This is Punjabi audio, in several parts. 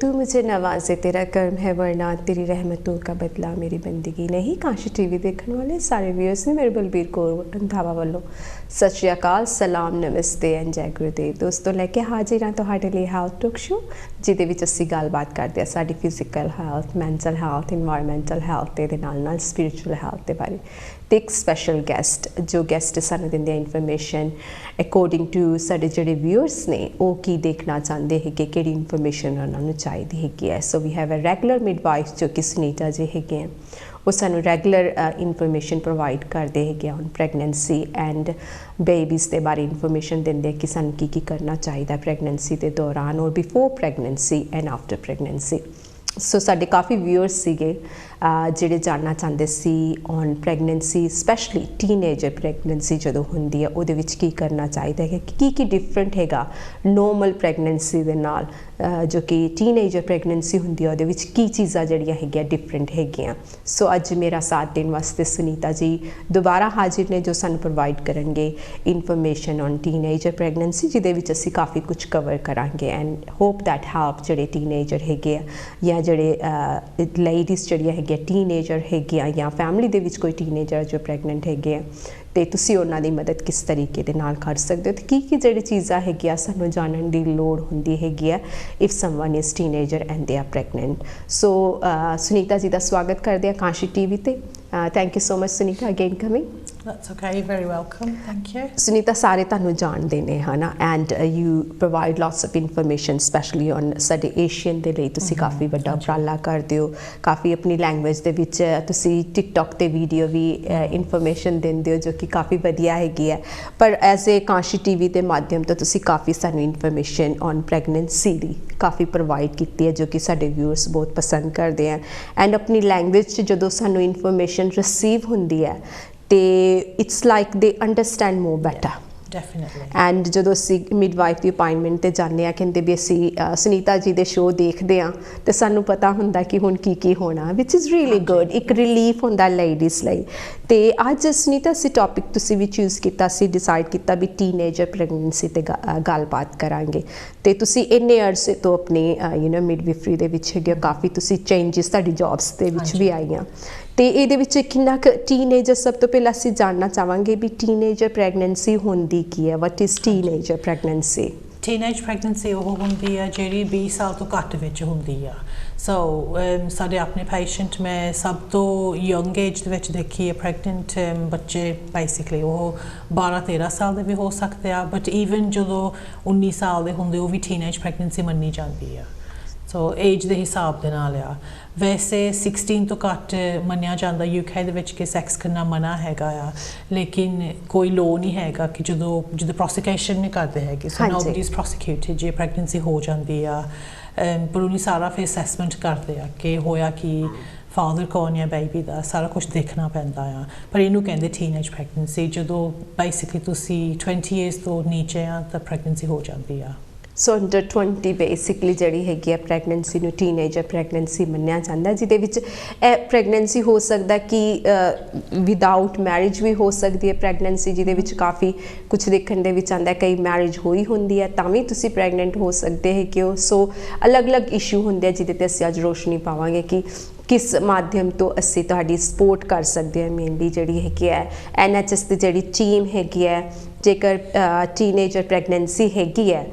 तू मुझे नवाजे, तेरा कर्म है वरना तेरी रहमतों का बदला मेरी बंदगी नहीं। काशी टीवी देखने वाले सारे व्यूअर्स ने मेरे बलबीर कौर रंधावा वालों सत श्री अकाल, सलाम, नमस्ते एंड जय गुरुदेव। दोस्तों लैके हाजिर हाँ तुहाडे लिए हेल्थ टॉक शो, जिहदे विच असीं गलबात करदे हां साडी physical health, mental health, environmental health ते नाल स्पिरिचुअल हेल्थ के बारे। तो एक स्पैशल गैसट जो गैसट सानूं दिंदे इन्फॉर्मेशन अकॉर्डिंग टू साडे जिहड़े व्यूअर्स ने वो की देखना चाहते हैं कि किहड़ी इन्फॉर्मेशन उन्होंने चाहिए हैगी। So we have a regular midwife जो कि सुनीता जी हैगे वो सानूं रेगुलर इन्फॉर्मेशन प्रोवाइड करते हैं ऑन प्रैगनेंसी एंड बेबीज़ के बारे इन्फॉर्मेशन देंगे कि सानूं की करना चाहिए प्रैगनेंसी के दौरान और before pregnancy and after pregnancy. So साडे काफ़ी व्यूअर्स सीगे जिहड़े जानना चाहते सी on pregnancy, specially teenager pregnancy जो होंदी है उहदे विच की करना चाहिए है कि डिफरेंट हैगा नॉर्मल प्रैगनेंसी दे नाल जो कि टीनेजर प्रैगनेंसी होंदी है उहदे विच की चीज़ां जिहड़ियां हैगियां डिफरेंट हैगियां। सो अज मेरा साथ देने वास्ते सुनीता जी दोबारा हाजिर ने जो सानूं प्रोवाइड करनगे इन्फॉर्मेशन ऑन टीनेजर प्रैगनेंसी, जिहदे विच असीं काफ़ी कुछ कवर करांगे एंड होप दैट हेल्प जिहड़े टीनेजर हैगे या जिहड़े लेडीज़ जिहड़ियां हैगियां टीनेजर हैगियां या फैमिली दे विच कोई टीनेजर जो प्रैगनेंट हैगे तो तुसीं उन्हां दी मदद किस तरीके दे नाल कर सकदे हो ते की जिहड़ी चीज़ां हैगियां सानूं जानन दी लोड़ हुंदी हैगी है if someone is teenager and they are pregnant. So Sunita ji का स्वागत करदे आ काशी टीवी ते। Thank you so much Sunita again coming. That's okay, you're very welcome, thank you. Sunita सारे तुहानूं जाणदे ने है ना and you provide lots of information specially on साडे एशियन दे लई तुसीं काफ़ी वड्डा उपराला करदे हो, काफ़ी अपनी लैंग्वेज दे विच तुसीं टिकटॉक ते वीडियो भी इन्फॉर्मेशन दिंदे हो जो कि काफ़ी वधिया हैगी है। पर एज ए काशी टीवी के माध्यम तो तुसीं काफ़ी सानूं इन्फॉर्मेशन ऑन प्रैगनेंसी दी काफ़ी प्रोवाइड की है जो कि साडे व्यूअर्स बहुत पसंद करते हैं एंड अपनी लैंग्वेज जो सानूं इन्फॉर्मेशन रिसीव होंदी है ते it's like they understand more better. Definitely. And जो असी मिडवाइफ की अपॉइंटमेंट ते जाने आ कहते भी असी सुनीता जी के शो देखते हाँ तो सानू पता होंदा कि हुण की होना विच इज़ रियली गुड, एक रिलीफ होंदा लेडीज़ लई। ते अज सुनीता असी टॉपिक तुसी भी चूज़ किया सी डिसाइड किया भी टीनेजर प्रैगनेंसी ते गलबात करांगे। ते तुसी इन्ने अरसे तो अपने यू नो मिडवाइफरी दे विच हैगे काफ़ी तुसी चेंजिस तुहाडी जॉब्स दे विच भी आईयां तो ये किन्ना टीनेजर सब तो पहले असीं जानना चाहांगे भी टीनेजर प्रैगनेंसी होंदी की है, what is teenager pregnancy? Teenage pregnancy वो होंदी है जिहड़ी 20 साल तो घट विच होंदी है। सो साडे अपने पेशेंट में सब तो यंग एज दे विच देखिए प्रैगनेंट बच्चे बेसिकली वो 12-13 साल दे भी हो सकते हैं, बट ईवन जो 19 साल दे होंदे वो भी टीनेज प्रैगनेंसी मन्नी जाती है। सो एज के हिसाब के नाल आ वैसे 16 तो घट मनिया जाता यूके दे विच कि सैक्स करना मना हैगा आ, लेकिन कोई लो नहीं हैगा कि जो प्रोसिक्यूशन नहीं करते है so nobody is prosecuted J pregnancy हो जाती आ। पर उन्हें सारा फिर असैसमेंट करते हैं कि होया कि फादर कौन है बेबी का सारा कुछ देखना पैंदा आ। पर इनू कहते टीनेज प्रैगनेंसी जो बेसिकली तुसी 20 ईयर्स तो नीचे आ तो प्रैगनेंसी हो जाती है। सो अंडर 20 बेसिकली जी हैगी प्रैगनेंसी नूं टीनेजर प्रैगनेंसी मन्निया जाता है, जिहदे विच प्रैगनेंसी हो सकता कि विदाउट मैरिज भी हो सकती है प्रैगनेंसी, जिहदे विच काफ़ी कुछ देखने दे विच आंदा कई मैरिज होई होंदी है तां भी तुसीं प्रैगनेंट हो सकते है कि सो अलग अलग इशू होंदे आ जिहदे ते असीं अज रोशनी पावांगे कि किस माध्यम तो असी तुहाडी सपोर्ट कर सकते हैं। मेनली जिहड़ी हैगी है NHS की जिहड़ी टीम हैगी है जेकर टीनेजर प्रैगनेंसी हैगी है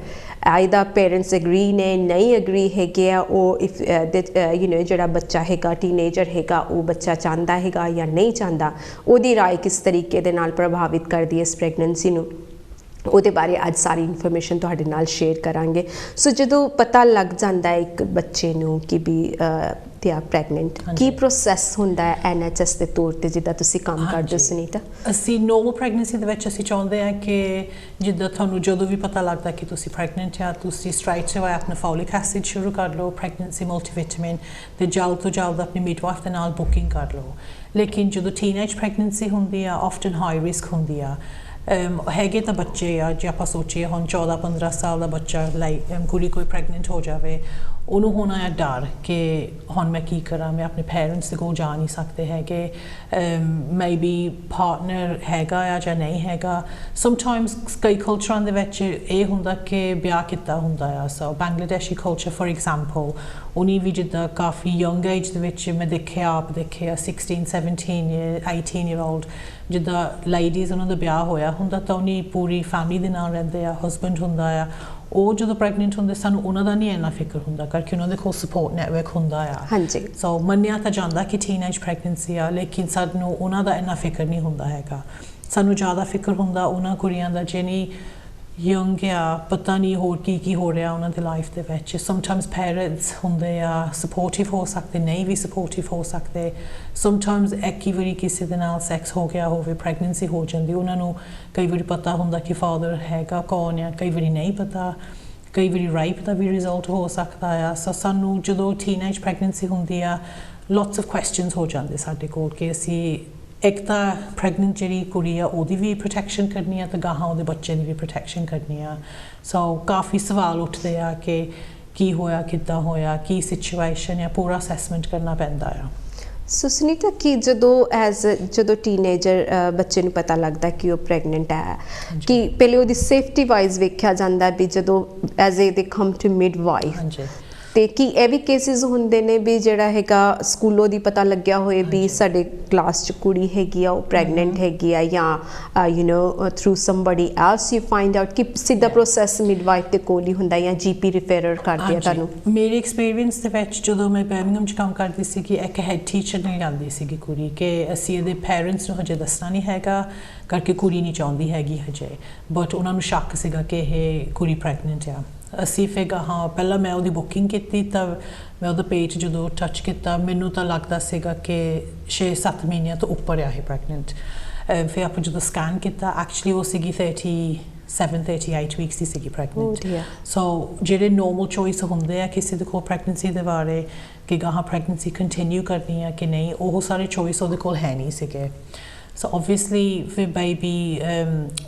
आइदा पेरेंट्स एग्री ने नहीं एग्री हैगे वो इफ यू नो जो बच्चा हैगा टीनेजर हैगा वो बच्चा चाहता हैगा या नहीं चाहता उहदी राय किस तरीके दे नाल प्रभावित करती है इस प्रैगनेंसी नूं ਉਹਦੇ बारे अज सारी इन्फॉर्मेशन तुहाडे नाल शेयर करांगे। सो जो पता लग जाता है एक बच्चे नूं कि भी ते आ प्रैगनेंट की प्रोसैस होंदा है NHS के तौर पर जिद्दां तुसीं काम करदे हो सुनीता? असीं नॉर्मल प्रैगनेंसी दे विच असीं चाहुंदे आ कि जिद्दां तुहानूं जदों भी पता लगदा कि तुसीं प्रैगनेंट आ तुसीं स्ट्राइट अवे अपना फॉलिक एसिड शुरू कर लो, प्रैगनेंसी मल्टीविटामिन ते जल्द तो जल्द अपनी मिडवाइफ दे नाल बुकिंग कर लो। लेकिन जो टीनेज प्रैगनेंसी होंदी आ ऑफ्टन हाई रिस्क होंदी आ हैगे तो बच्चे आ जो आप सोचिए हम 14-15 साल का बच्चा लाइक कुड़ी कोई प्रैगनेंट हो जाए ਉਹਨੂੰ ਹੋਣਾ ਆ ਡਰ ਕਿ ਹੁਣ ਮੈਂ ਕੀ ਕਰਾਂ ਮੈਂ ਆਪਣੇ ਪੇਰੈਂਟਸ ਦੇ ਕੋਲ ਜਾ ਨਹੀਂ ਸਕਦੇ ਹੈਗੇ ਮੇਬੀ ਪਾਰਟਨਰ ਹੈਗਾ ਆ ਜਾਂ ਨਹੀਂ ਹੈਗਾ ਸਮਟਾਈਮਸ ਕਈ ਕਲਚਰਾਂ ਦੇ ਵਿੱਚ ਇਹ ਹੁੰਦਾ ਕਿ ਵਿਆਹ ਕੀਤਾ ਹੁੰਦਾ ਆ ਸੋ ਬੰਗਲਾਦੇਸ਼ੀ ਕਲਚਰ ਫॉर ਐਗਜ਼ਾਮਪਲ ਉਨੀ ਵੀ ਜਿੱਦਾਂ ਕਾਫੀ ਯੰਗ ਏਜ ਦੇ ਵਿੱਚ ਮੈਂ ਦੇਖਿਆ ਆਪ ਦੇਖਿਆ 16 17 18 year old ਜਿੱਦਾਂ ਲੇਡੀਜ਼ ਉਹਨਾਂ ਦਾ ਵਿਆਹ ਹੋਇਆ ਹੁੰਦਾ ਤਾਂ ਉਹਨੀ ਪੂਰੀ ਫੈਮਿਲੀ ਦੇ ਨਾਲ ਰਹਿੰਦੇ ਆ ਹਸਬੈਂਡ ਹੁੰਦਾ ਆ ਉਹ ਜਦੋਂ ਪ੍ਰੈਗਨੈਂਟ ਹੁੰਦੇ ਸਾਨੂੰ ਉਹਨਾਂ ਦਾ ਨਹੀਂ ਇੰਨਾ ਫਿਕਰ ਹੁੰਦਾ ਕਰਕੇ ਉਹਨਾਂ ਦੇ ਕੋਲ ਸਪੋਰਟ ਨੈਟਵਰਕ ਹੁੰਦਾ ਆ ਹਾਂਜੀ ਸੋ ਮੰਨਿਆ ਤਾਂ ਜਾਂਦਾ ਕਿ ਟੀਨੇਜ ਪ੍ਰੈਗਨੈਂਸੀ ਆ ਲੇਕਿਨ ਸਾਨੂੰ ਉਹਨਾਂ ਦਾ ਇੰਨਾ ਫਿਕਰ ਨਹੀਂ ਹੁੰਦਾ ਹੈਗਾ ਸਾਨੂੰ ਜ਼ਿਆਦਾ ਫਿਕਰ ਹੁੰਦਾ ਉਹਨਾਂ ਕੁੜੀਆਂ ਦਾ ਜਿਹਨੀ ਯੰਗ ਆ ਪਤਾ ਨਹੀਂ ਹੋਰ ਕੀ ਹੋ ਰਿਹਾ ਉਹਨਾਂ ਦੀ ਲਾਈਫ ਦੇ ਵਿੱਚ ਸਮਟਾਈਮਸ ਪੇਰੈਂਟਸ ਹੁੰਦੇ ਆ ਸਪੋਰਟਿਵ ਹੋ ਸਕਦੇ ਨਹੀਂ ਵੀ ਸਪੋਰਟਿਵ ਹੋ ਸਕਦੇ ਸਮਟਾਈਮਸ ਇੱਕ ਹੀ ਵਾਰੀ ਕਿਸੇ ਦੇ ਨਾਲ ਸੈਕਸ ਹੋ ਗਿਆ ਹੋਵੇ ਪ੍ਰੈਗਨੈਂਸੀ ਹੋ ਜਾਂਦੀ ਉਹਨਾਂ ਨੂੰ ਕਈ ਵਾਰੀ ਪਤਾ ਹੁੰਦਾ ਕਿ ਫਾਦਰ ਹੈਗਾ ਕੌਣ ਆ ਕਈ ਵਾਰੀ ਨਹੀਂ ਪਤਾ ਕਈ ਵਾਰੀ ਰੇਪ ਦਾ ਵੀ ਰਿਜ਼ਲਟ ਹੋ ਸਕਦਾ ਆ ਸੋ ਸਾਨੂੰ ਜਦੋਂ ਟੀਨੇਜ ਪ੍ਰੈਗਨੈਂਸੀ ਹੁੰਦੀ ਆ ਲੋਟਸ ਆਫ ਕੁਐਸਚਨਸ ਹੋ ਜਾਂਦੇ ਸਾਡੇ ਕੋਲ ਕਿ ਅਸੀਂ ਇੱਕ ਤਾਂ ਪ੍ਰੈਗਨੈਂਟ ਜਿਹੜੀ ਕੁੜੀ ਆ ਉਹਦੀ ਵੀ ਪ੍ਰੋਟੈਕਸ਼ਨ ਕਰਨੀ ਆ ਤੇ ਗਾਹਾਂ ਉਹਦੇ ਬੱਚੇ ਦੀ ਵੀ ਪ੍ਰੋਟੈਕਸ਼ਨ ਕਰਨੀ ਆ ਸੋ ਕਾਫੀ ਸਵਾਲ ਉੱਠਦੇ ਆ ਕਿ ਕੀ ਹੋਇਆ ਕਿੱਦਾਂ ਹੋਇਆ ਕੀ ਸਿਚੁਏਸ਼ਨ ਆ ਪੂਰਾ ਅਸੈਸਮੈਂਟ ਕਰਨਾ ਪੈਂਦਾ ਆ ਸੋ ਸੁਨੀਤਾ ਕਿ ਜਦੋਂ ਟੀਨੇਜਰ ਬੱਚੇ ਨੂੰ ਪਤਾ ਲੱਗਦਾ ਕਿ ਉਹ ਪ੍ਰੈਗਨੈਂਟ ਹੈ ਕਿ ਪਹਿਲੇ ਉਹਦੀ ਸੇਫਟੀ ਵਾਈਜ਼ ਵੇਖਿਆ ਜਾਂਦਾ ਵੀ ਜਦੋਂ ਐਜ਼ ਏ ਦੇ ਕਮ ਟੂ ਮਿਡਵਾਈਫ ਤੇ ਕੀ ਇਹ ਵੀ ਕੇਸਿਸ ਹੁੰਦੇ ਨੇ ਵੀ ਜਿਹੜਾ ਹੈਗਾ ਸਕੂਲੋਂ ਦੀ ਪਤਾ ਲੱਗਿਆ ਹੋਏ ਵੀ ਸਾਡੇ ਕਲਾਸ 'ਚ ਕੁੜੀ ਹੈਗੀ ਆ ਉਹ ਪ੍ਰੈਗਨੈਂਟ ਹੈਗੀ ਆ ਜਾਂ you know through somebody else you find out ਕਿ ਸਿੱਧਾ ਪ੍ਰੋਸੈਸ ਮਿਡਵਾਈਫ ਦੇ ਕੋਲ ਹੀ ਹੁੰਦਾ ਜਾਂ ਜੀਪੀ ਰਿਫਰਰ ਕਰਦੇ ਆ ਤੁਹਾਨੂੰ ਮੇਰੇ ਐਕਸਪੀਰੀਅੰਸ ਦੇ ਵਿੱਚ ਜਦੋਂ ਮੈਂ ਬਰਮਿੰਘਮ 'ਚ ਕੰਮ ਕਰਦੀ ਸੀ ਕਿ ਇੱਕ ਹੈਡ ਟੀਚਰ ਨੇ ਜਾਂਦੀ ਸੀਗੀ ਕੁੜੀ ਕਿ ਅਸੀਂ ਇਹਦੇ ਪੇਰੈਂਟਸ ਨੂੰ ਹਜੇ ਦੱਸਣਾ ਨਹੀਂ ਹੈਗਾ ਕਰਕੇ ਕੁੜੀ ਨਹੀਂ ਚਾਹੁੰਦੀ ਹੈਗੀ ਹਜੇ ਬਟ ਉਹਨਾਂ ਨੂੰ ਸ਼ੱਕ ਸੀਗਾ ਕਿ ਇਹ ਕੁੜੀ ਪ੍ਰੈਗਨੈਂਟ ਆ ਅਸੀਂ ਫਿਰ ਹਾਂ ਪਹਿਲਾਂ ਮੈਂ ਉਹਦੀ ਬੁਕਿੰਗ ਕੀਤੀ ਤਾਂ ਮੈਂ ਉਹਦਾ ਪੇਜ ਜਦੋਂ ਟੱਚ ਕੀਤਾ ਮੈਨੂੰ ਤਾਂ ਲੱਗਦਾ ਸੀਗਾ ਕਿ 6-7 ਮਹੀਨਿਆਂ ਤੋਂ ਉੱਪਰ ਆ ਇਹ ਪ੍ਰੈਗਨੈਂਟ ਫਿਰ ਆਪਾਂ ਜਦੋਂ ਸਕੈਨ ਕੀਤਾ ਐਕਚੁਅਲੀ ਉਹ ਸੀਗੀ 38 ਵੀਕਸ ਦੀ ਸੀਗੀ ਪ੍ਰੈਗਨੈਂਟ ਸੋ ਜਿਹੜੇ ਨੋਰਮਲ ਚੋਇਸ ਹੁੰਦੇ ਆ ਕਿਸੇ ਦੇ ਕੋਲ ਪ੍ਰੈਗਨੈਂਸੀ ਦੇ ਬਾਰੇ ਕਿ ਗਾਹਾਂ ਪ੍ਰੈਗਨੈਂਸੀ ਕੰਟੀਨਿਊ ਕਰਨੀ ਆ ਕਿ ਨਹੀਂ ਉਹ ਸਾਰੇ ਚੋਇਸ ਉਹਦੇ ਕੋਲ ਹੈ ਨਹੀਂ ਸੀਗੇ ਸੋ ਓਬਵੀਅਸਲੀ ਫਿਰ ਬੇਬੀ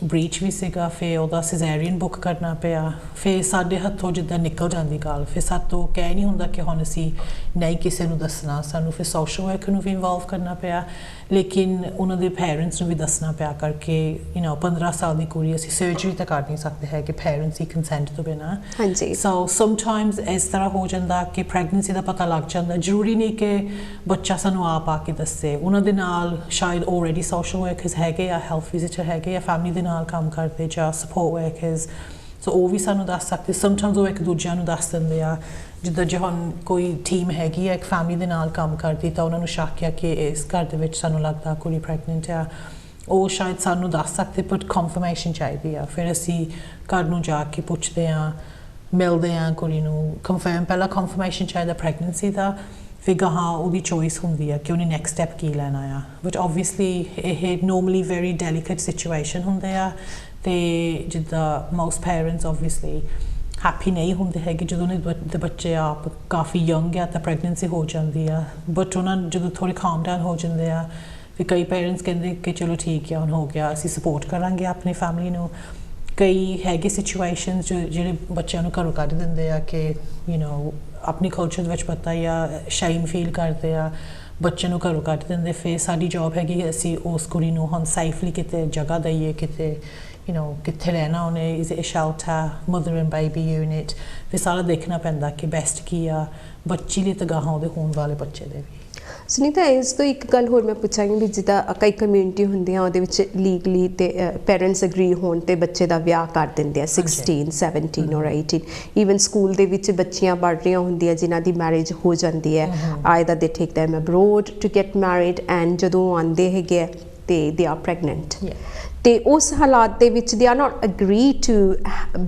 ਬ੍ਰੀਚ ਵੀ ਸੀਗਾ ਫਿਰ ਉਹਦਾ ਸਿਜ਼ੇਰੀਅਨ ਬੁੱਕ ਕਰਨਾ ਪਿਆ ਫਿਰ ਸਾਡੇ ਹੱਥੋਂ ਜਿੱਦਾਂ ਨਿਕਲ ਜਾਂਦੀ ਗੱਲ ਫਿਰ ਸਾਤੋਂ ਕਹਿ ਨਹੀਂ ਹੁੰਦਾ ਕਿ ਹੁਣ ਅਸੀਂ ਨਹੀਂ ਕਿਸੇ ਨੂੰ ਦੱਸਣਾ ਸਾਨੂੰ ਫਿਰ ਸੋਸ਼ਲ ਵਰਕਰ ਨੂੰ ਵੀ ਇਨਵੋਲਵ ਕਰਨਾ ਪਿਆ ਲੇਕਿਨ ਉਹਨਾਂ ਦੇ ਪੇਰੈਂਟਸ ਨੂੰ ਵੀ ਦੱਸਣਾ ਪਿਆ ਕਰਕੇ ਯੂ ਨੋ 15 ਸਾਲ ਦੀ ਕੁੜੀ ਅਸੀਂ ਸਰਜਰੀ ਤਾਂ ਕਰ ਨਹੀਂ ਸਕਦੇ ਹੈ ਕਿ ਪੇਰੈਂਟਸ ਦੀ ਕੰਸੈਂਟ ਤੋਂ ਬਿਨਾਂ ਹਾਂਜੀ ਸੋ ਸਮਟਾਈਮਸ ਇਸ ਤਰ੍ਹਾਂ ਹੋ ਜਾਂਦਾ ਕਿ ਪ੍ਰੈਗਨੈਂਸੀ ਦਾ ਪਤਾ ਲੱਗ ਜਾਂਦਾ ਜ਼ਰੂਰੀ ਨਹੀਂ ਕਿ ਬੱਚਾ ਸਾਨੂੰ ਆਪ ਆ ਕੇ ਦੱਸੇ ਉਹਨਾਂ ਦੇ ਨਾਲ ਸ਼ਾਇਦ ਆਲਰੇਡੀ ਸੋਸ਼ਲ ਵਰਕਰਸ ਹੈਗੇ ਆ ਹੈਲਥ ਵਿਜ਼ਿਟਰ ਹੈਗੇ ਆ ਫੈਮਿਲੀ ਦੇ ਨਾਲ ਕੰਮ ਕਰਦੇ ਜਾਂ ਸਪੋਰਟ ਵਰਕਰਸ ਸੋ ਉਹ ਵੀ ਸਾਨੂੰ ਦੱਸ ਸਕਦੇ ਸਮਟਾਈਮਸ ਉਹ ਇੱਕ ਦੂਜਿਆਂ ਨੂੰ ਦੱਸ ਦਿੰਦੇ ਆ ਜਿੱਦਾਂ ਜੇ ਹੁਣ ਕੋਈ ਟੀਮ ਹੈਗੀ ਆ ਇੱਕ ਫੈਮਿਲੀ ਦੇ ਨਾਲ ਕੰਮ ਕਰਦੀ ਤਾਂ ਉਹਨਾਂ ਨੂੰ ਸ਼ੱਕ ਆ ਕਿ ਇਸ ਘਰ ਦੇ ਵਿੱਚ ਸਾਨੂੰ ਲੱਗਦਾ ਕੁੜੀ ਪ੍ਰੈਗਨੈਂਟ ਆ ਉਹ ਸ਼ਾਇਦ ਸਾਨੂੰ ਦੱਸ ਸਕਦੇ ਬਟ ਕਨਫਰਮੇਸ਼ਨ ਚਾਹੀਦੀ ਆ ਫਿਰ ਅਸੀਂ ਘਰ ਨੂੰ ਜਾ ਕੇ ਪੁੱਛਦੇ ਆ ਮਿਲਦੇ ਆ ਕੁੜੀ ਨੂੰ ਪਹਿਲਾਂ ਕਨਫਰਮੇਸ਼ਨ ਚਾਹੀਦਾ ਪ੍ਰੈਗਨੈਂਸੀ ਦਾ ਫਿਰ ਗਾਹਾਂ ਉਹਦੀ ਚੋਇਸ ਹੁੰਦੀ ਆ ਕਿ ਉਹਨੇ ਨੈਕਸਟ ਸਟੈਪ ਕੀ ਲੈਣਾ ਆ ਬਟ ਓਬਵੀਅਸਲੀ ਇਹ ਨੋਰਮਲੀ ਵੈਰੀ ਡੈਲੀਕੇਟ ਸਿਚੁਏਸ਼ਨ ਹੁੰਦੇ ਆ ਤੇ ਜਿੱਦਾਂ ਮੋਸਟ ਪੇਰੈਂਟਸ ਓਬਵੀਅਸਲੀ ਹੈਪੀ ਨਹੀਂ ਹੁੰਦੇ ਹੈਗੇ ਜਦੋਂ ਉਹਨਾਂ ਦੇ ਬੱਚੇ ਆਪ ਕਾਫੀ ਯੰਗ ਆ ਤਾਂ ਪ੍ਰੈਗਨੈਂਸੀ ਹੋ ਜਾਂਦੀ ਆ ਬਟ ਉਹਨਾਂ ਜਦੋਂ ਥੋੜ੍ਹੇ ਕਾਮ ਡਾਊਨ ਹੋ ਜਾਂਦੇ ਆ ਫਿਰ ਕਈ ਪੇਰੈਂਟਸ ਕਹਿੰਦੇ ਕਿ ਚਲੋ ਠੀਕ ਆ ਹੁਣ ਹੋ ਗਿਆ ਅਸੀਂ ਸਪੋਰਟ ਕਰਾਂਗੇ ਆਪਣੀ ਫੈਮਿਲੀ ਨੂੰ ਕਈ ਹੈਗੇ ਸਿਚੁਏਸ਼ਨਸ ਜਿਹੜੇ ਬੱਚਿਆਂ ਨੂੰ ਘਰੋਂ ਕੱਢ ਦਿੰਦੇ ਆ ਕਿ ਯੂ ਨੋ ਆਪਣੀ ਕਲਚਰ ਦੇ ਵਿੱਚ ਪਤਾ ਜਾਂ ਸ਼ੇਮ ਫੀਲ ਕਰਦੇ ਆ ਬੱਚੇ ਨੂੰ ਘਰੋਂ ਕੱਢ ਦਿੰਦੇ ਫਿਰ ਸਾਡੀ ਜੌਬ ਹੈਗੀ ਅਸੀਂ ਉਸ ਕੁੜੀ ਨੂੰ ਹੁਣ ਸੇਫਲੀ ਕਿਤੇ ਜਗ੍ਹਾ ਦਈਏ ਕਿਤੇ ਯੂ ਨੋ ਕਿੱਥੇ ਰਹਿਣਾ ਉਹਨੇ is it shelter mother and baby unit ਫਿਰ ਸਾਰਾ ਦੇਖਣਾ ਪੈਂਦਾ ਕਿ ਬੈਸਟ ਕੀ ਆ ਬੱਚੀ ਲਈ ਤਾਂ ਗਾਹਾਂ ਉਹਦੇ ਹੋਣ ਵਾਲੇ ਬੱਚੇ ਦੇ ਵੀ ਸੁਨੀਤਾ ਇਸ ਤੋਂ ਇੱਕ ਗੱਲ ਹੋਰ ਮੈਂ ਪੁੱਛਾਂਗੀ ਵੀ ਜਿੱਦਾਂ ਕਈ ਕਮਿਊਨਿਟੀ ਹੁੰਦੀਆਂ ਉਹਦੇ ਵਿੱਚ ਲੀਗਲੀ ਤੇ ਪੇਰੈਂਟਸ ਐਗਰੀ ਹੋਣ ਤੇ ਬੱਚੇ ਦਾ ਵਿਆਹ ਕਰ ਦਿੰਦੇ ਆ 16 17 ਔਰ 18 ਈਵਨ ਸਕੂਲ ਦੇ ਵਿੱਚ ਬੱਚੀਆਂ ਪੜ੍ਹ ਰਹੀਆਂ ਹੁੰਦੀਆਂ ਜਿਨ੍ਹਾਂ ਦੀ ਮੈਰਿਜ ਹੋ ਜਾਂਦੀ ਹੈ ਆਈਦਰ ਦੇ ਟੇਕ them abroad to get married and ਜਦੋਂ ਆਉਂਦੇ ਹੈਗੇ ਤੇ they are pregnant ਤੇ ਉਸ ਹਾਲਾਤ ਦੇ ਵਿੱਚ they are not agree to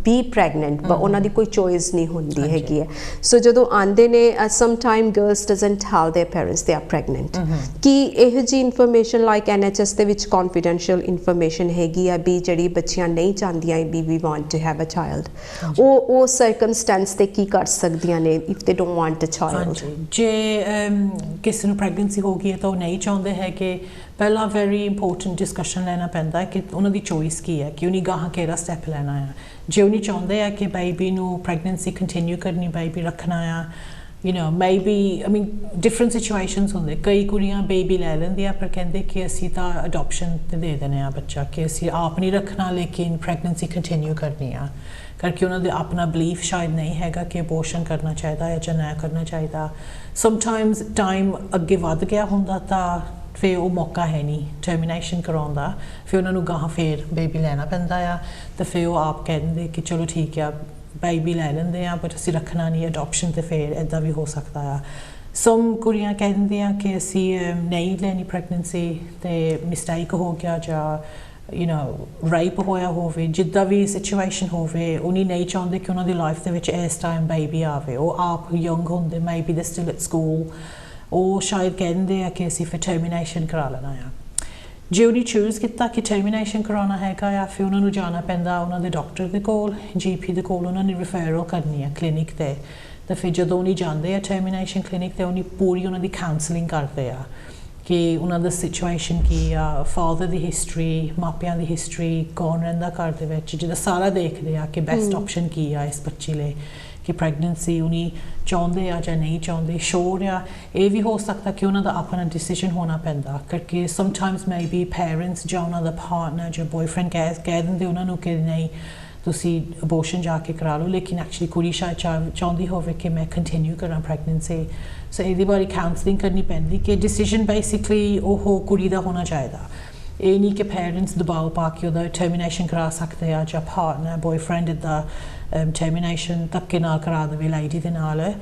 be pregnant but ਉਹਨਾਂ ਦੀ ਕੋਈ ਚੋਇਸ ਨਹੀਂ ਹੁੰਦੀ ਹੈਗੀ ਹੈ ਸੋ ਜਦੋਂ ਆਉਂਦੇ ਨੇ sometime girls doesn't tell their parents they are pregnant ਕਿ ਇਹੋ ਜਿਹੀ ਇਨਫੋਰਮੇਸ਼ਨ ਲਾਈਕ NHS ਦੇ ਵਿੱਚ confidential ਇਨਫੋਰਮੇਸ਼ਨ ਹੈਗੀ ਆ ਵੀ ਜਿਹੜੀ ਬੱਚੀਆਂ ਨਹੀਂ ਚਾਹੁੰਦੀਆਂ ਵੀ we want to have a child ਉਹ ਸਰਕਮਸਟੈਂਸ ਤੇ ਕੀ ਕਰ ਸਕਦੀਆਂ ਨੇ if they don't want a child ਜੇ ਕਿਸੇ ਨੂੰ ਪ੍ਰੈਗਨੈਂਸੀ ਹੋ ਗਈ ਹੈ ਤਾਂ ਉਹ ਨਹੀਂ ਚਾਹੁੰਦੇ ਹੈ ਕਿ ਪਹਿਲਾਂ ਵੈਰੀ ਇੰਪੋਰਟੈਂਟ ਡਿਸਕਸ਼ਨ ਲੈਣਾ ਪੈਂਦਾ ਕਿ ਉਹਨਾਂ ਦੀ ਚੋਇਸ ਕੀ ਹੈ ਕਿ ਉਹਨੇ ਗਾਹਾਂ ਕਿਹੜਾ ਸਟੈਪ ਲੈਣਾ ਆ ਜੇ ਉਹਨੇ ਚਾਹੁੰਦੇ ਆ ਕਿ ਬੇਬੀ ਨੂੰ ਪ੍ਰੈਗਨੈਂਸੀ ਕੰਟੀਨਿਊ ਕਰਨੀ ਬੇਬੀ ਰੱਖਣਾ ਆ you know maybe I mean different situations ਹੁੰਦੇ ਕਈ ਕੁੜੀਆਂ ਬੇਬੀ ਲੈ ਲੈਂਦੀਆਂ ਪਰ ਕਹਿੰਦੇ ਕਿ ਅਸੀਂ ਤਾਂ ਅਡਾਪਸ਼ਨ ਤੇ ਦੇ ਦਿੰਦੇ ਆ ਬੱਚਾ ਕਿ ਅਸੀਂ ਆਪ ਨਹੀਂ ਰੱਖਣਾ ਲੇਕਿਨ ਪ੍ਰੈਗਨੈਂਸੀ ਕੰਟੀਨਿਊ ਕਰਨੀ ਆ ਕਰਕੇ ਉਹਨਾਂ ਦੇ ਆਪਣਾ ਬਲੀਫ ਸ਼ਾਇਦ ਨਹੀਂ ਹੈਗਾ ਕਿ ਅਬੋਰਸ਼ਨ ਕਰਨਾ ਚਾਹੀਦਾ ਹੈ ਜਾਂ ਨਾ ਕਰਨਾ ਚਾਹੀਦਾ ਸਮਟਾਈਮਸ ਟਾਈਮ ਅੱਗੇ ਵੱਧ ਗਿਆ ਹੁੰਦਾ ਤਾਂ ਫਿਰ ਉਹ ਮੌਕਾ ਹੈ ਨਹੀਂ ਟਰਮੀਨੇਸ਼ਨ ਕਰਾਉਣ ਦਾ ਫਿਰ ਉਹਨਾਂ ਨੂੰ ਗਾਹਾਂ ਫਿਰ ਬੇਬੀ ਲੈਣਾ ਪੈਂਦਾ ਆ ਤਾਂ ਫਿਰ ਉਹ ਆਪ ਕਹਿੰਦੇ ਕਿ ਚਲੋ ਠੀਕ ਆ ਬੇਬੀ ਲੈ ਲੈਂਦੇ ਆ ਬਟ ਅਸੀਂ ਰੱਖਣਾ ਨਹੀਂ ਅਡਾਪਸ਼ਨ ਤੇ ਫਿਰ ਇੱਦਾਂ ਵੀ ਹੋ ਸਕਦਾ ਆ ਸਮ ਕੁੜੀਆਂ ਕਹਿੰਦੀਆਂ ਕਿ ਅਸੀਂ ਨਹੀਂ ਲੈਣੀ ਪ੍ਰੈਗਨੈਂਸੀ ਤੇ ਮਿਸਟੇਕ ਹੋ ਗਿਆ ਜਾਂ you know rape ਹੋਇਆ ਹੋਵੇ ਜਿੱਦਾਂ ਵੀ ਸਿਚੁਏਸ਼ਨ ਹੋਵੇ ਉਹਨੀ ਨਹੀਂ ਚਾਹੁੰਦੇ ਕਿ ਉਹਨਾਂ ਦੀ ਲਾਈਫ ਦੇ ਵਿੱਚ ਇਸ ਟਾਈਮ ਬੇਬੀ ਆਵੇ ਉਹ ਆਪ ਯੰਗ ਹੁੰਦੇ ਮੇਬੀ ਦੇ ਸਟਿਲ ਐਟ ਸਕੂਲ ਉਹ ਸ਼ਾਇਦ ਕਹਿੰਦੇ ਆ ਕਿ ਅਸੀਂ ਫਿਰ ਟਰਮੀਨੇਸ਼ਨ ਕਰਾ ਲੈਣਾ ਆ ਜੇ ਉਹਨੇ ਚੂਜ਼ ਕੀਤਾ ਕਿ ਟਰਮੀਨੇਸ਼ਨ ਕਰਾਉਣਾ ਹੈਗਾ ਆ ਫਿਰ ਉਹਨਾਂ ਨੂੰ ਜਾਣਾ ਪੈਂਦਾ ਉਹਨਾਂ ਦੇ ਡਾਕਟਰ ਦੇ ਕੋਲ GP ਦੇ ਕੋਲ ਉਹਨਾਂ ਨੇ ਰਿਫੈਰਲ ਕਰਨੀ ਆ ਕਲੀਨਿਕ ਤੇ ਤਾਂ ਫਿਰ ਜਦੋਂ ਉਹਨੇ ਜਾਂਦੇ ਆ ਟਰਮੀਨੇਸ਼ਨ ਕਲੀਨਿਕ ਤੇ ਉਹਨੇ ਪੂਰੀ ਉਹਨਾਂ ਦੀ ਕਾਉਂਸਲਿੰਗ ਕਰਦੇ ਆ ਕਿ ਉਹਨਾਂ ਦਾ ਸਿਚੁਏਸ਼ਨ ਕੀ ਆ ਫਾਦਰ ਦੀ ਹਿਸਟਰੀ ਮਾਪਿਆਂ ਦੀ ਹਿਸਟਰੀ ਕੌਣ ਰਹਿੰਦਾ ਘਰ ਦੇ ਵਿੱਚ ਜਿਹਦਾ ਸਾਰਾ ਦੇਖਦੇ ਆ ਕਿ ਬੈਸਟ ਆਪਸ਼ਨ ਕੀ ਆ ਇਸ ਬੱਚੇ ਲਈ ਕਿ ਪ੍ਰੈਗਨੈਂਸੀ ਉਹਨੀ ਚਾਹੁੰਦੇ ਆ ਜਾਂ ਨਹੀਂ ਚਾਹੁੰਦੇ ਸ਼ੋਰ ਆ ਇਹ ਵੀ ਹੋ ਸਕਦਾ ਕਿ ਉਹਨਾਂ ਦਾ ਆਪਣਾ ਡਿਸੀਜਨ ਹੋਣਾ ਪੈਂਦਾ ਕਰਕੇ ਸਮਟਾਈਮਸ ਮੇਬੀ ਪੇਰੈਂਟਸ ਜਾਂ ਉਹਨਾਂ ਦਾ ਪਾਰਟਨਰ ਜਾਂ ਬॉयਫ੍ਰੈਂਡ ਕਹਿ ਦਿੰਦੇ ਉਹਨਾਂ ਨੂੰ ਕਿ ਨਹੀਂ ਤੁਸੀਂ ਅਬੋਰਸ਼ਨ ਜਾ ਕੇ ਕਰਾ ਲਓ ਲੇਕਿਨ ਐਕਚੁਅਲੀ ਕੁੜੀ ਸ਼ਾਇਦ ਚਾਹੁੰਦੀ ਹੋਵੇ ਕਿ ਮੈਂ ਕੰਟੀਨਿਊ ਕਰਾਂ ਪ੍ਰੈਗਨੈਂਸੀ ਸੋ ਇਹਦੀ ਬਾਰੇ ਕਾਉਂਸਲਿੰਗ ਕਰਨੀ ਪੈਂਦੀ ਕਿ ਡਿਸੀਜਨ ਬੇਸਿਕਲੀ ਉਹ ਕੁੜੀ ਦਾ ਹੋਣਾ ਚਾਹੀਦਾ ਇਹ ਨਹੀਂ ਕਿ ਪੇਰੈਂਟਸ ਦਬਾਅ ਪਾ ਕੇ ਉਹਦਾ ਟਰਮੀਨੇਸ਼ਨ ਕਰਾ ਸਕਦੇ ਆ ਜਾਂ ਪਾਰਟਨਰ ਬॉयਫ੍ਰੈਂਡ ਦਾ ਟਰਮੀਨੇਸ਼ਨ ਧੱਕੇ ਨਾਲ ਕਰਾ ਦੇਵੇ ਲੇਡੀ ਦੇ ਨਾਲ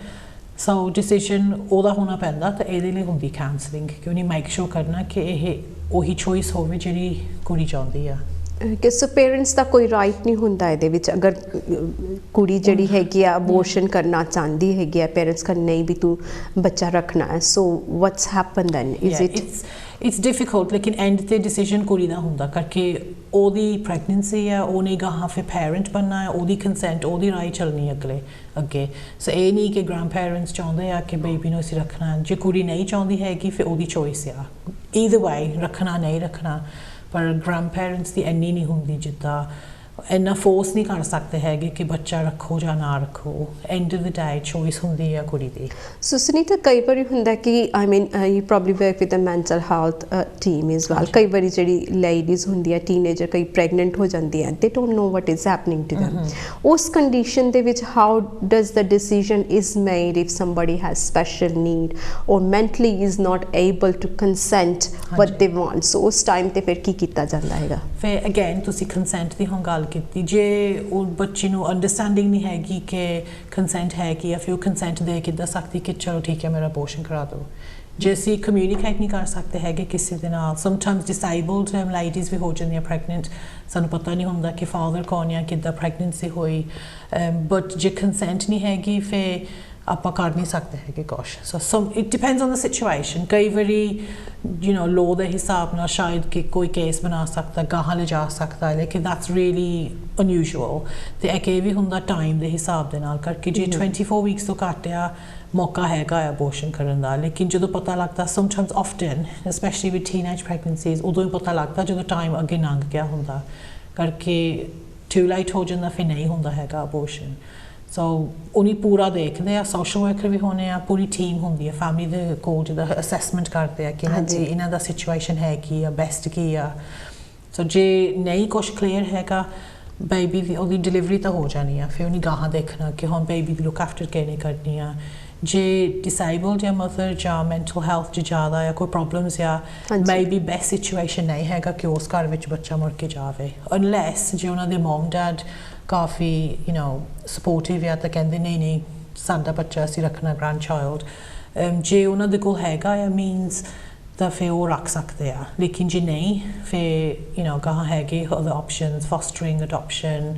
ਸੋ ਡਿਸੀਜਨ ਉਹਦਾ ਹੋਣਾ ਪੈਂਦਾ ਤਾਂ ਇਹਦੇ ਲਈ ਹੁੰਦੀ ਕਾਉਂਸਲਿੰਗ ਕਿ ਉਹਨੇ ਮੇਕ ਸ਼ੋਰ ਕਰਨਾ ਕਿ ਇਹ ਉਹੀ ਚੋਇਸ ਹੋਵੇ ਜਿਹੜੀ ਕੁੜੀ ਚਾਹੁੰਦੀ ਆ ਕਿ ਸੋ ਪੇਰੈਂਟਸ ਦਾ ਕੋਈ ਰਾਈਟ ਨਹੀਂ ਹੁੰਦਾ ਇਹਦੇ ਵਿੱਚ ਅਗਰ ਕੁੜੀ ਜਿਹੜੀ ਹੈਗੀ ਆ ਅਬੋਰਸ਼ਨ ਕਰਨਾ ਚਾਹੁੰਦੀ ਹੈਗੀ ਆ ਪੇਰੈਂਟਸ ਕਹਿੰਦੇ ਨਹੀਂ ਵੀ ਤੂੰ ਬੱਚਾ ਰੱਖਣਾ ਹੈ so what's happen then is it it's difficult ਲੇਕਿਨ ਐਂਡ ਤੇ ਡਿਸੀਜਨ ਕੁੜੀ ਦਾ ਹੁੰਦਾ ਕਰਕੇ ਉਹਦੀ ਪ੍ਰੈਗਨੈਂਸੀ ਆ ਉਹਨੇ ਗਾਹਾਂ ਫਿਰ ਪੈਰੈਂਟ ਬਣਨਾ ਹੈ ਉਹਦੀ ਕੰਸੈਂਟ ਉਹਦੀ ਰਾਏ ਚੱਲਣੀ ਅੱਗੇ ਸੋ ਇਹ ਨਹੀਂ ਕਿ ਗ੍ਰੈਂਡ ਪੈਰੈਂਟਸ ਚਾਹੁੰਦੇ ਆ ਕਿ ਬੇਬੀ ਨੂੰ ਅਸੀਂ ਰੱਖਣਾ ਜੇ ਕੁੜੀ ਨਹੀਂ ਚਾਹੁੰਦੀ ਹੈਗੀ ਫਿਰ ਉਹਦੀ ਚੋਇਸ ਆ ਈਦਰ ਵੇ ਰੱਖਣਾ ਨਹੀਂ ਰੱਖਣਾ ਪਰ ਗ੍ਰੈਂਡ ਪੈਰੈਂਟਸ ਦੀ ਇੰਨੀ ਨਹੀਂ ਹੁੰਦੀ ਜਿੱਦਾਂ ਇੰਨਾ ਫੋਰਸ ਨਹੀਂ ਕਰ ਸਕਦੇ ਹੈਗੇ ਕਿ ਬੱਚਾ ਰੱਖੋ ਜਾਂ ਨਾ ਰੱਖੋ end of the day choice ਹੁੰਦੀ ਆ ਕੁੜੀ ਦੀ ਸੋ ਸੁਨੀਤਾ ਕਈ ਵਾਰੀ ਹੁੰਦਾ ਕਿ I mean you probably work with a mental health team as well ਕਈ ਵਾਰੀ ਜਿਹੜੀ ਲੇਡੀਜ਼ ਹੁੰਦੀ ਆ ਟੀਨੇਜਰ ਕਈ ਪ੍ਰੈਗਨੈਂਟ ਹੋ ਜਾਂਦੀ ਆ they don't know what is happening to them ਉਸ ਕੰਡੀਸ਼ਨ ਦੇ ਵਿੱਚ how does the decision is made if somebody has special need or mentally is not able to consent what they want ਸੋ ਉਸ ਟਾਈਮ ਤੇ ਫਿਰ ਕੀ ਕੀਤਾ ਜਾਂਦਾ ਹੈਗਾ ਫਿਰ ਅਗੇਨ ਤੁਸੀਂ ਕੰਸੈਂਟ ਦੀ ਹੁਣ ਗੱਲ ਕੀਤੀ ਜੇ ਉਹ ਬੱਚੀ ਨੂੰ ਅੰਡਰਸਟੈਂਡਿੰਗ ਨਹੀਂ ਹੈਗੀ ਕਿ ਕੰਸੈਂਟ ਹੈ ਕਿ ਜਾਂ ਫਿਰ ਉਹ ਕੰਸੈਂਟ ਦੇ ਕੇ ਦੱਸ ਸਕਦੀ ਕਿ ਚਲੋ ਠੀਕ ਹੈ ਮੇਰਾ ਅਬੋਰਸ਼ਨ ਕਰਾ ਦਿਓ ਜੇ ਅਸੀਂ ਕਮਿਊਨੀਕੇਟ ਨਹੀਂ ਕਰ ਸਕਦੇ ਹੈਗੇ ਕਿਸੇ ਦੇ ਨਾਲ ਸਮਟਾਈਮਸ ਡਿਸੇਬਲਡ ਲੇਡੀਜ਼ ਵੀ ਹੋ ਜਾਂਦੀਆਂ ਪ੍ਰੈਗਨੈਂਟ ਸਾਨੂੰ ਪਤਾ ਨਹੀਂ ਹੁੰਦਾ ਕਿ ਫਾਦਰ ਕੌਣ ਆ ਕਿੱਦਾਂ ਪ੍ਰੈਗਨੈਂਸੀ ਹੋਈ ਬਟ ਜੇ ਕੰਸੈਂਟ ਨਹੀਂ ਹੈਗੀ ਫਿਰ ਆਪਾਂ ਕਰ ਨਹੀਂ ਸਕਦੇ ਹੈਗੇ ਕੁਛ so it depends on the situation ਕਈ ਵਾਰੀ ਯੂ ਨੋ ਲੋ ਦੇ ਹਿਸਾਬ ਨਾਲ ਸ਼ਾਇਦ ਕਿ ਕੋਈ ਕੇਸ ਬਣਾ ਸਕਦਾ ਗਾਹਾਂ ਲਿਜਾ ਸਕਦਾ ਲੇਕਿਨ ਦੈਟਸ ਰੀਅਲੀ ਅਨਯੂਜੂਅਲ ਤੇ ਇਹ ਵੀ ਹੁੰਦਾ ਟਾਈਮ ਦੇ ਹਿਸਾਬ ਦੇ ਨਾਲ ਕਰਕੇ ਜੇ 24 ਵੀਕਸ ਤੋਂ ਘੱਟ ਆ ਮੌਕਾ ਹੈਗਾ ਅਬੋਰਸ਼ਨ ਕਰਨ ਦਾ ਲੇਕਿਨ ਜਦੋਂ ਪਤਾ ਲੱਗਦਾ sometimes often specially with teenage pregnancies ਉਦੋਂ ਹੀ ਪਤਾ ਲੱਗਦਾ ਜਦੋਂ ਟਾਈਮ ਅੱਗੇ ਲੰਘ ਗਿਆ ਹੁੰਦਾ ਕਰਕੇ ਟੂ ਲੇਟ ਹੋ ਜਾਂਦਾ ਫਿਰ ਨਹੀਂ ਹੁੰਦਾ ਹੈਗਾ ਅਬੋਰਸ਼ਨ ਸੋ ਉਹਨੀ ਪੂਰਾ ਦੇਖਦੇ ਆ ਸੋਸ਼ਲ ਵਰਕਰ ਵੀ ਹੋਣੇ ਆ ਪੂਰੀ ਟੀਮ ਹੁੰਦੀ ਆ ਫੈਮਿਲੀ ਦੇ ਕੋਲ ਜਿਹਦਾ ਅਸੈਸਮੈਂਟ ਕਰਦੇ ਆ ਕਿ ਇਹਨਾਂ ਦਾ ਸਿਚੁਏਸ਼ਨ ਹੈ ਕੀ ਆ ਬੈਸਟ ਕੀ ਆ ਸੋ ਜੇ ਨਹੀਂ ਕੁਛ ਕਲੀਅਰ ਹੈਗਾ ਬੇਬੀ ਦੀ ਉਹਦੀ ਡਿਲੀਵਰੀ ਤਾਂ ਹੋ ਜਾਣੀ ਆ ਫਿਰ ਉਹਨੇ ਗਾਹਾਂ ਦੇਖਣਾ ਕਿ ਹੁਣ ਬੇਬੀ ਦੀ ਲੁੱਕ ਆਫਟਰ ਕਿਹਨੇ ਕਰਨੀ ਆ ਜੇ ਡਿਸੇਬਲਡ ਜਾਂ ਮਦਰ ਜਾਂ ਮੈਂਟਲ ਹੈਲਥ 'ਚ ਜ਼ਿਆਦਾ ਆ ਕੋਈ ਪ੍ਰੋਬਲਮਸ ਆ ਮੇਬੀ ਬੈਸਟ ਸਿਚੁਏਸ਼ਨ ਨਹੀਂ ਹੈਗਾ ਕਿ ਉਸ ਘਰ ਵਿੱਚ ਬੱਚਾ ਮੁੜ ਕੇ ਜਾਵੇ ਅਨਲੈਸ ਜੇ ਉਹਨਾਂ ਦੇ ਮਮ ਡੈਡ ਕਾਫੀ ਯੂ ਨੋ ਸਪੋਰਟਿਵ ਆ ਤਾਂ ਕਹਿੰਦੇ ਨਹੀਂ ਸਾਡਾ ਬੱਚਾ ਅਸੀਂ ਰੱਖਣਾ ਗ੍ਰੈਂਡ ਚਾਈਲਡ ਜੇ ਉਹਨਾਂ ਦੇ ਕੋਲ ਹੈਗਾ ਆ ਮੀਨਸ ਤਾਂ ਫਿਰ ਉਹ ਰੱਖ ਸਕਦੇ ਆ ਲੇਕਿਨ ਜੇ ਨਹੀਂ ਫਿਰ ਯੂ ਨੋ ਗਾਹਾਂ ਹੈਗੇ other options fostering adoption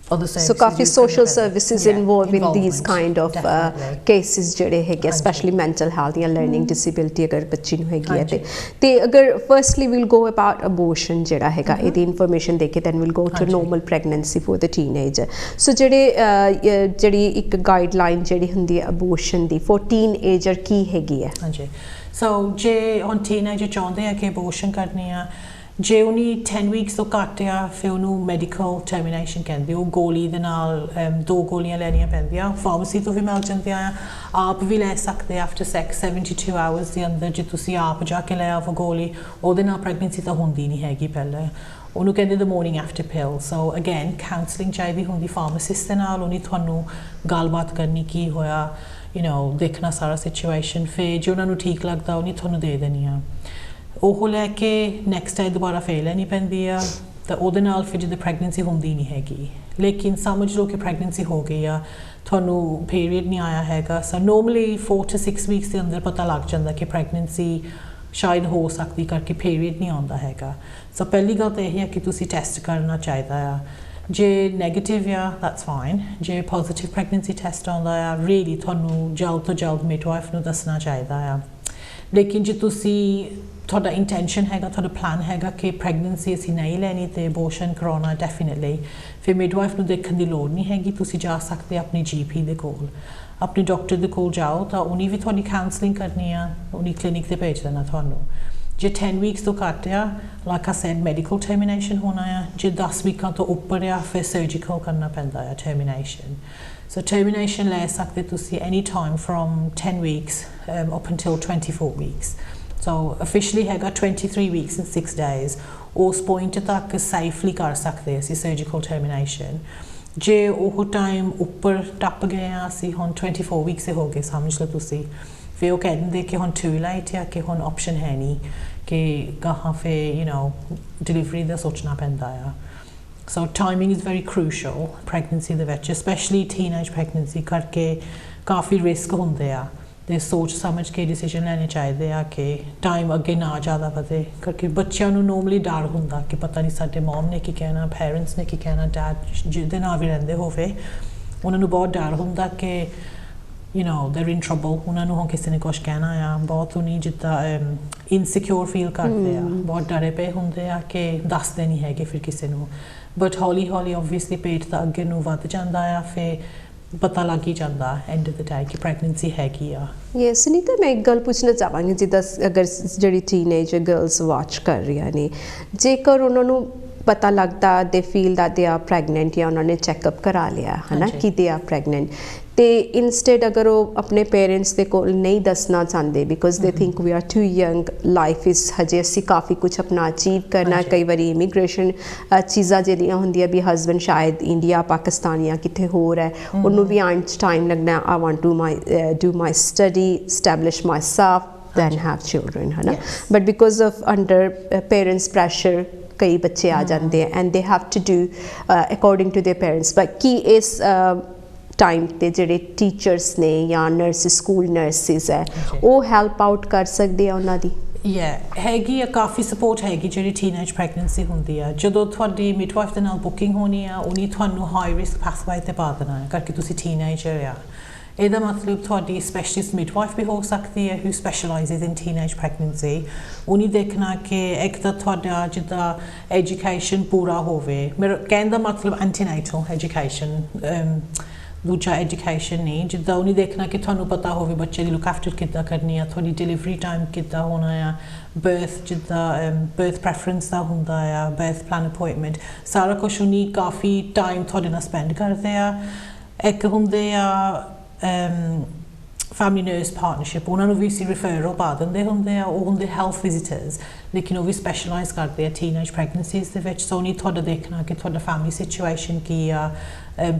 other services. So काफ़ी use social करने services पैंदे। involved in these Involvement, kind of definitely. cases ਜਿਹੜੇ ਹੈਗੇ ਹਾਂਜੀ। especially mental health ਜਾਂ learning disability ਅਗਰ ਬੱਚੀ ਨੂੰ ਹੈਗੀ ਹੈ ਹਾਂਜੀ। ਤੇ ਅਗਰ firstly we'll go about abortion ਜਿਹੜਾ ਹੈਗਾ ਇਹਦੀ information ਦੇ ਕੇ then we'll go to ਹਾਂਜੀ। normal pregnancy for the teenager so ਜਿਹੜੀ ਇੱਕ guideline ਜਿਹੜੀ ਹੁੰਦੀ ਹੈ abortion ਦੀ for teenager ਕੀ ਹੈਗੀ ਹੈ ਹਾਂਜੀ ਸੋ ਜੇ ਹੁਣ ਟੀਨੇਜਰ ਚਾਹੁੰਦੇ ਆ ਕਿ abortion ਕਰਨੀ ਆ ਜੇ ਉਹਨੀ 10 ਵੀਕਸ ਤੋਂ ਘੱਟ ਆ ਫਿਰ ਉਹਨੂੰ ਮੈਡੀਕਲ ਟਰਮੀਨੇਸ਼ਨ ਕਹਿੰਦੇ ਉਹ ਗੋਲੀ ਦੇ ਨਾਲ 2 ਗੋਲੀਆਂ ਲੈਣੀਆਂ ਪੈਂਦੀਆਂ ਫਾਰਮੇਸੀ ਤੋਂ ਵੀ ਮਿਲ ਜਾਂਦੀਆਂ ਆ ਆਪ ਵੀ ਲੈ ਸਕਦੇ ਆਫਟਰ ਸੈਕਸ 72 ਆਵਰਸ ਦੇ ਅੰਦਰ ਜੇ ਤੁਸੀਂ ਆਪ ਜਾ ਕੇ ਲੈ ਆਵੋ ਗੋਲੀ ਉਹਦੇ ਨਾਲ ਪ੍ਰੈਗਨੈਂਸੀ ਤਾਂ ਹੁੰਦੀ ਨਹੀਂ ਹੈਗੀ ਪਹਿਲਾਂ ਉਹਨੂੰ ਕਹਿੰਦੇ the morning after pill so again counselling ਚਾਹੀਦੀ ਹੁੰਦੀ ਫਾਰਮਾਸਿਸਟ ਦੇ ਨਾਲ ਉਹਨੇ ਤੁਹਾਨੂੰ ਗੱਲਬਾਤ ਕਰਨੀ ਕੀ ਹੋਇਆ ਦੇਖਣਾ ਸਾਰਾ ਸਿਚੁਏਸ਼ਨ ਫਿਰ ਜੇ ਉਹਨਾਂ ਨੂੰ ਠੀਕ ਲੱਗਦਾ ਉਹਨੇ ਤੁਹਾਨੂੰ ਦੇ ਦੇਣੀ ਆ ਉਹ ਲੈ ਕੇ ਨੈਕਸਟ ਟਾਈਮ ਦੁਬਾਰਾ ਫੇਰ ਲੈਣੀ ਪੈਂਦੀ ਆ ਤਾਂ ਉਹਦੇ ਨਾਲ ਫਿਰ ਜਦੋਂ ਪ੍ਰੈਗਨੈਂਸੀ ਹੁੰਦੀ ਨਹੀਂ ਹੈਗੀ ਲੇਕਿਨ ਸਮਝ ਲਓ ਕਿ ਪ੍ਰੈਗਨੈਂਸੀ ਹੋ ਗਈ ਆ ਤੁਹਾਨੂੰ ਪੀਰੀਅਡ ਨਹੀਂ ਆਇਆ ਹੈਗਾ ਸੋ ਨੋਰਮਲੀ 4 to 6 ਵੀਕਸ ਦੇ ਅੰਦਰ ਪਤਾ ਲੱਗ ਜਾਂਦਾ ਕਿ ਪ੍ਰੈਗਨੈਂਸੀ ਸ਼ਾਇਦ ਹੋ ਸਕਦੀ ਕਰਕੇ ਪੀਰੀਅਡ ਨਹੀਂ ਆਉਂਦਾ ਹੈਗਾ ਸੋ ਪਹਿਲੀ ਗੱਲ ਤਾਂ ਇਹ ਹੈ ਕਿ ਤੁਸੀਂ ਟੈਸਟ ਕਰਨਾ ਚਾਹੀਦਾ ਆ ਜੇ ਨੈਗੇਟਿਵ ਆ ਦੈਟਸ ਫਾਈਨ ਜੇ ਪੋਜ਼ੀਟਿਵ ਪ੍ਰੈਗਨੈਂਸੀ ਟੈਸਟ ਆਉਂਦਾ ਆ ਰੀਅਲੀ ਤੁਹਾਨੂੰ ਜਲਦ ਤੋਂ ਜਲਦ ਮਿਡਵਾਈਫ ਨੂੰ ਦੱਸਣਾ ਚਾਹੀਦਾ ਆ ਲੇਕਿਨ ਜੇ ਤੁਸੀਂ ਤੁਹਾਡਾ ਇੰਟੈਂਸ਼ਨ ਹੈਗਾ ਤੁਹਾਡਾ ਪਲਾਨ ਹੈਗਾ ਕਿ ਪ੍ਰੈਗਨੈਂਸੀ ਅਸੀਂ ਨਹੀਂ ਲੈਣੀ ਤੇ ਅਬੋਰਸ਼ਨ ਕਰਾਉਣਾ ਡੈਫੀਨਿਟਲੀ ਫਿਰ ਮਿਡਵਾਈਫ ਨੂੰ ਦੇਖਣ ਦੀ ਲੋੜ ਨਹੀਂ ਹੈਗੀ ਤੁਸੀਂ ਜਾ ਸਕਦੇ ਆਪਣੇ GP ਦੇ ਕੋਲ ਆਪਣੇ ਡਾਕਟਰ ਦੇ ਕੋਲ ਜਾਓ ਤਾਂ ਉਹਨੇ ਵੀ ਤੁਹਾਡੀ ਕਾਉਂਸਲਿੰਗ ਕਰਨੀ ਆ ਉਹਨੇ ਕਲੀਨਿਕ ਤੇ ਭੇਜ ਦੇਣਾ ਤੁਹਾਨੂੰ ਜੇ 10 ਵੀਕਸ ਤੋਂ ਘੱਟ ਆ like I said medical termination ਹੋਣਾ ਆ ਜੇ 10 ਵੀਕਾਂ ਤੋਂ ਉੱਪਰ ਆ ਫਿਰ ਸਰਜੀਕਲ ਕਰਨਾ ਪੈਂਦਾ ਆ ਟਰਮੀਨੇਸ਼ਨ ਸੋ ਟਰਮੀਨੇਸ਼ਨ ਲੈ ਸਕਦੇ ਤੁਸੀਂ any time from 10 weeks up until 24 weeks so officially ਹੈਗਾ 23 ਵੀਕਸ ਐਂਡ 6 ਡੇਜ਼ ਉਸ ਪੁਆਇੰਟ ਤੱਕ ਸੇਫਲੀ ਕਰ ਸਕਦੇ ਅਸੀਂ ਸਰਜੀਕਲ ਟਰਮੀਨੇਸ਼ਨ ਜੇ ਉਹ ਟਾਈਮ ਉੱਪਰ ਟੱਪ ਗਏ ਆ ਅਸੀਂ ਹੁਣ 24 ਵੀਕਸ ਹੋ ਗਏ ਸਮਝ ਲਓ ਤੁਸੀਂ ਫਿਰ ਉਹ ਕਹਿ ਦਿੰਦੇ ਕਿ ਹੁਣ ਟੂ ਲੇਟ ਆ ਕਿ ਹੁਣ ਆਪਸ਼ਨ ਹੈ ਨਹੀਂ ਕਿ ਗਾਹਾਂ ਫਿਰ ਡਿਲੀਵਰੀ ਦਾ ਸੋਚਣਾ ਪੈਂਦਾ ਆ ਸੋ ਟਾਈਮਿੰਗ ਇਜ਼ ਵੈਰੀ ਕਰੂਸ਼ਲ ਪ੍ਰੈਗਨੈਂਸੀ ਦੇ ਵਿੱਚ ਸਪੈਸ਼ਲੀ ਟੀਨੇਜ ਪ੍ਰੈਗਨੈਂਸੀ ਕਰਕੇ ਕਾਫੀ ਰਿਸਕ ਹੁੰਦੇ ਆ ਤੇ ਸੋਚ ਸਮਝ ਕੇ ਡਿਸੀਜਨ ਲੈਣੇ ਚਾਹੀਦੇ ਆ ਕਿ ਟਾਈਮ ਅੱਗੇ ਨਾ ਜ਼ਿਆਦਾ ਵਧੇ ਕਰਕੇ ਬੱਚਿਆਂ ਨੂੰ ਨੋਰਮਲੀ ਡਰ ਹੁੰਦਾ ਕਿ ਪਤਾ ਨਹੀਂ ਸਾਡੇ ਮਮ ਨੇ ਕੀ ਕਹਿਣਾ ਪੇਰੈਂਟਸ ਨੇ ਕੀ ਕਹਿਣਾ ਡੈਡ ਜਿਹਦੇ ਨਾਲ ਵੀ ਰਹਿੰਦੇ ਹੋਵੇ ਉਹਨਾਂ ਨੂੰ ਬਹੁਤ ਡਰ ਹੁੰਦਾ ਕਿ they're in trouble ਉਹਨਾਂ ਨੂੰ ਹੁਣ ਕਿਸੇ ਨੇ ਕੁਛ ਕਹਿਣਾ ਆ ਬਹੁਤ ਉਹਨੀ ਜਿੱਦਾਂ ਇਨਸਿਕਿਉਰ ਫੀਲ ਕਰਦੇ ਆ ਬਹੁਤ ਡਰੇ ਪਏ ਹੁੰਦੇ ਆ ਕਿ ਦੱਸਦੇ ਨਹੀਂ ਹੈਗੇ ਫਿਰ ਕਿਸੇ ਨੂੰ ਬਟ ਹੌਲੀ ਹੌਲੀ ਓਬਵੀਅਸਲੀ ਪੇਟ ਤਾਂ ਅੱਗੇ ਨੂੰ ਵੱਧ ਜਾਂਦਾ ਆ ਫਿਰ ਪਤਾ ਲੱਗ ਹੀ ਜਾਂਦਾ ਐਂਡ ਆਫ ਦ ਡੇ ਕਿ ਪ੍ਰੈਗਨੈਂਸੀ ਹੈਗੀ ਆ ਸੁਨੀਤਾ ਮੈਂ ਇੱਕ ਗੱਲ ਪੁੱਛਣਾ ਚਾਹਾਂਗੀ ਜਿੱਦਾਂ ਅਗਰ ਜਿਹੜੀ ਟੀਨੇਜਰ ਗਰਲਸ ਵਾਚ ਕਰ ਰਹੀਆਂ ਨੇ ਜੇਕਰ ਉਹਨਾਂ ਨੂੰ ਪਤਾ ਲੱਗਦਾ ਦੇ ਫੀਲ ਦੈਟ ਦੇ ਆਰ ਪ੍ਰੈਗਨੈਂਟ ਜਾਂ ਉਹਨਾਂ ਨੇ ਚੈੱਕਅਪ ਕਰਾ ਲਿਆ ਹੈ ਨਾ ਕਿ ਦੇ ਆਰ ਪ੍ਰੈਗਨੈਂਟ ਤੇ ਇਨਸਟੈਡ ਅਗਰ ਉਹ ਆਪਣੇ ਪੇਰੈਂਟਸ ਦੇ ਕੋਲ ਨਹੀਂ ਦੱਸਣਾ ਚਾਹੁੰਦੇ because they think we are too young life is ਹਜੇ ਅਸੀਂ ਕਾਫੀ ਕੁਛ ਆਪਣਾ ਅਚੀਵ ਕਰਨਾ ਕਈ ਵਾਰੀ ਇਮੀਗ੍ਰੇਸ਼ਨ ਚੀਜ਼ਾਂ ਜਿਹੜੀਆਂ ਹੁੰਦੀਆਂ ਵੀ ਹਸਬੈਂਡ ਸ਼ਾਇਦ ਇੰਡੀਆ ਪਾਕਿਸਤਾਨ ਜਾਂ ਕਿਤੇ ਹੋਰ ਹੈ ਉਹਨੂੰ ਵੀ ਆਉਣ 'ਚ ਟਾਈਮ ਲੱਗਣਾ I want to do my study establish myself then have children ਹੈ ਨਾ but because of under parents pressure ਕਈ ਬੱਚੇ ਆ ਜਾਂਦੇ ਆ and they have to do according to their parents but ਕੀ ਇਸ ਟਾਈਮ ਤੇ ਜਿਹੜੇ ਟੀਚਰਸ ਨੇ ਜਾਂ ਨਰਸਿਸ ਸਕੂਲ ਨਰਸਿਸ ਹੈ ਉਹ ਹੈਲਪ ਆਊਟ ਕਰ ਸਕਦੇ ਆ ਉਹਨਾਂ ਦੀ ਹੈਗੀ ਆ ਕਾਫੀ ਸਪੋਰਟ ਹੈਗੀ ਜਿਹੜੀ ਟੀਨੇਜ ਪ੍ਰੈਗਨੈਂਸੀ ਹੁੰਦੀ ਆ ਜਦੋਂ ਤੁਹਾਡੀ ਮਿਡਵਾਈਫ ਦੇ ਨਾਲ ਬੁਕਿੰਗ ਹੋਣੀ ਆ ਉਹਨੇ ਤੁਹਾਨੂੰ ਹਾਈ ਰਿਸਕ ਪਾਥਵੇ ਤੇ ਪਾ ਦੇਣਾ ਹੈ ਕਰਕੇ ਤੁਸੀਂ ਟੀਨੇਜਰ ਆ ਇਹਦਾ ਮਤਲਬ ਤੁਹਾਡੀ ਸਪੈਸ਼ਲਿਸਟ ਮਿਡਵਾਈਫ ਵੀ ਹੋ ਸਕਦੀ ਹੈ who specializes in teenage pregnancy ਉਹਨੇ ਦੇਖਣਾ ਕਿ ਇੱਕ ਤਾਂ ਤੁਹਾਡਾ ਜਿੱਦਾਂ ਐਜੂਕੇਸ਼ਨ ਪੂਰਾ ਹੋਵੇ ਮੇਰਾ ਕਹਿਣ ਦਾ ਮਤਲਬ ਐਂਟੀਨੇਟਲ ਐਜੂਕੇਸ਼ਨ ਦੂਜਾ ਐਜੂਕੇਸ਼ਨ ਨਹੀਂ ਜਿੱਦਾਂ ਉਹਨੇ ਦੇਖਣਾ ਕਿ ਤੁਹਾਨੂੰ ਪਤਾ ਹੋਵੇ ਬੱਚੇ ਦੀ ਲੁੱਕ ਆਫਟਰ ਕਿੱਦਾਂ ਕਰਨੀ ਆ ਤੁਹਾਡੀ ਡਿਲੀਵਰੀ ਟਾਈਮ ਕਿੱਦਾਂ ਹੋਣਾ ਆ ਬਰਥ ਜਿੱਦਾਂ ਬਰਥ ਪ੍ਰੈਫਰੈਂਸ ਦਾ ਹੁੰਦਾ ਆ ਬਰਥ ਪਲਾਨ ਅਪਾਇੰਟਮੈਂਟ ਸਾਰਾ ਕੁਛ ਉਹਨੇ ਕਾਫੀ ਟਾਈਮ ਤੁਹਾਡੇ ਨਾਲ ਸਪੈਂਡ ਕਰਦੇ ਆ ਇੱਕ ਹੁੰਦੇ ਆ family nurse partnership ਉਹਨਾਂ ਨੂੰ ਵੀ ਅਸੀਂ referral ਪਾ ਦਿੰਦੇ ਹੁੰਦੇ ਆ ਉਹ ਹੁੰਦੇ health visitors ਲੇਕਿਨ ਉਹ ਵੀ specialize ਕਰਦੇ ਆ teenage pregnancies ਦੇ ਵਿੱਚ ਸੋ ਨਹੀਂ ਤੁਹਾਡਾ ਦੇਖਣਾ ਕਿ ਤੁਹਾਡਾ family situation ਕੀ ਆ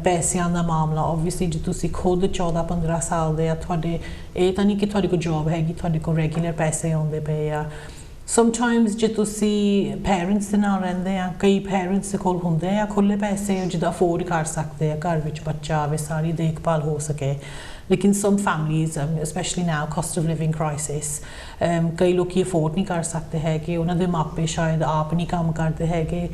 ਪੈਸਿਆਂ ਦਾ ਮਾਮਲਾ obviously ਜੇ ਤੁਸੀਂ ਖੁਦ 14-15 ਸਾਲ ਦੇ ਆ ਤੁਹਾਡੇ ਇਹ ਤਾਂ ਨਹੀਂ ਕਿ ਤੁਹਾਡੇ ਕੋਲ ਜੌਬ ਹੈਗੀ ਤੁਹਾਡੇ ਕੋਲ ਰੈਗੂਲਰ ਪੈਸੇ ਆਉਂਦੇ ਪਏ ਆ ਸਮਟਾਈਮਸ ਜੇ ਤੁਸੀਂ ਪੈਰੈਂਟਸ ਦੇ ਨਾਲ ਰਹਿੰਦੇ ਆ ਕਈ ਪੈਰੈਂਟਸ ਦੇ ਕੋਲ ਹੁੰਦੇ ਆ ਖੁੱਲੇ ਪੈਸੇ ਜਿੱਦਾਂ ਅਫੋਰਡ ਕਰ ਸਕਦੇ ਆ ਘਰ ਵਿੱਚ ਬੱਚਾ ਆਵੇ ਸਾਰੀ ਦੇਖਭਾਲ ਹੋ ਸਕੇ ਲੇਕਿਨ some families specially now cost of living crisis ਕਈ ਲੋਕੀ ਅਫੋਰਡ ਨਹੀਂ ਕਰ ਸਕਦੇ ਹੈਗੇ ਉਹਨਾਂ ਦੇ ਮਾਪੇ ਸ਼ਾਇਦ ਆਪ ਨਹੀਂ ਕੰਮ ਕਰਦੇ ਹੈਗੇ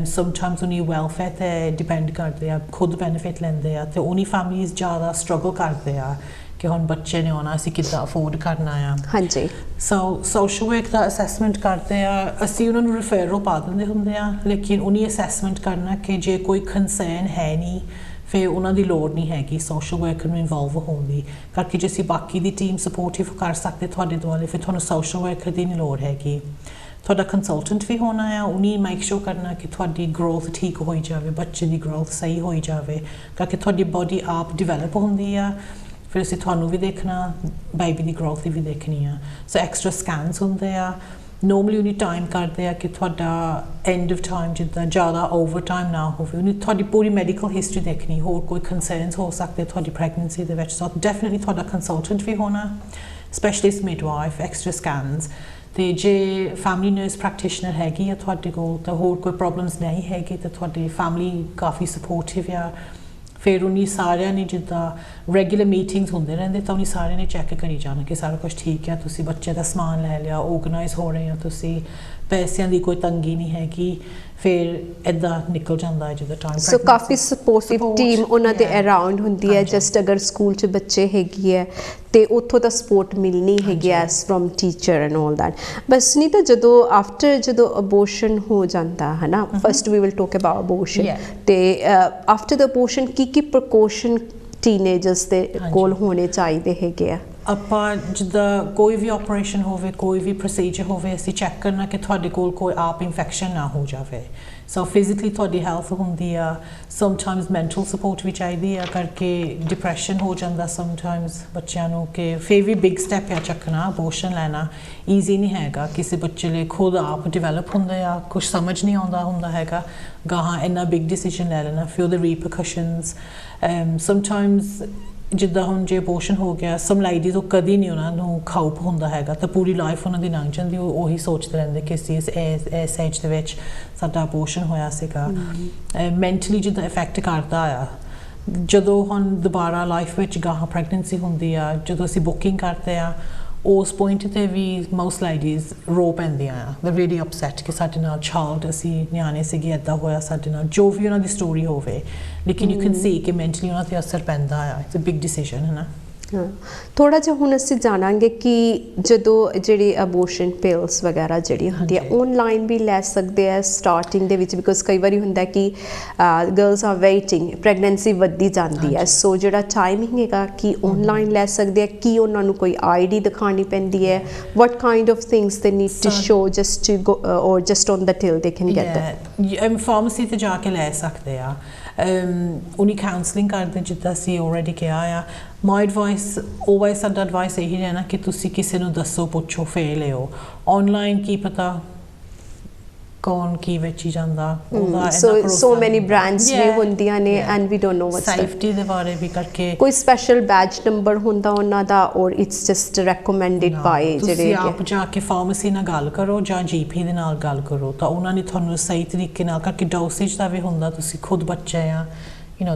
ਸਮਟਾਈਮਸ ਉਹਨੀ ਵੈਲਫੇਅਰ 'ਤੇ ਡਿਪੈਂਡ ਕਰਦੇ ਆ ਖੁਦ ਬੈਨੀਫਿਟ ਲੈਂਦੇ ਆ ਅਤੇ ਉਹਨੀ ਫੈਮਲੀਜ਼ ਜ਼ਿਆਦਾ ਸਟਰਗਲ ਕਰਦੇ ਆ ਕਿ ਹੁਣ ਬੱਚੇ ਨੇ ਆਉਣਾ ਅਸੀਂ ਕਿੱਦਾਂ ਅਫੋਰਡ ਕਰਨਾ ਆ ਹਾਂਜੀ ਸੋ ਸੋਸ਼ਲ ਵਰਕ ਦਾ ਅਸੈਸਮੈਂਟ ਕਰਦੇ ਆ ਅਸੀਂ ਉਹਨਾਂ ਨੂੰ ਰਿਫੈਰਲ ਪਾ ਦਿੰਦੇ ਹੁੰਦੇ ਆ ਲੇਕਿਨ ਉਹਨੀ ਅਸੈਸਮੈਂਟ ਕਰਨਾ ਕਿ ਜੇ ਕੋਈ ਕੰਸਰਨ ਹੈ ਨਹੀਂ ਫਿਰ ਉਹਨਾਂ ਦੀ ਲੋੜ ਨਹੀਂ ਹੈਗੀ ਸੋਸ਼ਲ ਵਰਕਰ ਨੂੰ ਇਨਵੋਲਵ ਹੋਣ ਦੀ ਕਰਕੇ ਜੇ ਅਸੀਂ ਬਾਕੀ ਦੀ ਟੀਮ ਸਪੋਰਟਿਵ ਕਰ ਸਕਦੇ ਤੁਹਾਡੇ ਦੁਆਲੇ ਫਿਰ ਤੁਹਾਨੂੰ ਸੋਸ਼ਲ ਵਰਕਰ ਦੀ ਨਹੀਂ ਲੋੜ ਹੈਗੀ ਤੁਹਾਡਾ ਕੰਸਲਟੈਂਟ ਵੀ ਹੋਣਾ ਆ ਉਹਨੀ ਮੇਕ ਸ਼ੋਰ ਕਰਨਾ ਕਿ ਤੁਹਾਡੀ ਗਰੋਥ ਠੀਕ ਹੋਈ ਜਾਵੇ ਬੱਚੇ ਦੀ ਗਰੋਥ ਸਹੀ ਹੋਈ ਜਾਵੇ ਕਰਕੇ ਤੁਹਾਡੀ ਬੋਡੀ ਆਪ ਡਿਵੈਲਪ ਹੁੰਦੀ ਆ ਫਿਰ ਅਸੀਂ ਤੁਹਾਨੂੰ ਵੀ ਦੇਖਣਾ ਬੇਬੀ ਦੀ ਗਰੋਥ ਵੀ ਦੇਖਣੀ ਆ ਸੋ ਐਕਸਟਰਾ ਸਕੈਨਸ ਹੁੰਦੇ ਆ ਨੋਰਮਲੀ ਉਹਨੀ ਟਾਈਮ ਕਰਦੇ ਆ ਕਿ ਤੁਹਾਡਾ ਐਂਡ ਆਫ ਟਾਈਮ ਜਿੱਦਾਂ ਜ਼ਿਆਦਾ ਓਵਰ ਟਾਈਮ ਨਾ ਹੋਵੇ ਉਹਨੀ ਤੁਹਾਡੀ ਪੂਰੀ ਮੈਡੀਕਲ ਹਿਸਟਰੀ ਦੇਖਣੀ ਹੋਰ ਕੋਈ ਕੰਸਰਨਸ ਹੋ ਸਕਦੇ ਤੁਹਾਡੀ ਪ੍ਰੈਗਨੈਂਸੀ ਦੇ ਵਿੱਚ ਸੋ ਡੈਫੀਨਿਟਲੀ ਤੁਹਾਡਾ ਕੰਸਲਟੈਂਟ ਵੀ ਹੋਣਾ ਸਪੈਸ਼ਲਿਸਟ ਮਿਡਵਾਈਫ ਐਕਸਟਰਾ ਸਕੈਨਸ ਅਤੇ ਜੇ ਫੈਮਿਲੀ ਨਰਸ ਪ੍ਰੈਕਟੀਸ਼ਨਰ ਹੈਗੀ ਆ ਤੁਹਾਡੇ ਕੋਲ ਤਾਂ ਹੋਰ ਕੋਈ ਪ੍ਰੋਬਲਮਸ ਨਹੀਂ ਹੈਗੀ ਤਾਂ ਤੁਹਾਡੀ ਫੈਮਿਲੀ ਕਾਫੀ ਸਪੋਰਟਿਵ ਆ ਫਿਰ ਉਹਨੀ ਸਾਰਿਆਂ ਨੇ ਜਿੱਦਾਂ ਰੈਗੂਲਰ ਮੀਟਿੰਗਸ ਹੁੰਦੇ ਰਹਿੰਦੇ ਤਾਂ ਉਹਨੀ ਸਾਰਿਆਂ ਨੇ ਚੈੱਕ ਕਰੀ ਜਾਣਾ ਕਿ ਸਾਰਾ ਕੁਝ ਠੀਕ ਹੈ ਤੁਸੀਂ ਬੱਚੇ ਦਾ ਸਮਾਨ ਲੈ ਲਿਆ ਆਰਗੇਨਾਈਜ਼ ਹੋ ਰਹੇ ਹੋ ਤੁਸੀਂ ਪੈਸਿਆਂ ਦੀ ਕੋਈ ਤੰਗੀ ਨਹੀਂ ਹੈਗੀ ਫਿਰ ਇੱਦਾਂ ਨਿਕਲ ਜਾਂਦਾ ਹੈ ਜਦੋਂ ਟਾਈਮ ਸੋ ਕਾਫੀ ਸਪੋਰਟਿਵ ਟੀਮ ਉਹਨਾਂ ਦੇ ਅਰਾਊਂਡ ਹੁੰਦੀ ਹੈ ਜਸਟ ਅਗਰ ਸਕੂਲ 'ਚ ਬੱਚੇ ਹੈਗੀ ਹੈ ਤੇ ਉੱਥੋਂ ਤਾਂ ਸਪੋਰਟ ਮਿਲਣੀ ਹੈਗੀ as from teacher and all that ਬਸ ਨਹੀਂ ਤਾਂ ਜਦੋਂ ਅਬੋਰਸ਼ਨ ਹੋ ਜਾਂਦਾ ਹੈ ਨਾ first we will talk about abortion ਤੇ ਆਫਟਰ ਦ ਅਬੋਰਸ਼ਨ ਕੀ ਪ੍ਰੀਕਾਸ਼ਨ ਟੀਨੇਜਰਸ ਦੇ ਕੋਲ ਹੋਣੇ ਚਾਹੀਦੇ ਹੈਗੇ ਆ ਆਪਾਂ ਜਿੱਦਾਂ ਕੋਈ ਵੀ ਆਪਰੇਸ਼ਨ ਹੋਵੇ ਕੋਈ ਵੀ ਪ੍ਰੋਸੀਜਰ ਹੋਵੇ ਅਸੀਂ ਚੈੱਕ ਕਰਨਾ ਕਿ ਤੁਹਾਡੇ ਕੋਲ ਕੋਈ ਆਪ ਇਨਫੈਕਸ਼ਨ ਨਾ ਹੋ ਜਾਵੇ ਸੋ ਫਿਜ਼ੀਕਲੀ ਤੁਹਾਡੀ ਹੈਲਥ ਹੁੰਦੀ ਆ ਸਮਟਾਈਮਸ ਮੈਂਟਲ ਸਪੋਰਟ ਵੀ ਚਾਹੀਦੀ ਆ ਕਰਕੇ ਡਿਪਰੈਸ਼ਨ ਹੋ ਜਾਂਦਾ ਸਮਟਾਈਮਸ ਬੱਚਿਆਂ ਨੂੰ ਕਿ ਫਿਰ ਵੀ ਬਿਗ ਸਟੈਪ ਆ ਚੱਕਣਾ ਅਬੋਰਸ਼ਨ ਲੈਣਾ ਈਜ਼ੀ ਨਹੀਂ ਹੈਗਾ ਕਿਸੇ ਬੱਚੇ ਲਈ ਖੁਦ ਆਪ ਡਿਵੈਲਪ ਹੁੰਦੇ ਆ ਕੁਛ ਸਮਝ ਨਹੀਂ ਆਉਂਦਾ ਹੁੰਦਾ ਹੈਗਾ ਗਾਹਾਂ ਇੰਨਾ ਬਿਗ ਡਿਸੀਜਨ ਲੈ ਲੈਣਾ ਫਿਰ ਉਹਦੇ ਰੀਪਰਕਸ਼ਨਸ ਸਮਟਾਈਮਸ ਜਿੱਦਾਂ ਹੁਣ ਜੇ ਅਬੋਰਸ਼ਨ ਹੋ ਗਿਆ ਸਮ ਲੇਡੀਜ਼ ਉਹ ਕਦੀ ਨਹੀਂ ਉਹਨਾਂ ਨੂੰ ਖਾਊਪ ਹੁੰਦਾ ਹੈਗਾ ਤਾਂ ਪੂਰੀ ਲਾਈਫ ਉਹਨਾਂ ਦੀ ਲੰਘ ਜਾਂਦੀ ਉਹੀ ਸੋਚਦੇ ਰਹਿੰਦੇ ਕਿ ਅਸੀਂ ਇਸ ਏਜ ਦੇ ਵਿੱਚ ਸਾਡਾ ਅਬੋਰਸ਼ਨ ਹੋਇਆ ਸੀਗਾ ਮੈਂਟਲੀ ਜਿੱਦਾਂ ਇਫੈਕਟ ਕਰਦਾ ਆ ਜਦੋਂ ਹੁਣ ਦੁਬਾਰਾ ਲਾਈਫ ਵਿੱਚ ਗਾਹਾਂ ਪ੍ਰੈਗਨੈਂਸੀ ਹੁੰਦੀ ਆ ਜਦੋਂ ਅਸੀਂ ਬੁਕਿੰਗ ਕਰਦੇ ਆ ਉਸ ਪੁਆਇੰਟ 'ਤੇ ਵੀ ਮੋਸਟ ਲੇਡੀਜ਼ ਰੋ ਪੈਂਦੀਆਂ ਆ ਦੇ ਰੀਲੀ ਅਪਸੈਟ ਕਿ ਸਾਡੇ ਨਾਲ ਚਾਈਲਡ ਅਸੀਂ ਨਿਆਣੇ ਸੀਗੇ ਇੱਦਾਂ ਹੋਇਆ ਸਾਡੇ ਨਾਲ ਜੋ ਵੀ ਉਹਨਾਂ ਦੀ ਸਟੋਰੀ ਹੋਵੇ ਲੇਕਿਨ ਯੂ ਕੈਨ ਸੀ ਕਿ ਮੈਂਟਲੀ ਉਹਨਾਂ 'ਤੇ ਅਸਰ ਪੈਂਦਾ ਆ ਇਟਸ ਅ ਬਿਗ ਡਿਸੀਜਨ ਹੈ ਨਾ ਥੋੜ੍ਹਾ ਜਿਹਾ ਹੁਣ ਅਸੀਂ ਜਾਣਾਂਗੇ ਕਿ ਜਦੋਂ ਜਿਹੜੀ ਅਬੋਰਸ਼ਨ ਪਿਲਸ ਵਗੈਰਾ ਜਿਹੜੀਆਂ ਹੁੰਦੀਆਂ ਔਨਲਾਈਨ ਵੀ ਲੈ ਸਕਦੇ ਆ ਸਟਾਰਟਿੰਗ ਦੇ ਵਿੱਚ ਬਿਕੋਜ਼ ਕਈ ਵਾਰੀ ਹੁੰਦਾ ਕਿ ਗਰਲਸ ਆਰ ਵੇਟਿੰਗ ਪ੍ਰੈਗਨੈਂਸੀ ਵੱਧਦੀ ਜਾਂਦੀ ਹੈ ਸੋ ਜਿਹੜਾ ਟਾਈਮਿੰਗ ਹੈਗਾ ਕਿ ਔਨਲਾਈਨ ਲੈ ਸਕਦੇ ਆ ਕੀ ਉਹਨਾਂ ਨੂੰ ਕੋਈ ਆਈਡੀ ਦਿਖਾਉਣੀ ਪੈਂਦੀ ਹੈ what kind of things they need to show just to go or just on the till they can get that pharmacy 'ਤੇ ਜਾ ਕੇ ਲੈ ਸਕਦੇ ਆ ਉਹਨੀ ਕਾਉਂਸਲਿੰਗ ਕਰਦੇ ਜਿੱਦਾਂ ਅਸੀਂ ਆਲਰੇਡੀ ਕਿਹਾ ਆ ਮਾਈ ਐਡਵਾਈਸ ਓਲਵੇਜ਼ ਸਾਡਾ ਐਡਵਾਈਸ ਇਹੀ ਰਹਿਣਾ ਕਿ ਤੁਸੀਂ ਕਿਸੇ ਨੂੰ ਦੱਸੋ ਪੁੱਛੋ ਫੇਰ ਲਿਓ ਆਨਲਾਈਨ ਕੀ ਪਤਾ ਕੌਣ ਕੀ ਵੇਚੀ ਜਾਂਦਾ ਸੋ ਮੈਨੀ ਬ੍ਰਾਂਡਸ ਵੀ ਹੁੰਦੀਆਂ ਨੇ and we don't know what's safety ਦੇ ਬਾਰੇ ਵੀ ਕਰਕੇ ਕੋਈ ਸਪੈਸ਼ਲ ਬੈਜ ਨੰਬਰ ਹੁੰਦਾ ਉਹਨਾਂ ਦਾ ਔਰ ਇਟਸ ਜਸਟ ਰეკਮੈਂਡਡ ਬਾਈ ਜਿਹੜੇ ਤੁਸੀਂ ਆਪ ਜਾ ਕੇ ਫਾਰਮੇਸੀ ਨਾਲ ਗੱਲ ਕਰੋ ਜਾਂ ਜੀਪੀ ਦੇ ਨਾਲ ਗੱਲ ਕਰੋ ਤਾਂ ਉਹਨਾਂ ਨੇ ਤੁਹਾਨੂੰ ਸਹੀ ਤਰੀਕੇ ਨਾਲ ਕਰਕੇ ਡੋਸੇਜ ਦਾ ਵੀ ਹੁੰਦਾ ਤੁਸੀਂ ਖੁਦ ਬੱਚੇ ਆ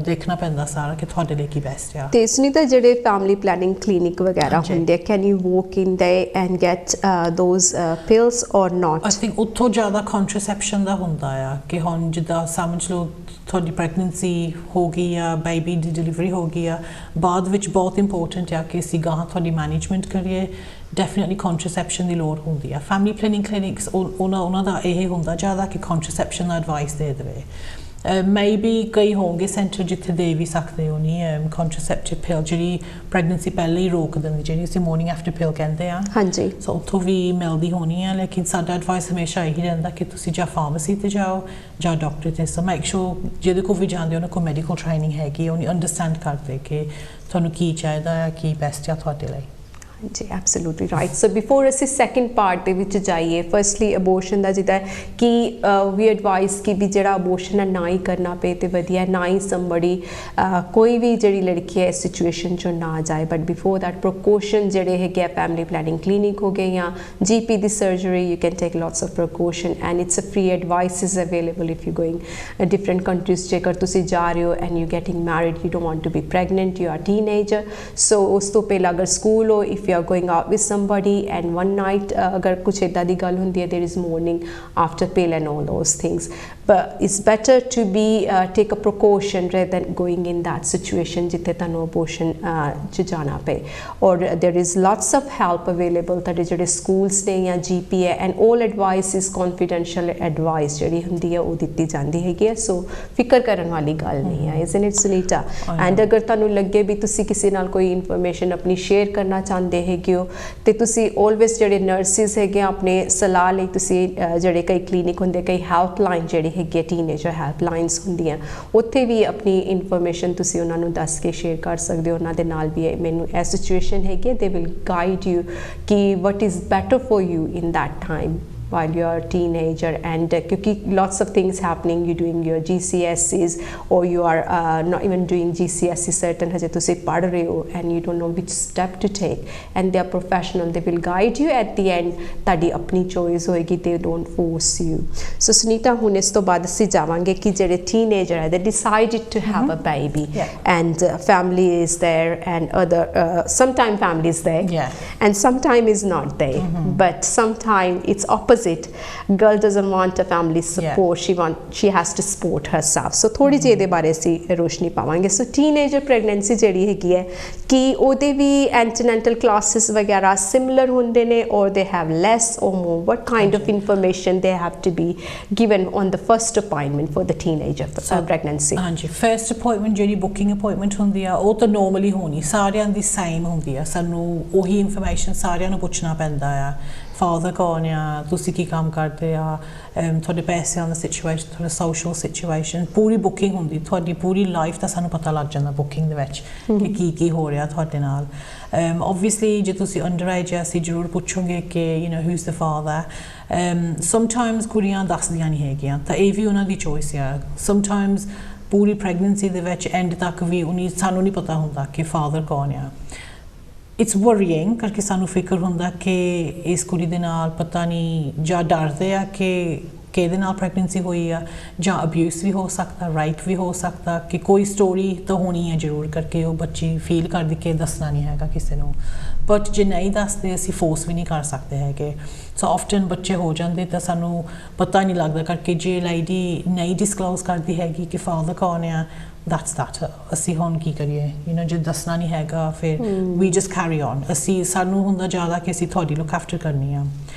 ਦੇਖਣਾ ਪੈਂਦਾ ਸਾਰਾ ਕਿ ਤੁਹਾਡੇ ਲਈ ਕੀ ਬੈਸਟ ਆ ਤੇ ਇਸ ਨਹੀਂ ਤਾਂ ਜਿਹੜੇ ਫੈਮਿਲੀ ਪਲੈਨਿੰਗ ਕਲੀਨਿਕ ਵਗੈਰਾ ਹੁੰਦੇ ਕੈਨ ਯੂ ਵਾਕ ਇਨ ਦੇ ਐਂਡ ਗੈਟ ਦੋਜ਼ ਪਿਲਸ ਔਰ ਨਾਟ ਆਈ ਥਿੰਕ ਉੱਥੋਂ ਜ਼ਿਆਦਾ ਕੰਟਰਾਸੈਪਸ਼ਨ ਦਾ ਹੁੰਦਾ ਆ ਕਿ ਹੁਣ ਜਿੱਦਾਂ ਸਮਝ ਲਓ ਤੁਹਾਡੀ ਪ੍ਰੈਗਨੈਂਸੀ ਹੋ ਗਈ ਆ ਬੇਬੀ ਦੀ ਡਿਲੀਵਰੀ ਹੋ ਗਈ ਆ ਬਾਅਦ ਵਿੱਚ ਬਹੁਤ ਇੰਪੋਰਟੈਂਟ ਆ ਕਿ ਅਸੀਂ ਗਾਹਾਂ ਤੁਹਾਡੀ ਮੈਨੇਜਮੈਂਟ ਕਰੀਏ ਡੈਫੀਨਿਟਲੀ ਕੰਟਰਾਸੈਪਸ਼ਨ ਦੀ ਲੋੜ ਹੁੰਦੀ ਆ ਫੈਮਿਲੀ ਪਲੈਨਿੰਗ ਕਲੀਨਿਕਸ ਉਹਨਾਂ ਦਾ ਇਹ ਹੁੰਦਾ ਜ਼ਿਆਦਾ ਕਿ ਕੰਟਰਾਸੈਪਸ਼ਨ ਦਾ ਐਡਵਾਈਸ ਦੇ ਦੇਵੇ ਮੇਬੀ ਕਈ ਹੋਣਗੇ ਸੈਂਟਰ ਜਿੱਥੇ ਦੇ ਵੀ ਸਕਦੇ ਹੋ ਨਹੀਂ ਕੰਟਰਾਸੈਪਟਿਵ ਪਿਲ ਜਿਹੜੀ ਪ੍ਰੈਗਨੈਂਸੀ ਪਹਿਲਾਂ ਹੀ ਰੋਕ ਦਿੰਦੀ ਜਿਹੜੀ ਅਸੀਂ ਮੋਰਨਿੰਗ ਆਫਟਰ ਪਿਲ ਕਹਿੰਦੇ ਆ ਹਾਂਜੀ ਸੋ ਉੱਥੋਂ ਵੀ ਮਿਲਦੀ ਹੋਣੀ ਆ ਲੇਕਿਨ ਸਾਡਾ ਐਡਵਾਈਸ ਹਮੇਸ਼ਾ ਇਹੀ ਰਹਿੰਦਾ ਕਿ ਤੁਸੀਂ ਜਾਂ ਫਾਰਮੇਸੀ 'ਤੇ ਜਾਓ ਜਾਂ ਡਾਕਟਰ 'ਤੇ ਸੋ ਮੇਕ ਸ਼ੋਰ ਜਿਹਦੇ ਕੋਲ ਵੀ ਜਾਂਦੇ ਉਹਨਾਂ ਕੋਲ ਮੈਡੀਕਲ ਟ੍ਰੇਨਿੰਗ ਹੈਗੀ ਉਹਨੂੰ ਅੰਡਰਸਟੈਂਡ ਕਰਦੇ ਕਿ ਤੁਹਾਨੂੰ ਕੀ ਚਾਹੀਦਾ ਆ ਕੀ ਬੈਸਟ ਆ ਤੁਹਾਡੇ ਲਈ जी एब्सोल्युटली राइट सो बिफोर ਅਸੀਂ ਸੈਕੰਡ ਪਾਰਟ ਦੇ ਵਿੱਚ ਜਾਈਏ ਫਰਸਟਲੀ ਅਬੋਰਸ਼ਨ ਦਾ ਜਿੱਦਾਂ ਕਿ ਵੀ ਐਡਵਾਈਸ ਕਿ ਵੀ ਜਿਹੜਾ ਅਬੋਰਸ਼ਨ ਹੈ ਨਾ ਹੀ ਕਰਨਾ ਪਏ ਤੇ ਵਧੀਆ ਨਾ ਹੀ ਸਮਬੜੀ ਕੋਈ ਵੀ ਜਿਹੜੀ ਲੜਕੀ ਹੈ ਇਸ ਸਿਚੁਏਸ਼ਨ ਚੋਂ ਨਾ ਜਾਏ ਬਟ ਬਿਫੋਰ ਦੈਟ ਪ੍ਰੋਕੋਸ਼ਨ ਜਿਹੜੇ ਹੈਗੇ ਆ ਫੈਮਿਲੀ ਪਲੈਨਿੰਗ ਕਲੀਨਿਕ ਹੋ ਗਏ ਜਾਂ GP ਦੀ surgery you can take lots of precaution and it's a free advice is available if you going different countries ਜੇਕਰ ਤੁਸੀਂ ਜਾ ਰਹੇ ਹੋ and you getting married you don't want to be pregnant you are teenager so ਉਸ ਤੋਂ ਪਹਿਲਾਂ ਅਗਰ ਸਕੂਲ ਹੋ if you are going out with somebody and one night agar kuch edda di gall hundi hai there is morning after pill and all those things but it's better to be take a precaution rather than going in that situation jithe tanu abortion ch jana pe or there is lots of help available tade jehde schools ne ya GP hai and all advice is confidential advice jehdi hundi hai oh ditti jandi hegi hai so fikr karan wali gall nahi hai isn't it Sunita and agar tanu lage bhi tusi kisi naal koi information apni share karna ਚਾਹੁੰਦੇ ਹੈਗੇ ਹੋ ਤੇ ਤੁਸੀਂ ਆਲਵੇਸ ਜਿਹੜੇ ਨਰਸਿਸ ਹੈਗੇ ਆਪਣੇ ਸਲਾਹ ਲਈ ਤੁਸੀਂ ਜਿਹੜੇ ਕਈ ਕਲੀਨਿਕ ਹੁੰਦੇ ਕਈ ਹੈਲਪਲਾਈਨ ਜਿਹੜੀ ਹੈਗੀ ਟੀਨੇਜਰ ਹੈਲਪਲਾਈਨਸ ਹੁੰਦੀਆਂ ਉੱਥੇ ਵੀ ਆਪਣੀ ਇਨਫੋਰਮੇਸ਼ਨ ਤੁਸੀਂ ਉਹਨਾਂ ਨੂੰ ਦੱਸ ਕੇ ਸ਼ੇਅਰ ਕਰ ਸਕਦੇ ਹੋ ਉਹਨਾਂ ਦੇ ਨਾਲ ਵੀ ਮੈਨੂੰ ਇਹ ਸਿਚੁਏਸ਼ਨ ਹੈਗੀ ਦੇ ਵਿਲ ਗਾਈਡ ਯੂ ਕਿ what is better for you in that time while you're a teenager and kyunki lots of things happening you're doing your GCSEs or you are not even doing GCSE certain haje tusi pad rahe ho and you don't know which step to take and they are professional they will guide you at the end tadi apni choice hoegi they don't force you so Sunita hun is to baad assi javange ki jehde teenager hai they decided to have a baby and family is there and other sometime family is there and sometime is not there but sometime it's opposite girl doesn't want a family support she has to support herself so थोड़ी जी ਇਹਦੇ ਬਾਰੇ ਅਸੀਂ ਰੋਸ਼ਨੀ ਪਾਵਾਂਗੇ so teenager pregnancy ਜਿਹੜੀ ਹੈਗੀ ਹੈ ਕਿ ਉਹਦੇ ਵੀ antenatal classes ਵਗੈਰਾ similar ਹੁੰਦੇ ਨੇ or they have less or more what kind of information they have to be given on the first appointment for the teenager pregnancy ਹਾਂਜੀ first appointment ਜਿਹੜੀ booking appointment ਹੁੰਦੀ ਆ ਉਹ ਤਾਂ normally ਹੋਣੀ ਸਾਰਿਆਂ ਦੀ same ਹੁੰਦੀ ਆ ਸਾਨੂੰ ਉਹੀ information ਸਾਰਿਆਂ ਨੂੰ ਪੁੱਛਣਾ ਪੈਂਦਾ ਆ father ਕੌਣ ਆ ਤੁਸੀਂ ਕੀ ਕੰਮ ਕਰਦੇ ਆ ਤੁਹਾਡੇ ਪੈਸਿਆਂ ਦਾ ਸਿਚੁਏਸ਼ਨ ਤੁਹਾਡਾ ਸੋਸ਼ਲ ਸਿਚੁਏਸ਼ਨ ਪੂਰੀ ਬੁਕਿੰਗ ਹੁੰਦੀ ਤੁਹਾਡੀ ਪੂਰੀ ਲਾਈਫ ਦਾ ਸਾਨੂੰ ਪਤਾ ਲੱਗ ਜਾਂਦਾ ਬੁਕਿੰਗ ਦੇ ਵਿੱਚ ਕਿ ਕੀ ਹੋ ਰਿਹਾ ਤੁਹਾਡੇ ਨਾਲ obviously ਜੇ ਤੁਸੀਂ ਅੰਡਰ ਏਜ ਆ ਅਸੀਂ ਜ਼ਰੂਰ ਪੁੱਛੋਗੇ ਕਿ you know who's the father sometimes ਕੁੜੀਆਂ ਦੱਸਦੀਆਂ ਨਹੀਂ ਹੈਗੀਆਂ ਤਾਂ ਇਹ ਵੀ ਉਹਨਾਂ ਦੀ ਚੋਇਸ ਆ sometimes ਪੂਰੀ ਪ੍ਰੈਗਨੈਂਸੀ ਦੇ ਵਿੱਚ ਐਂਡ ਤੱਕ ਵੀ ਸਾਨੂੰ ਨਹੀਂ ਪਤਾ ਹੁੰਦਾ ਕਿ ਫਾਦਰ ਕੌਣ ਆ it's worrying ਕਰਕੇ ਸਾਨੂੰ ਫਿਕਰ ਹੁੰਦਾ ਕਿ ਇਸ ਕੁੜੀ ਦੇ ਨਾਲ ਪਤਾ ਨਹੀਂ ਜਾਂ ਡਰਦੇ ਆ ਕਿ ਕਿਹਦੇ ਨਾਲ ਪ੍ਰੈਗਨੈਂਸੀ ਹੋਈ ਆ ਜਾਂ ਅਬਿਊਜ਼ ਵੀ ਹੋ ਸਕਦਾ ਰਾਈਟ ਵੀ ਹੋ ਸਕਦਾ ਕਿ ਕੋਈ ਸਟੋਰੀ ਤਾਂ ਹੋਣੀ ਹੈ ਜ਼ਰੂਰ ਕਰਕੇ ਉਹ ਬੱਚੀ ਫੀਲ ਕਰਦੀ ਕਿ ਦੱਸਣਾ ਨਹੀਂ ਹੈਗਾ ਕਿਸੇ ਨੂੰ ਬਟ ਜੇ ਨਹੀਂ ਦੱਸਦੇ ਅਸੀਂ ਫੋਰਸ ਵੀ ਨਹੀਂ ਕਰ ਸਕਦੇ ਹੈਗੇ ਸੋ ਆਫਟਨ ਬੱਚੇ ਹੋ ਜਾਂਦੇ ਤਾਂ ਸਾਨੂੰ ਪਤਾ ਨਹੀਂ ਲੱਗਦਾ ਕਰਕੇ ਜੇ ਲੇਡੀ ਨਹੀਂ ਡਿਸਕਲੋਜ਼ ਕਰਦੀ ਹੈਗੀ ਕਿ ਫਾਦਰ ਕੌਣ ਆ that's that ਅਸੀਂ ਹੁਣ ਕੀ ਕਰੀਏ you know ਜੇ ਦੱਸਣਾ ਨਹੀਂ ਹੈਗਾ ਫਿਰ we just carry on ਅਸੀਂ ਸਾਨੂੰ ਹੁੰਦਾ ਜ਼ਿਆਦਾ ਕਿ ਅਸੀਂ ਤੁਹਾਡੀ ਲੁੱਕ ਆਫਟਰ ਕਰਨੀ ਆ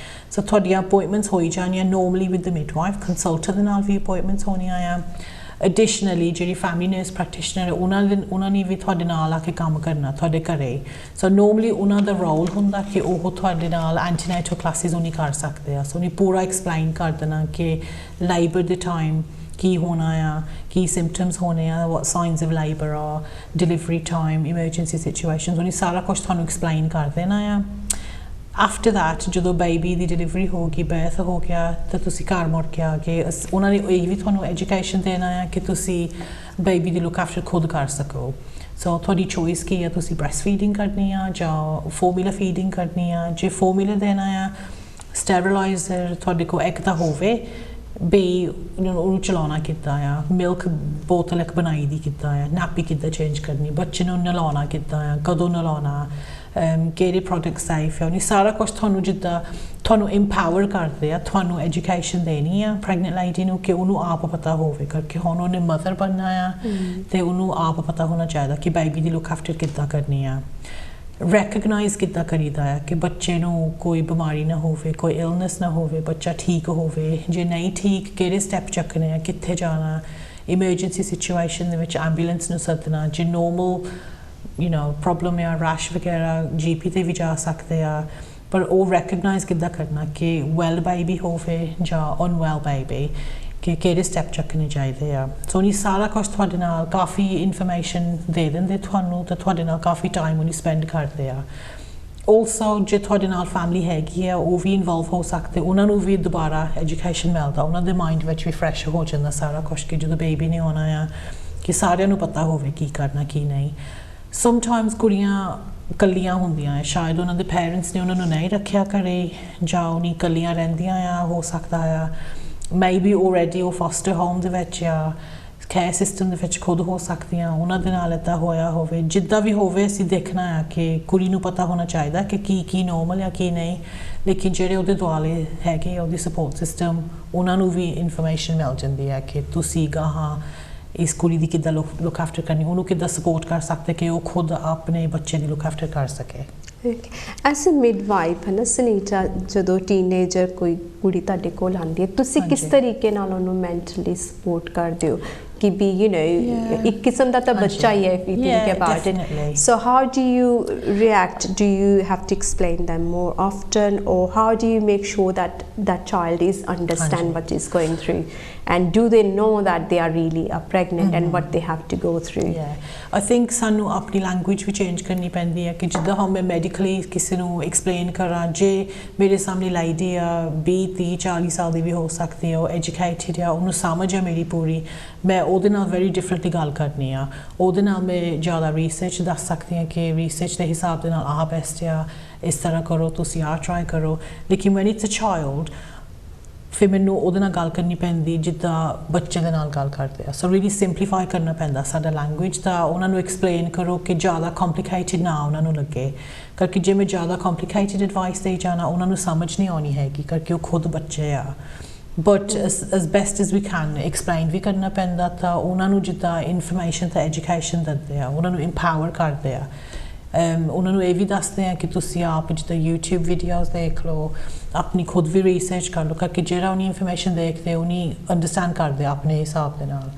ਸੋ ਤੁਹਾਡੀਆਂ ਅਪਾਇੰਟਮੈਂਟਸ ਹੋਈ ਜਾਣੀਆਂ normally with the midwife consultant ਦੇ ਨਾਲ ਵੀ ਅਪਾਇੰਟਮੈਂਟਸ ਹੋਣੀਆਂ ਆ ਐਡੀਸ਼ਨਲੀ ਜਿਹੜੀ ਫੈਮਿਲੀ ਨਰਸ ਪ੍ਰੈਕਟੀਸ਼ਨਰ ਉਹਨਾਂ ਨੇ ਵੀ ਤੁਹਾਡੇ ਨਾਲ ਆ ਕੇ ਕੰਮ ਕਰਨਾ ਤੁਹਾਡੇ ਘਰੇ ਸੋ ਨੋਰਮਲੀ ਉਹਨਾਂ ਦਾ ਰੋਲ ਹੁੰਦਾ ਕਿ ਉਹ ਤੁਹਾਡੇ ਨਾਲ ਐਂਟੀਨੇਟਲ ਕਲਾਸਿਸ ਉਹਨੀ ਕਰ ਸਕਦੇ ਆ ਸੋ ਉਹਨੇ ਪੂਰਾ ਐਕਸਪਲੇਨ ਕਰ ਦੇਣਾ ਕਿ ਲੇਬਰ ਦੇ ਟਾਈਮ ਕੀ ਹੋਣਾ ਆ ਕੀ ਸਿੰਪਟਮਸ ਹੋਣੇ ਆ what signs of labor are delivery time emergency situations ਉਹਨੇ ਸਾਰਾ ਕੁਝ ਤੁਹਾਨੂੰ ਐਕਸਪਲੇਨ ਕਰ ਦੇਣਾ ਆ ਆਫਟਰ ਦੈਟ ਜਦੋਂ ਬੇਬੀ ਦੀ ਡਿਲੀਵਰੀ ਹੋ ਗਈ ਬਰਥ ਹੋ ਗਿਆ ਤਾਂ ਤੁਸੀਂ ਘਰ ਮੁੜ ਕੇ ਆ ਕੇ ਉਹਨਾਂ ਨੇ ਇਹ ਵੀ ਤੁਹਾਨੂੰ ਐਜੂਕੇਸ਼ਨ ਦੇਣਾ ਆ ਕਿ ਤੁਸੀਂ ਬੇਬੀ ਦੀ ਲੁੱਕ ਆਫਟਰ ਖੁਦ ਕਰ ਸਕੋ ਸੋ ਤੁਹਾਡੀ ਚੋਇਸ ਕੀ ਆ ਤੁਸੀਂ ਬ੍ਰੈਸਟ ਫੀਡਿੰਗ ਕਰਨੀ ਆ ਜਾਂ ਫਾਰਮੂਲਾ ਫੀਡਿੰਗ ਕਰਨੀ ਆ ਜੇ ਫਾਰਮੂਲਾ ਦੇਣਾ ਆ ਸਟੈਰਿਲਾਈਜ਼ਰ ਤੁਹਾਡੇ ਕੋਲ ਇੱਕ ਤਾਂ ਹੋਵੇ ਬੇ ਉਹਨੂੰ ਚਲਾਉਣਾ ਕਿੱਦਾਂ ਆ ਮਿਲਕ ਬੋਤਲ ਇੱਕ ਬਣਾਈ ਦੀ ਕਿੱਦਾਂ ਆ ਨਾਪੀ ਕਿੱਦਾਂ ਚੇਂਜ ਕਰਨੀ ਬੱਚੇ ਨੂੰ ਨਲਾਉਣਾ ਕਿੱਦਾਂ ਆ ਕਦੋਂ ਨਲਾਉਣਾ ਕਿਹੜੇ ਪ੍ਰੋਡਕਟ ਸੇਫ ਆ ਉਹਨੇ ਸਾਰਾ ਕੁਝ ਤੁਹਾਨੂੰ ਜਿੱਦਾਂ ਤੁਹਾਨੂੰ ਇੰਪਾਵਰ ਕਰਦੇ ਆ ਤੁਹਾਨੂੰ ਐਜੂਕੇਸ਼ਨ ਦੇਣੀ ਆ ਪ੍ਰੈਗਨੈਂਟ ਲੇਡੀ ਨੂੰ ਕਿ ਉਹਨੂੰ ਆਪ ਪਤਾ ਹੋਵੇ ਕਰਕੇ ਹੁਣ ਉਹਨੇ ਮਦਰ ਬਣਨਾ ਆ ਤੇ ਉਹਨੂੰ ਆਪ ਪਤਾ ਹੋਣਾ ਚਾਹੀਦਾ ਕਿ ਬੇਬੀ ਦੀ ਲੁੱਕ ਆਫਟਰ ਕਿੱਦਾਂ ਕਰਨੀ ਆ ਰੈਕਗਨਾਈਜ਼ ਕਿੱਦਾਂ ਕਰੀਦਾ ਹੈ ਕਿ ਬੱਚੇ ਨੂੰ ਕੋਈ ਬਿਮਾਰੀ ਨਾ ਹੋਵੇ ਕੋਈ ਇਲਨੈਸ ਨਾ ਹੋਵੇ ਬੱਚਾ ਠੀਕ ਹੋਵੇ ਜੇ ਨਹੀਂ ਠੀਕ ਕਿਹੜੇ ਸਟੈਪ ਚੱਕਣੇ ਆ ਕਿੱਥੇ ਜਾਣਾ ਇਮਰਜੈਂਸੀ ਸਿਚੁਏਸ਼ਨ ਦੇ ਵਿੱਚ ਐਂਬੂਲੈਂਸ ਨੂੰ ਸੱਦਣਾ ਜੇ ਨੋਰਮਲ you know ਪ੍ਰੋਬਲਮ ਆ ਰੈਸ਼ ਵਗੈਰਾ GP ਤੇ ਵੀ ਜਾ ਸਕਦੇ ਆ ਪਰ ਉਹ ਰੈਕਗਨਾਈਜ਼ ਕਿੱਦਾਂ ਕਰਨਾ ਕਿ ਵੈਲ ਬੇਬੀ ਹੋਵੇ ਜਾਂ ਅਨਵੈਲ ਬੇਬੀ ਕਿ ਕਿਹੜੇ ਸਟੈਪ ਚੱਕਣੇ ਚਾਹੀਦੇ ਆ ਸੋ ਇਹ ਸਾਰਾ ਕੁਝ ਤੁਹਾਡੇ ਨਾਲ ਕਾਫੀ ਇਨਫੋਰਮੇਸ਼ਨ ਦੇ ਦਿੰਦੇ ਤੁਹਾਨੂੰ ਤੇ ਤੁਹਾਡੇ ਨਾਲ ਕਾਫੀ ਟਾਈਮ ਉਹਨੇ ਸਪੈਂਡ ਕਰਦੇ ਆ also ਜੇ ਤੁਹਾਡੇ ਨਾਲ ਫੈਮਿਲੀ ਹੈਗੀ ਆ ਉਹ ਵੀ ਇਨਵੋਲਵ ਹੋ ਸਕਦੇ ਉਹਨਾਂ ਨੂੰ ਵੀ ਦੁਬਾਰਾ ਐਜੂਕੇਸ਼ਨ ਮਿਲਦਾ ਉਹਨਾਂ ਦੇ ਮਾਈਂਡ ਵਿੱਚ ਵੀ ਫਰੈਸ਼ ਹੋ ਜਾਂਦਾ ਸਾਰਾ ਕੁਛ ਕਿ ਜਦੋਂ ਬੇਬੀ ਨੇ ਆਉਣਾ ਆ ਕਿ ਸਾਰਿਆਂ ਨੂੰ ਪਤਾ ਹੋਵੇ ਕੀ ਕਰਨਾ ਕੀ ਨਹੀਂ ਸਮਟਾਈਮਸ ਕੁੜੀਆਂ ਕੱਲੀਆਂ ਹੁੰਦੀਆਂ ਆ ਸ਼ਾਇਦ ਉਹਨਾਂ ਦੇ ਪੇਰੈਂਟਸ ਨੇ ਉਹਨਾਂ ਨੂੰ ਨਹੀਂ ਰੱਖਿਆ ਘਰੇ ਜਾਂ ਉਹ ਨਹੀਂ ਕੱਲੀਆਂ ਰਹਿੰਦੀਆਂ ਆ ਹੋ ਸਕਦਾ ਆ ਮੇਬੀ ਆਲਰੇਡੀ ਉਹ ਫੋਸਟਰ ਹੋਮ ਦੇ ਵਿੱਚ ਆ ਕੇਅਰ ਸਿਸਟਮ ਦੇ ਵਿੱਚ ਖੁਦ ਹੋ ਸਕਦੀਆਂ ਉਹਨਾਂ ਦੇ ਨਾਲ ਇੱਦਾਂ ਹੋਇਆ ਹੋਵੇ ਜਿੱਦਾਂ ਵੀ ਹੋਵੇ ਅਸੀਂ ਦੇਖਣਾ ਆ ਕਿ ਕੁੜੀ ਨੂੰ ਪਤਾ ਹੋਣਾ ਚਾਹੀਦਾ ਕਿ ਕੀ ਨੋਰਮਲ ਆ ਕੀ ਨਹੀਂ ਲੇਕਿਨ ਜਿਹੜੇ ਉਹਦੇ ਦੁਆਲੇ ਹੈਗੇ ਉਹਦੀ ਸਪੋਰਟ ਸਿਸਟਮ ਉਹਨਾਂ ਨੂੰ ਵੀ ਇਨਫੋਰਮੇਸ਼ਨ ਮਿਲ ਜਾਂਦੀ ਹੈ ਕਿ ਤੁਸੀਂ ਗਾਹਾਂ ਇਸ ਕੁੜੀ ਦੀ ਕਿੱਦਾਂ ਲੁੱਕ ਆਫਟਰ ਕਰਨੀ ਉਹਨੂੰ ਕਿੱਦਾਂ ਸਪੋਰਟ ਕਰ ਸਕਦੇ ਕਿ ਉਹ ਖੁਦ ਆਪਣੇ ਬੱਚੇ ਦੀ ਲੁੱਕ ਆਫਟਰ ਕਰ ਸਕੇ ਐਸ ਅ ਮਿਡਵਾਈਫ ਹੈ ਨਾ ਸੁਨੀਤਾ ਜਦੋਂ ਟੀਨੇਜਰ ਕੋਈ ਕੁੜੀ ਤੁਹਾਡੇ ਕੋਲ ਆਉਂਦੀ ਹੈ ਤੁਸੀਂ ਕਿਸ ਤਰੀਕੇ ਨਾਲ ਉਹਨੂੰ ਮੈਂਟਲੀ ਸਪੋਰਟ ਕਰਦੇ ਹੋ ਕਿ ਵੀ ਯੂ نو ਇੱਕ ਕਿਸਮ ਦਾ ਤਾਂ ਬੱਚਾ ਹੀ ਹੈ if you think about it so how do you react do you have to explain them more often or how do you make sure that that child is understand what is going through and do they know that they are really pregnant and what they have to go through I think ਸਾਨੂੰ ਆਪਣੀ ਲੈਂਗੁਏਜ ਵੀ ਚੇਂਜ ਕਰਨੀ ਪੈਂਦੀ ਹੈ ਕਿ ਜਿੱਦਾਂ ਹੁਣ ਮੈਂ ਮੈਡੀਕਲੀ ਕਿਸੇ ਨੂੰ ਐਕਸਪਲੇਨ ਕਰਾਂ ਜੇ ਮੇਰੇ ਸਾਹਮਣੇ ਲਾਈਡੀ ਆ 20 30 40 ਸਾਲ ਦੀ ਵੀ ਹੋ ਸਕਦੀ ਹੈ ਉਹ ਐਜੂਕੇਟਿਡ ਆ ਉਹਨੂੰ ਸਮਝ ਆ ਮੇਰੀ ਪੂਰੀ ਮੈਂ ਉਹਦੇ ਨਾਲ ਵੈਰੀ ਡਿਫਰੈਂਟਲੀ ਗੱਲ ਕਰਨੀ ਆ ਉਹਦੇ ਨਾਲ ਮੈਂ ਜ਼ਿਆਦਾ ਰਿਸਰਚ ਦੱਸ ਸਕਦੀ ਹਾਂ ਕਿ ਰਿਸਰਚ ਦੇ ਹਿਸਾਬ ਦੇ ਨਾਲ ਆਹ ਬੈਸਟ ਆ ਇਸ ਤਰ੍ਹਾਂ ਕਰੋ ਤੁਸੀਂ ਆਹ ਟਰਾਈ ਕਰੋ ਲੇਕਿਨ ਵੈਨ ਇਟਸ ਅ ਚਾਈਲਡ ਫਿਰ ਮੈਨੂੰ ਉਹਦੇ ਨਾਲ ਗੱਲ ਕਰਨੀ ਪੈਂਦੀ ਜਿੱਦਾਂ ਬੱਚੇ ਦੇ ਨਾਲ ਗੱਲ ਕਰਦੇ ਆ ਸੋ ਰੀਲੀ ਸਿੰਪਲੀਫਾਈ ਕਰਨਾ ਪੈਂਦਾ ਸਾਡਾ ਲੈਂਗੁਏਜ ਦਾ ਉਹਨਾਂ ਨੂੰ ਐਕਸਪਲੇਨ ਕਰੋ ਕਿ ਜ਼ਿਆਦਾ ਕੰਪਲਿਕੇਟਿਡ ਨਾ ਉਹਨਾਂ ਨੂੰ ਲੱਗੇ ਕਰਕੇ ਜੇ ਮੈਂ ਜ਼ਿਆਦਾ ਕੰਪਲਿਕੇਟਿਡ ਐਡਵਾਈਸ ਦੇ ਜਾਣਾ ਉਹਨਾਂ ਨੂੰ ਸਮਝ ਨਹੀਂ ਆਉਣੀ ਹੈਗੀ ਕਰਕੇ ਉਹ ਖੁਦ ਬੱਚੇ ਆ but as best as we can explain ਵੀ ਕਰਨਾ ਪੈਂਦਾ ਤਾਂ ਉਹਨਾਂ ਨੂੰ ਜਿੱਦਾਂ ਇਨਫੋਰਮੇਸ਼ਨ ਤੇ ਐਜੂਕੇਸ਼ਨ ਦਿੰਦੇ ਆ ਉਹਨਾਂ ਨੂੰ ਇੰਪਾਵਰ ਕਰਦੇ ਆ ਉਹਨਾਂ ਨੂੰ ਇਹ ਵੀ ਦੱਸਦੇ ਆ ਕਿ ਤੁਸੀਂ ਆਪ ਜਿੱਦਾਂ YouTube ਵੀਡੀਓਜ਼ ਦੇਖ ਲਓ ਆਪਣੀ ਖੁਦ ਵੀ ਰਿਸਰਚ ਕਰ ਲਓ ਕਰਕੇ ਜਿਹੜਾ ਉਹਨੀ ਇਨਫੋਰਮੇਸ਼ਨ ਦੇਖਦੇ ਉਹਨੀ ਅੰਡਰਸਟੈਂਡ ਕਰਦੇ ਆਪਣੇ ਹਿਸਾਬ ਦੇ ਨਾਲ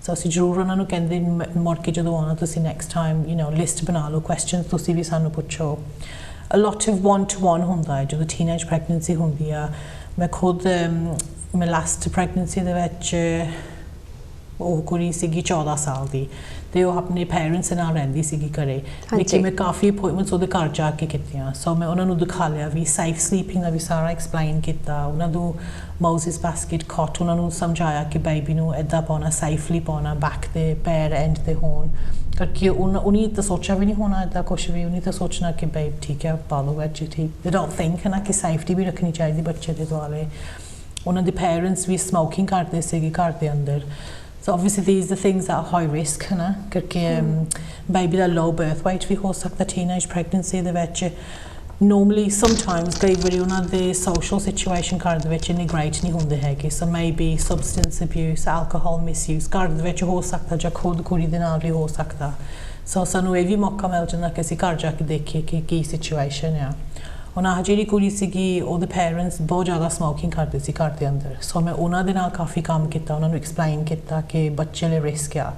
ਸੋ ਅਸੀਂ ਜ਼ਰੂਰ ਉਹਨਾਂ ਨੂੰ ਕਹਿੰਦੇ ਮੁੜ ਕੇ ਜਦੋਂ ਆਉਣਾ ਤੁਸੀਂ next time you know list ਬਣਾ ਲਓ ਕੁਐਸਚਨਸ ਤੁਸੀਂ ਵੀ ਸਾਨੂੰ ਪੁੱਛੋ a lot of one-to-one ਹੁੰਦਾ ਹੈ ਜਦੋਂ ਟੀਨੇਜ ਪ੍ਰੈਗਨੈਂਸੀ ਹੁੰਦੀ ਆ ਮੈਂ ਖੁਦ ਮੈਂ ਲਾਸਟ ਪ੍ਰੈਗਨੈਂਸੀ ਦੇ ਵਿੱਚ ਉਹ ਕੁੜੀ ਸੀਗੀ 14 ਸਾਲ ਦੀ ਤੇ ਉਹ ਆਪਣੇ ਪੇਰੈਂਟਸ ਨਾਲ ਰਹਿੰਦੀ ਸੀਗੀ ਘਰੇ ਲੇਕਿਨ ਮੈਂ ਕਾਫੀ ਅਪਾਇੰਟਮੈਂਟਸ ਉਹਦੇ ਘਰ ਜਾ ਕੇ ਕੀਤੀਆਂ ਸੋ ਮੈਂ ਉਹਨਾਂ ਨੂੰ ਦਿਖਾ ਲਿਆ ਵੀ ਸੇਫ ਸਲੀਪਿੰਗ ਦਾ ਵੀ ਸਾਰਾ ਐਕਸਪਲੇਨ ਕੀਤਾ ਉਹਨਾਂ ਨੂੰ ਮੋਜ਼ਿਸ ਬਾਸਕਟ ਕਾਟ ਉਹਨਾਂ ਨੂੰ ਸਮਝਾਇਆ ਕਿ ਬੇਬੀ ਨੂੰ ਇੱਦਾਂ ਪਾਉਣਾ ਸੇਫਲੀ ਪਾਉਣਾ ਬੈਕ ਤੇ ਪੈਰ ਐਂਡ ਤੇ ਹੋਣ ਕਰਕੇ ਉਹਨੇ ਤਾਂ ਸੋਚਿਆ ਵੀ ਨਹੀਂ ਹੋਣਾ ਇੱਦਾਂ ਕੁਛ ਵੀ ਉਹਨੇ ਤਾਂ ਸੋਚਣਾ ਕਿ ਬੇਬ ਠੀਕ ਹੈ ਪਾ ਲਓ ਵਿੱਚ ਠੀਕ ਦੇ ਡੋਂਟ ਥਿੰਕ ਹੈ ਨਾ ਕਿ ਸੇਫਟੀ ਵੀ ਰੱਖਣੀ ਚਾਹੀਦੀ ਬੱਚੇ ਦੇ ਦੁਆਲੇ ਉਹਨਾਂ ਦੇ ਪੇਰੈਂਟਸ ਵੀ ਸਮੋਕਿੰਗ ਕਰਦੇ ਸੀਗੇ ਘਰ ਦੇ ਅੰਦਰ so obviously these are things that are high risk ਹੈ ਨਾ ਕਰਕੇ ਬੇਬੀ ਦਾ low birth weight ਵੀ ਹੋ ਸਕਦਾ teenage pregnancy ਦੇ ਵਿੱਚ normally sometimes ਕਈ ਵਾਰੀ ਉਹਨਾਂ ਦੇ social situation ਘਰ ਦੇ ਵਿੱਚ ਇੰਨੇ great ਨਹੀਂ ਹੁੰਦੇ ਹੈਗੇ so maybe substance abuse alcohol misuse ਘਰ ਦੇ ਵਿੱਚ ਹੋ ਸਕਦਾ ਜਾਂ ਖੁਦ ਕੁੜੀ ਦੇ ਨਾਲ ਵੀ ਹੋ ਸਕਦਾ so ਸਾਨੂੰ ਇਹ ਵੀ ਮੌਕਾ ਮਿਲ ਜਾਂਦਾ ਕਿ ਅਸੀਂ ਘਰ ਜਾ ਕੇ ਦੇਖੀਏ ਕਿ ਕੀ situation ਆ ਹੁਣ ਆਹ ਜਿਹੜੀ ਕੁੜੀ ਸੀਗੀ ਉਹਦੇ ਪੇਰੈਂਟਸ ਬਹੁਤ ਜ਼ਿਆਦਾ ਸਮੋਕਿੰਗ ਕਰਦੇ ਸੀ ਘਰ ਦੇ ਅੰਦਰ ਸੋ ਮੈਂ ਉਹਨਾਂ ਦੇ ਨਾਲ ਕਾਫੀ ਕੰਮ ਕੀਤਾ ਉਹਨਾਂ ਨੂੰ ਐਕਸਪਲੇਨ ਕੀਤਾ ਕਿ ਬੱਚੇ ਲਈ ਰਿਸਕ ਆ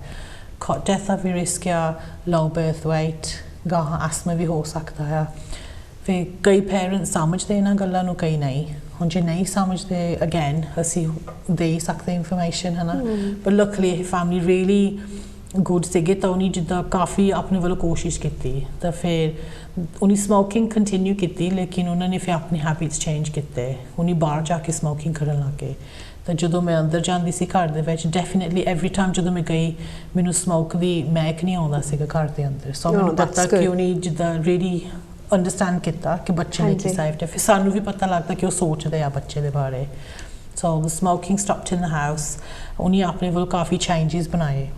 ਡੈਥ ਦਾ ਵੀ ਰਿਸਕ ਆ ਲੋ ਬਰਥ weight ਗਾਹਾਂ ਐਸਮਾ ਵੀ ਹੋ ਸਕਦਾ ਆ ਫਿਰ ਕਈ ਪੇਰੈਂਟਸ ਸਮਝਦੇ ਇਹਨਾਂ ਗੱਲਾਂ ਨੂੰ ਕਈ ਨਹੀਂ ਹੁਣ ਜੇ ਨਹੀਂ ਸਮਝਦੇ ਅਗੇਨ ਅਸੀਂ ਦੇ ਸਕਦੇ ਇਨਫੋਰਮੇਸ਼ਨ ਹੈ ਨਾ ਪਰ ਲਕਲੀ ਫੈਮਿਲੀ ਰੀਅਲੀ ਗੁੱਡ ਸੀਗੇ ਤਾਂ ਉਹਨੇ ਜਿੱਦਾਂ ਕਾਫੀ ਆਪਣੇ ਵੱਲੋਂ ਕੋਸ਼ਿਸ਼ ਕੀਤੀ ਤਾਂ ਫਿਰ ਉਹਨੇ ਸਮੋਕਿੰਗ ਕੰਟੀਨਿਊ ਕੀਤੀ ਲੇਕਿਨ ਉਹਨਾਂ ਨੇ ਫਿਰ ਆਪਣੇ ਹੈਬਿਟਸ ਚੇਂਜ ਕੀਤੇ ਉਹਨੇ ਬਾਹਰ ਜਾ ਕੇ ਸਮੋਕਿੰਗ ਕਰਨ ਲੱਗ ਗਏ ਤਾਂ ਜਦੋਂ ਮੈਂ ਅੰਦਰ ਜਾਂਦੀ ਸੀ ਘਰ ਦੇ ਵਿੱਚ ਡੈਫੀਨੇਟਲੀ ਐਵਰੀ ਟਾਈਮ ਜਦੋਂ ਮੈਂ ਗਈ ਮੈਨੂੰ ਸਮੋਕ ਦੀ ਮਹਿਕ ਨਹੀਂ ਆਉਂਦਾ ਸੀਗਾ ਘਰ ਦੇ ਅੰਦਰ ਸੋ ਮੈਨੂੰ ਪਤਾ ਕਿ ਉਹਨੇ ਜਿੱਦਾਂ ਰੀਅਲੀ ਅੰਡਰਸਟੈਂਡ ਕੀਤਾ ਕਿ ਬੱਚੇ ਨੇ ਕੀ ਸੇਫਟੀ ਫਿਰ ਸਾਨੂੰ ਵੀ ਪਤਾ ਲੱਗਦਾ ਕਿ ਉਹ ਸੋਚਦੇ ਆ ਬੱਚੇ ਦੇ ਬਾਰੇ so the smoking stopped in the house ਉਹਨੇ ਆਪਣੇ ਵੱਲੋਂ ਕਾਫੀ ਚੇਂਜਸ ਬਣਾਏ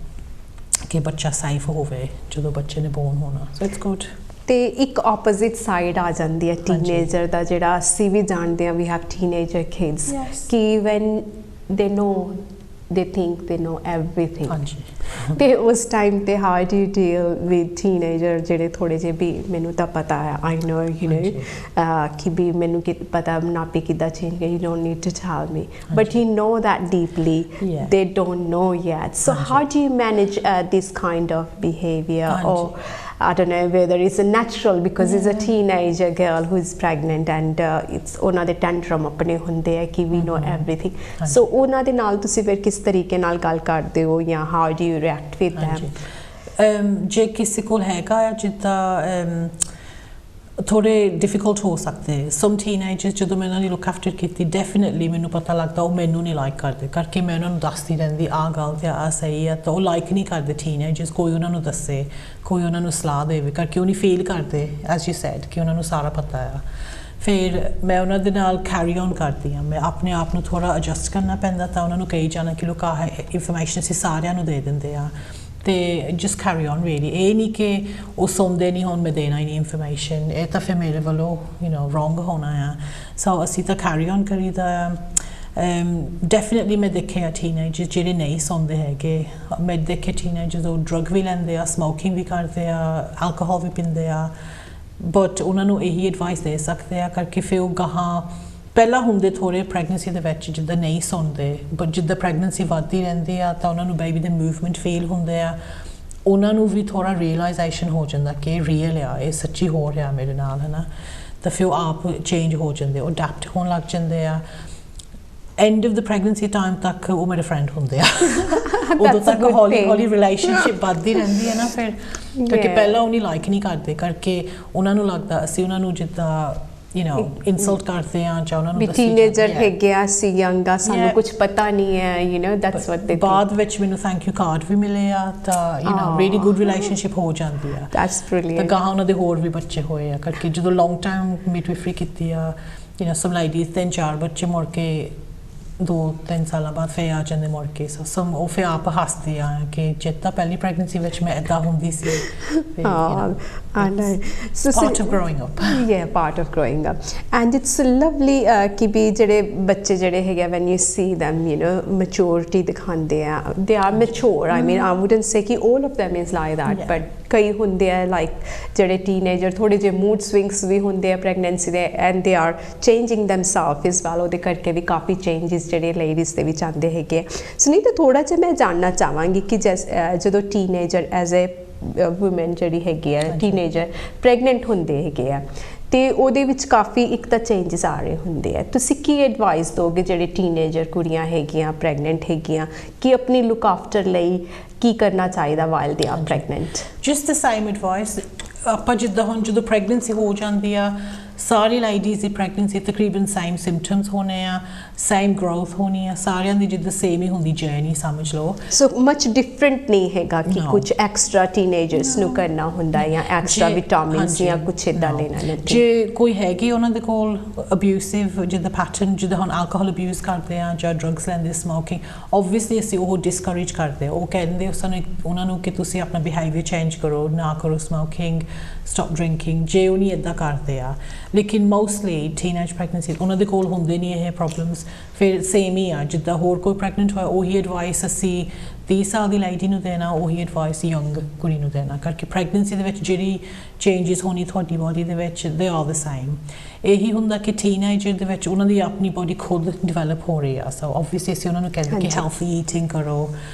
ਕਿ ਬੱਚਾ ਸੇਫ ਹੋਵੇ ਜਦੋਂ ਬੱਚੇ ਨੇ ਬੋਰਨ ਹੋਣਾ ਸੋ ਇਟਸ ਗੁੱਡ ਤੇ ਇੱਕ ਆਪੋਜ਼ਿਟ ਸਾਈਡ ਆ ਜਾਂਦੀ ਹੈ ਟੀਨੇਜਰ ਦਾ ਜਿਹੜਾ ਅਸੀਂ ਵੀ ਜਾਣਦੇ ਹਾਂ ਵੀ ਹੈਵ ਟੀਨੇਜਰ ਕਿਡਸ ਕਿ ਵੈਨ ਦੇ ਨੋ they think they know everything ਤੇ ਉਸ ਟਾਈਮ ਤੇ how do you deal with teenager ਜਿਹੜੇ ਥੋੜੇ ਜਿਹੇ ਵੀ ਮੈਨੂੰ ਤਾਂ ਪਤਾ ਹੈ I know you know ਕਿ ਵੀ ਮੈਨੂੰ ਪਤਾ ਨਾਪੀ ਕਿੱਦਾਂ change you don't need to tell me but you know that deeply they don't know yet so how do you manage this kind of behavior or I don't know whether it's a natural because it's a teenager girl who is pregnant and it's ਉਹਨਾਂ ਦੇ tantrum ਆਪਣੇ ਹੁੰਦੇ ਆ ਕਿ we know everything so ਉਹਨਾਂ ਦੇ ਨਾਲ ਤੁਸੀਂ ਫਿਰ ਕਿਸ ਤਰੀਕੇ ਨਾਲ ਗੱਲ ਕਰਦੇ ਹੋ ਜਾਂ how do you react with them ਜੇ ਕਿਸੇ ਕੋਲ ਹੈਗਾ ਆ ਜਿੱਦਾਂ थोड़े डिफिकल्ट हो सकते सम टीनेजर्स जो मैं उन्होंने लुक आफ्टर की डेफिनेटली मैनू पता लगता वो मैनू नहीं लाइक करते करके मैं उन्होंने दसती रहती आ गल तो आ सही है तो वो लाइक नहीं करते टीनेजर्स कोई उन्होंने दसे कोई उन्होंने सलाह दे करके वो नहीं फील करते एज यू सैड कि उन्होंने सारा पता है फिर मैं उन्होंने नाल कैरी ऑन करती हाँ मैं अपने आप को थोड़ा एडजस्ट करना पैंदा था उन्होंने कही जाना कि लोग इंफॉर्मेशन असीं सारिਆਂ ਨੂੰ दे दिंदे आ ਤੇ just carry on really ਇਹ ਨਹੀਂ ਕਿ ਉਹ ਸੁਣਦੇ ਨਹੀਂ ਹੁਣ ਮੈਂ ਦੇਣਾ ਹੀ ਨਹੀਂ ਇਨਫੋਰਮੇਸ਼ਨ ਇਹ ਤਾਂ ਫਿਰ ਮੇਰੇ ਵੱਲੋਂ you know wrong ਹੋਣਾ ਆ ਸੋ ਅਸੀਂ ਤਾਂ carry on ਕਰੀਦਾ definitely ਮੈਂ ਦੇਖਿਆ teenagers ਜਿਹੜੇ ਨਹੀਂ ਸੁਣਦੇ ਹੈਗੇ ਮੈਂ ਦੇਖੇ teenagers ਉਹ ਡਰੱਗ ਵੀ ਲੈਂਦੇ ਆ ਸਮੋਕਿੰਗ ਵੀ ਕਰਦੇ ਆ alcohol ਵੀ ਪੀਂਦੇ ਆ ਬਟ ਉਹਨਾਂ ਨੂੰ ਇਹੀ ਐਡਵਾਈਸ ਦੇ ਸਕਦੇ ਆ ਕਰਕੇ ਫਿਰ ਉਹ ਗਾਹਾਂ ਪਹਿਲਾਂ ਹੁੰਦੇ ਥੋੜੇ ਪ੍ਰੈਗਨੈਂਸੀ ਦੇ ਵਿੱਚ ਜਿੱਦਾਂ ਨਹੀਂ ਸੁਣਦੇ ਬਟ ਜਿੱਦਾਂ ਪ੍ਰੈਗਨੈਂਸੀ ਵੱਧਦੀ ਰਹਿੰਦੀ ਆ ਤਾਂ ਉਹਨਾਂ ਨੂੰ ਬੇਬੀ ਦੇ ਮੂਵਮੈਂਟ ਫੀਲ ਹੁੰਦੇ ਆ ਉਹਨਾਂ ਨੂੰ ਵੀ ਥੋੜਾ ਰੀਅਲਾਈਜੇਸ਼ਨ ਹੋ ਜਾਂਦਾ ਕਿ ਰੀਅਲ ਆ ਇਹ ਸੱਚੀ ਹੋ ਰਿਹਾ ਮੇਰੇ ਨਾਲ ਹੈ ਨਾ ਤਾਂ ਫਿਰ ਆਪ ਚੇਂਜ ਹੋ ਜਾਂਦੇ ਉਹ ਅਡੈਪਟ ਹੋਣ ਲੱਗ ਜਾਂਦੇ ਆ end of the pregnancy time ਤੱਕ ਉਹ ਮੇਰੇ ਫਰੈਂਡ ਹੁੰਦੇ ਆ ਉਦੋਂ ਤੱਕ ਹੌਲੀ ਹੌਲੀ ਰਿਲੇਸ਼ਨਸ਼ਿਪ ਵੱਧਦੀ ਰਹਿੰਦੀ ਹੈ ਨਾ ਫਿਰ ਕਿਉਂਕਿ ਪਹਿਲਾਂ ਉਹ ਨਹੀਂ ਲਾਈਕ ਨਹੀਂ ਕਰਦੇ ਕਰਕੇ ਉਹਨਾਂ ਨੂੰ ਲੱਗਦਾ ਅਸੀਂ ਉਹਨਾਂ ਨੂੰ ਜਿੱਦਾਂ you know insult ਕਰਦੇ ਆ ਜਾਂ ਉਹਨਾਂ ਨੂੰ ਟੀਨੇਜਰ ਹੈਗੇ ਆ ਅਸੀਂ ਯੰਗ ਆ ਸਾਨੂੰ ਕੁਝ ਪਤਾ ਨਹੀਂ ਹੈ you know that's what they ਬਾਅਦ ਵਿੱਚ ਮੈਨੂੰ ਥੈਂਕ ਯੂ ਕਾਰਡ ਵੀ ਮਿਲੇ ਆ ਤਾਂ you know really good relationship ਹੋ ਜਾਂਦੀ ਆ that's brilliant ਤਾਂ ਗਾਹਾਂ ਉਹਨਾਂ ਦੇ ਹੋਰ ਵੀ ਬੱਚੇ ਹੋਏ ਆ ਕਰਕੇ ਜਦੋਂ ਲੌਂਗ ਟਾਈਮ ਮਿਡਵਾਈਫਰੀ ਕੀਤੀ ਆ you know some ladies 3-4 ਬੱਚੇ ਮੁੜ ਕੇ 2-3 ਸਾਲਾਂ ਬਾਅਦ ਫਿਰ ਆ ਜਾਂਦੇ ਮੁੜ ਕੇ ਸਮ ਉਹ ਫਿਰ ਆਪ ਹੱਸਦੇ ਆ ਕਿ ਜਿੱਦਾਂ ਪਹਿਲੀ ਪ੍ਰੈਗਨੈਂਸੀ ਵਿੱਚ ਮੈਂ ਇੱਦਾਂ ਹੁੰਦੀ ਸੀ I know. So part of growing up. Yeah, part of growing up. And it's lovely कि भी ਜਿਹੜੇ ਬੱਚੇ ਜਿਹੜੇ ਹੈਗੇ when you see them, you know, maturity ਦਿਖਾਉਂਦੇ ਆ they are mature. I mean, I wouldn't say कि all of them is like that, but ਕਈ ਹੁੰਦੇ ਆ like ਜਿਹੜੇ teenager ਥੋੜੇ ਜਿਹੇ mood swings ਵੀ ਹੁੰਦੇ ਆ pregnancy ਦੇ and they are changing themselves as well ਉਹਦੇ ਕਰਕੇ ਵੀ ਕਾਫੀ changes ਜਿਹੜੇ ladies ਦੇ ਵਿੱਚ ਆਉਂਦੇ ਹੈਗੇ ਸੋ ਨਹੀਂ ਤਾਂ ਥੋੜਾ ਜਿਹਾ ਮੈਂ ਜਾਣਨਾ ਚਾਹਾਂਗੀ ਕਿ ਜਦੋਂ teenager as a ਵੂਮਨ ਜਿਹੜੀ ਹੈਗੀ ਆ ਟੀਨੇਜਰ ਪ੍ਰੈਗਨੈਂਟ ਹੁੰਦੇ ਹੈਗੇ ਆ ਤੇ ਉਹਦੇ ਵਿੱਚ ਕਾਫੀ ਇੱਕ ਤਾਂ ਚੇਂਜਸ ਆ ਰਹੇ ਹੁੰਦੇ ਆ ਤੁਸੀਂ ਕੀ ਐਡਵਾਈਸ ਦੋਗੇ ਜਿਹੜੇ ਟੀਨੇਜਰ ਕੁੜੀਆਂ ਹੈਗੀਆਂ ਪ੍ਰੈਗਨੈਂਟ ਹੈਗੀਆਂ ਕਿ ਆਪਣੀ ਲੁੱਕ ਆਫਟਰ ਲਈ ਕੀ ਕਰਨਾ ਚਾਹੀਦਾ while they are pregnant just the same advice ਆਪਾਂ ਜਿੱਦਾਂ ਹੁਣ ਜਦੋਂ ਪ੍ਰੈਗਨੈਂਸੀ ਹੋ ਜਾਂਦੀ ਆ ਸਾਰੀ ਲੇਡੀਜ਼ ਦੀ ਪ੍ਰੈਗਨੈਂਸੀ ਤਕਰੀਬਨ ਸੇਮ ਸਿੰਪਟਮਸ ਹੋਣੇ ਆ ਸੇਮ ਗਰੋਥ ਹੋਣੀ ਆ ਸਾਰਿਆਂ ਦੀ ਜਿੱਦਾਂ ਸੇਮ ਹੀ ਹੁੰਦੀ ਜਰਨੀ ਸਮਝ ਲਓ ਸੋ ਮਚ ਡਿਫਰੈਂਟ ਨਹੀਂ ਹੈਗਾ ਕਿ ਕੁਝ ਐਕਸਟਰਾ ਟੀਨੇਜਰਸ ਨੂੰ ਕਰਨਾ ਹੁੰਦਾ ਜਾਂ ਐਕਸਟਰਾ ਵਿਟਾਮਿਨਸ ਜਾਂ ਕੁਝ ਇਦਾਂ ਲੈਣਾ ਜੇ ਕੋਈ ਹੈਗੀ ਉਹਨਾਂ ਦੇ ਕੋਲ ਅਬਿਊਸਿਵ ਜਿੱਦਾਂ ਪੈਟਰਨ ਜਿੱਦਾਂ ਹੁਣ ਐਲਕੋਹਲ ਅਬਿਊਜ਼ ਕਰਦੇ ਆ ਜਾਂ ਡਰੱਗਸ ਲੈਂਦੇ ਸਮੋਕਿੰਗ ਓਬਵੀਅਸਲੀ ਅਸੀਂ ਉਹ ਡਿਸਕਰੇਜ ਕਰਦੇ ਉਹ ਕਹਿੰਦੇ ਸਾਨੂੰ ਉਹਨਾਂ ਨੂੰ ਕਿ ਤੁਸੀਂ ਆਪਣਾ ਬਿਹੇਵੀਅਰ ਚੇਂਜ ਕਰੋ ਨਾ ਕਰੋ ਸਮੋਕਿੰਗ ਸਟਾਪ ਡਰਿੰਕਿੰਗ ਜੇ ਉਹ ਨਹੀਂ ਇੱਦਾਂ ਕਰਦੇ ਆ ਲੇਕਿਨ ਮੋਸਟਲੀ ਟੀਨੇਜ ਪ੍ਰੈਗਨੈਂਸੀ ਉਹਨਾਂ ਦੇ ਕੋਲ ਹੁੰਦੇ ਨਹੀਂ ਇਹ ਪ੍ਰੋਬਲਮਸ ਫਿਰ ਸੇਮ ਹੀ ਆ ਜਿੱਦਾਂ ਹੋਰ ਕੋਈ ਪ੍ਰੈਗਨੈਂਟ ਹੋਇਆ ਉਹੀ ਐਡਵਾਈਸ ਅਸੀਂ 30 ਸਾਲ ਦੀ ਲੇਡੀ ਨੂੰ ਦੇਣਾ ਉਹੀ ਐਡਵਾਈਸ ਯੰਗ ਕੁੜੀ ਨੂੰ ਦੇਣਾ ਕਰਕੇ ਪ੍ਰੈਗਨੈਂਸੀ ਦੇ ਵਿੱਚ ਜਿਹੜੀ ਚੇਂਜਸ ਹੋਣੀ ਤੁਹਾਡੀ ਬੋਡੀ ਦੇ ਵਿੱਚ ਦੇ ਆਰ ਦ ਸੇਮ ਇਹੀ ਹੁੰਦਾ ਕਿ ਟੀਨੇਜਰ ਦੇ ਵਿੱਚ ਉਹਨਾਂ ਦੀ ਆਪਣੀ ਬੋਡੀ ਖੁਦ ਡਿਵੈਲਪ ਹੋ ਰਹੀ ਆ ਸੋ ਓਬਵੀਅਸਲੀ ਅਸੀਂ ਉਹਨਾਂ ਨੂੰ ਕਹਿੰਦੇ ਕਿ ਹੈਲਥੀ ਈਟਿੰਗ ਕਰੋ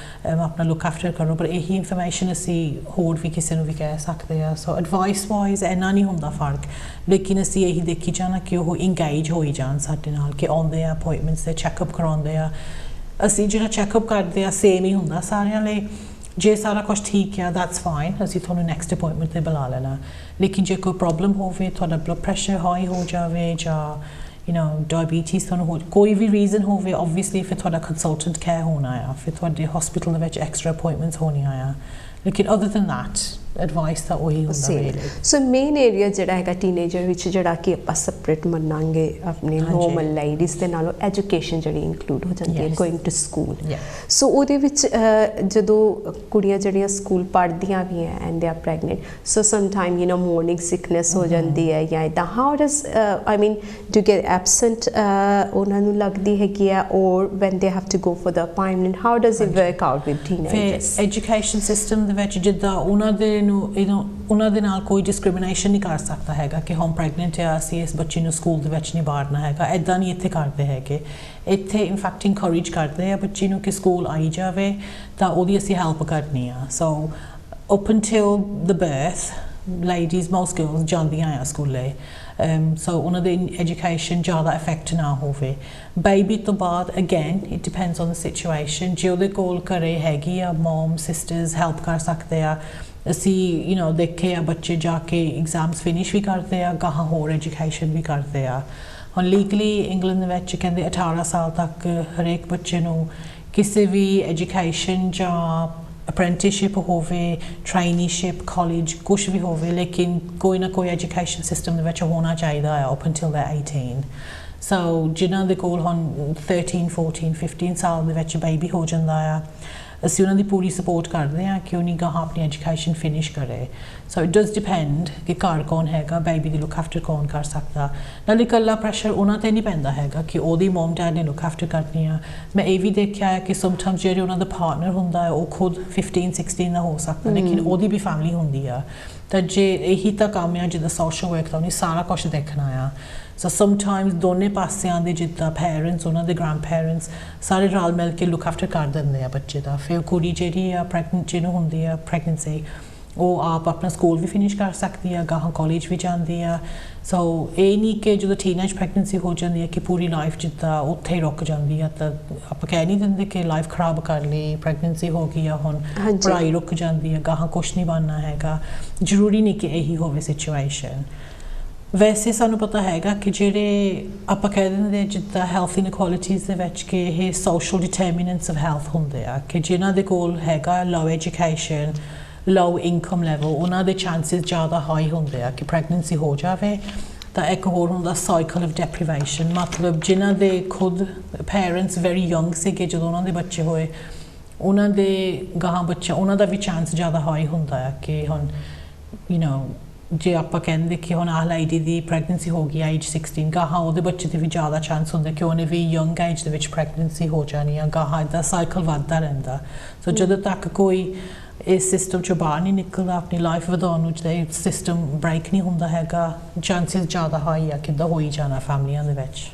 ਆਪਣਾ ਲੁੱਕ ਆਫਟਰ ਕਰੋ ਪਰ ਇਹੀ ਇਨਫੋਰਮੇਸ਼ਨ ਅਸੀਂ ਹੋਰ ਵੀ ਕਿਸੇ ਨੂੰ ਵੀ ਕਹਿ ਸਕਦੇ ਆ ਸੋ ਐਡਵਾਈਸ ਵਾਈਜ਼ ਇੰਨਾ ਨਹੀਂ ਹੁੰਦਾ ਫਰਕ ਲੇਕਿਨ ਅਸੀਂ ਇਹੀ ਦੇਖੀ ਜਾਣਾ ਕਿ ਉਹ ਇੰਗੇਜ ਹੋਈ ਜਾਣ ਸਾਡੇ ਨਾਲ ਕਿ ਆਉਂਦੇ ਆ ਅਪਾਇੰਟਮੈਂਟਸ ਤੇ ਚੈੱਕਅਪ ਕਰਾਉਂਦੇ ਆ ਅਸੀਂ ਜਿਹੜਾ ਚੈੱਕਅਪ ਕਰਦੇ ਆ ਸੇਮ ਹੀ ਹੁੰਦਾ ਸਾਰਿਆਂ ਲਈ ਜੇ ਸਾਰਾ ਕੁਝ ਠੀਕ ਆ ਦੈਟਸ ਫਾਈਨ ਅਸੀਂ ਤੁਹਾਨੂੰ ਨੈਕਸਟ ਅਪਾਇੰਟਮੈਂਟ ਤੇ ਬੁਲਾ ਲੈਣਾ ਲੇਕਿਨ ਜੇ ਕੋਈ ਪ੍ਰੋਬਲਮ ਹੋਵੇ ਤੁਹਾਡਾ ਬਲੱਡ ਪ੍ਰੈਸ਼ਰ ਹਾਈ ਹੋ ਜਾਵੇ ਜਾਂ you know diabetes ਤੁਹਾਨੂੰ ਹੋ ਕੋਈ ਵੀ ਰੀਜ਼ਨ ਹੋਵੇ obviously ਫਿਰ ਤੁਹਾਡਾ ਕੰਸਲਟੈਂਟ ਕੇਅਰ ਹੋਣਾ ਆ ਫਿਰ ਤੁਹਾਡੇ ਹਸਪੀਟਲ ਦੇ ਵਿੱਚ ਐਕਸਟਰਾ ਅਪਾਇੰਟਮੈਂਟਸ ਹੋਣੀਆਂ ਆ ਲੇਕਿਨ ਅਦਰ ਦੈਨ ਦੈਟ ਐਡਵਾਈਸ ਤਾਂ ਉਹੀ ਹੁੰਦਾ ਸੋ ਮੇਨ ਏਰੀਆ ਜਿਹੜਾ ਹੈਗਾ ਟੀਨੇਜਰ ਵਿੱਚ ਜਿਹੜਾ ਕਿ ਆਪਾਂ ਸੈਪਰੇਟ ਮੰਨਾਂਗੇ ਆਪਣੇ ਨੋਰਮਲ ਲੇਡੀਜ਼ ਦੇ ਨਾਲੋਂ ਐਜੂਕੇਸ਼ਨ ਜਿਹੜੀ ਇਨਕਲੂਡ ਹੋ ਜਾਂਦੀ ਹੈ ਗੋਇੰਗ ਟੂ ਸਕੂਲ ਸੋ ਉਹਦੇ ਵਿੱਚ ਜਦੋਂ ਕੁੜੀਆਂ ਜਿਹੜੀਆਂ ਸਕੂਲ ਪੜ੍ਹਦੀਆਂ ਵੀ ਹੈ and they are pregnant so some time you know morning sickness ਹੋ ਜਾਂਦੀ ਹੈ ਜਾਂ ਇੱਦਾਂ how does I mean do get absent ਉਹਨਾਂ ਨੂੰ ਲੱਗਦੀ ਹੈਗੀ ਆ or when they have to go for the appointment how does it work out with teenagers education system ਦੇ ਵਿੱਚ ਜਿੱਦਾਂ ਉਹਨਾਂ ਦੇ ਉਹਨਾਂ ਦੇ ਨਾਲ ਕੋਈ ਡਿਸਕ੍ਰਿਮੀਨੇਸ਼ਨ ਨਹੀਂ ਕਰ ਸਕਦਾ ਹੈਗਾ ਕਿ ਹੋਮ ਪ੍ਰੈਗਨੈਂਟ ਆ ਅਸੀਂ ਇਸ ਬੱਚੇ ਨੂੰ ਸਕੂਲ ਦੇ ਵਿੱਚ ਨਹੀਂ ਬਾੜਨਾ ਹੈਗਾ ਇੱਦਾਂ ਨਹੀਂ ਇੱਥੇ ਕਰਦੇ ਹੈਗੇ ਇੱਥੇ ਇਨਫੈਕਟ ਇਨਕਰੇਜ ਕਰਦੇ ਆ ਬੱਚੇ ਨੂੰ ਕਿ ਸਕੂਲ ਆਈ ਜਾਵੇ ਤਾਂ ਉਹਦੀ ਅਸੀਂ ਹੈਲਪ ਕਰਨੀ ਆ ਸੋ up until the birth ladies most girls ਜਾਂਦੀਆਂ ਆ ਸਕੂਲੇ so ਉਹਨਾਂ ਦੇ ਐਜੂਕੇਸ਼ਨ ਜ਼ਿਆਦਾ ਇਫੈਕਟ ਨਾ ਹੋਵੇ ਬੇਬੀ ਤੋਂ ਬਾਅਦ again it depends on the situation ਜੇ ਉਹਦੇ ਕੋਲ ਘਰੇ ਹੈਗੀ ਆ ਮਮ ਸਿਸਟਰਸ ਹੈਲਪ ਕਰ ਸਕਦੇ ਆ ਅਸੀਂ ਦੇਖੇ ਆ ਬੱਚੇ ਜਾ ਕੇ ਐਗਜ਼ਾਮਸ ਫਿਨਿਸ਼ ਵੀ ਕਰਦੇ ਆ ਗਾਹਾਂ ਹੋਰ ਐਜੂਕੇਸ਼ਨ ਵੀ ਕਰਦੇ ਆ ਹੁਣ ਲੀਗਲੀ ਇੰਗਲੈਂਡ ਦੇ ਵਿੱਚ ਕਹਿੰਦੇ 18 ਸਾਲ ਤੱਕ ਹਰੇਕ ਬੱਚੇ ਨੂੰ ਕਿਸੇ ਵੀ ਐਜੂਕੇਸ਼ਨ ਜਾਂ ਅਪ੍ਰੈਂਟਿਸਸ਼ਿਪ ਹੋਵੇ ਟ੍ਰੇਨੀਸ਼ਿਪ ਕਾਲਜ ਕੁਛ ਵੀ ਹੋਵੇ ਲੇਕਿਨ ਕੋਈ ਨਾ ਕੋਈ ਐਜੂਕੇਸ਼ਨ ਸਿਸਟਮ ਦੇ ਵਿੱਚ ਹੋਣਾ ਚਾਹੀਦਾ ਆ up until they're 18 ਸੋ ਜਿਨ੍ਹਾਂ ਦੇ ਕੋਲ ਹੁਣ 13 14 15 ਸਾਲ ਦੇ ਵਿੱਚ ਬੇਬੀ ਹੋ ਜਾਂਦਾ ਆ ਅਸੀਂ ਉਹਨਾਂ ਦੀ ਪੂਰੀ ਸਪੋਰਟ ਕਰਦੇ ਹਾਂ ਕਿ ਉਹਨੇ ਗਾਹਾਂ ਆਪਣੀ ਐਜੂਕੇਸ਼ਨ ਫਿਨਿਸ਼ ਕਰੇ ਸੋ ਇਟ ਡਜ਼ ਡਿਪੈਂਡ ਕਿ ਘਰ ਕੌਣ ਹੈਗਾ ਬੇਬੀ ਦੀ ਲੁੱਕ ਆਫਟਰ ਕੌਣ ਕਰ ਸਕਦਾ ਨਾਲੇ ਇਕੱਲਾ ਪ੍ਰੈਸ਼ਰ ਉਹਨਾਂ 'ਤੇ ਨਹੀਂ ਪੈਂਦਾ ਹੈਗਾ ਕਿ ਉਹਦੀ ਮਮ ਡੈਡ ਨੇ ਲੁੱਕ ਆਫਟਰ ਕਰਨੀ ਆ ਮੈਂ ਇਹ ਵੀ ਦੇਖਿਆ ਹੈ ਕਿ ਸਮਟਾਈਮਸ ਜਿਹੜੇ ਉਹਨਾਂ ਦਾ ਪਾਰਟਨਰ ਹੁੰਦਾ ਹੈ ਉਹ ਖੁਦ 15 16 ਦਾ ਹੋ ਸਕਦਾ ਲੇਕਿਨ ਉਹਦੀ ਵੀ ਫੈਮਿਲੀ ਹੁੰਦੀ ਆ ਤਾਂ ਜੇ ਇਹੀ ਤਾਂ ਕੰਮ ਆ ਜਿੱਦਾਂ ਸੋਸ਼ਲ ਵਰਕ ਦਾ ਉਹਨੇ ਸਾਰਾ ਕੁਛ ਦੇਖਣਾ ਆ ਸੋ ਸਮਟਾਈਮਸ ਦੋਨੇ ਪਾਸਿਆਂ ਦੇ ਜਿੱਦਾਂ ਪੇਰੈਂਟਸ ਉਹਨਾਂ ਦੇ ਗ੍ਰੈਂਡ ਪੇਰੈਂਟਸ ਸਾਰੇ ਰਲ ਮਿਲ ਕੇ ਲੁੱਕ ਆਫਟਰ ਕਰ ਦਿੰਦੇ ਆ ਬੱਚੇ ਦਾ ਫਿਰ ਕੁੜੀ ਜਿਹੜੀ ਆ ਪ੍ਰੈਗਨੈਂਟ ਜਿਹਨੂੰ ਹੁੰਦੀ ਆ ਪ੍ਰੈਗਨੈਂਸੀ ਉਹ ਆਪ ਆਪਣਾ ਸਕੂਲ ਵੀ ਫਿਨਿਸ਼ ਕਰ ਸਕਦੀ ਆ ਗਾਹਾਂ ਕਾਲਜ ਵੀ ਜਾਂਦੀ ਆ ਸੋ ਇਹ ਨਹੀਂ ਕਿ ਜਦੋਂ ਟੀਨੇਜ ਪ੍ਰੈਗਨੈਂਸੀ ਹੋ ਜਾਂਦੀ ਹੈ ਕਿ ਪੂਰੀ ਲਾਈਫ ਜਿੱਦਾਂ ਉੱਥੇ ਹੀ ਰੁਕ ਜਾਂਦੀ ਆ ਤਾਂ ਆਪਾਂ ਕਹਿ ਨਹੀਂ ਦਿੰਦੇ ਕਿ ਲਾਈਫ ਖਰਾਬ ਕਰ ਲਈ ਪ੍ਰੈਗਨੈਂਸੀ ਹੋ ਗਈ ਆ ਹੁਣ ਪੜ੍ਹਾਈ ਰੁਕ ਜਾਂਦੀ ਆ ਗਾਹਾਂ ਕੁਛ ਨਹੀਂ ਬਣਨਾ ਹੈਗਾ ਜ਼ਰੂਰੀ ਨਹੀਂ ਕਿ ਇਹੀ ਹੋਵੇ ਸਿਚੁਏਸ਼ਨ ਵੈਸੇ ਸਾਨੂੰ ਪਤਾ ਹੈਗਾ ਕਿ ਜਿਹੜੇ ਆਪਾਂ ਕਹਿ ਦਿੰਦੇ ਜਿੱਦਾਂ ਹੈਲਥ ਇਨਇਕੁਆਲਿਟੀਜ਼ ਦੇ ਵਿੱਚ ਕਿ ਇਹ ਸੋਸ਼ਲ ਡਿਟਰਮੀਨੈਂਟਸ ਆਫ ਹੈਲਥ ਹੁੰਦੇ ਆ ਕਿ ਜਿਨ੍ਹਾਂ ਦੇ ਕੋਲ ਹੈਗਾ ਲੋ ਐਜੂਕੇਸ਼ਨ ਲੋ ਇਨਕਮ ਲੈਵਲ ਉਹਨਾਂ ਦੇ ਚਾਂਸਿਸ ਜ਼ਿਆਦਾ ਹਾਈ ਹੁੰਦੇ ਆ ਕਿ ਪ੍ਰੈਗਨੈਂਸੀ ਹੋ ਜਾਵੇ ਤਾਂ ਇੱਕ ਹੋਰ ਹੁੰਦਾ ਸਾਈਕਲ ਆਫ ਡੈਪਰੀਵੇਸ਼ਨ ਮਤਲਬ ਜਿਨ੍ਹਾਂ ਦੇ ਖੁਦ ਪੇਰੈਂਟਸ ਵੈਰੀ ਯੰਗ ਸੀਗੇ ਜਦੋਂ ਉਹਨਾਂ ਦੇ ਬੱਚੇ ਹੋਏ ਉਹਨਾਂ ਦੇ ਗਾਹਾਂ ਬੱਚਾ ਉਹਨਾਂ ਦਾ ਵੀ ਚਾਂਸ ਜ਼ਿਆਦਾ ਹਾਈ ਹੁੰਦਾ ਆ ਕਿ ਹੁਣ ਜੇ ਆਪਾਂ ਕਹਿੰਦੇ ਕਿ ਹੁਣ ਆਹ ਲੇਡੀ ਦੀ ਪ੍ਰੈਗਨੈਂਸੀ ਹੋ ਗਈ ਏਜ 16 ਗਾਹਾਂ ਉਹਦੇ ਬੱਚੇ ਦੇ ਵੀ ਜ਼ਿਆਦਾ ਚਾਂਸ ਹੁੰਦਾ ਕਿ ਉਹਨੇ ਵੀ ਯੰਗ ਏਜ ਦੇ ਵਿੱਚ ਪ੍ਰੈਗਨੈਂਸੀ ਹੋ ਜਾਣੀ ਆ ਗਾਹਾਂ ਦਾ ਸਾਈਕਲ ਵੱਧਦਾ ਰਹਿੰਦਾ ਸੋ ਜਦੋਂ ਤੱਕ ਕੋਈ ਇਸ ਸਿਸਟਮ 'ਚੋਂ ਬਾਹਰ ਨਹੀਂ ਨਿਕਲਦਾ ਆਪਣੀ ਲਾਈਫ ਵਧਾਉਣ ਨੂੰ ਜਿਹੜਾ ਸਿਸਟਮ ਬ੍ਰੇਕ ਨਹੀਂ ਹੁੰਦਾ ਹੈਗਾ ਚਾਂਸਿਸ ਜ਼ਿਆਦਾ ਹਾਈ ਆ ਕਿੱਦਾਂ ਹੋਈ ਜਾਣਾ ਫੈਮਲੀਆਂ ਦੇ ਵਿੱਚ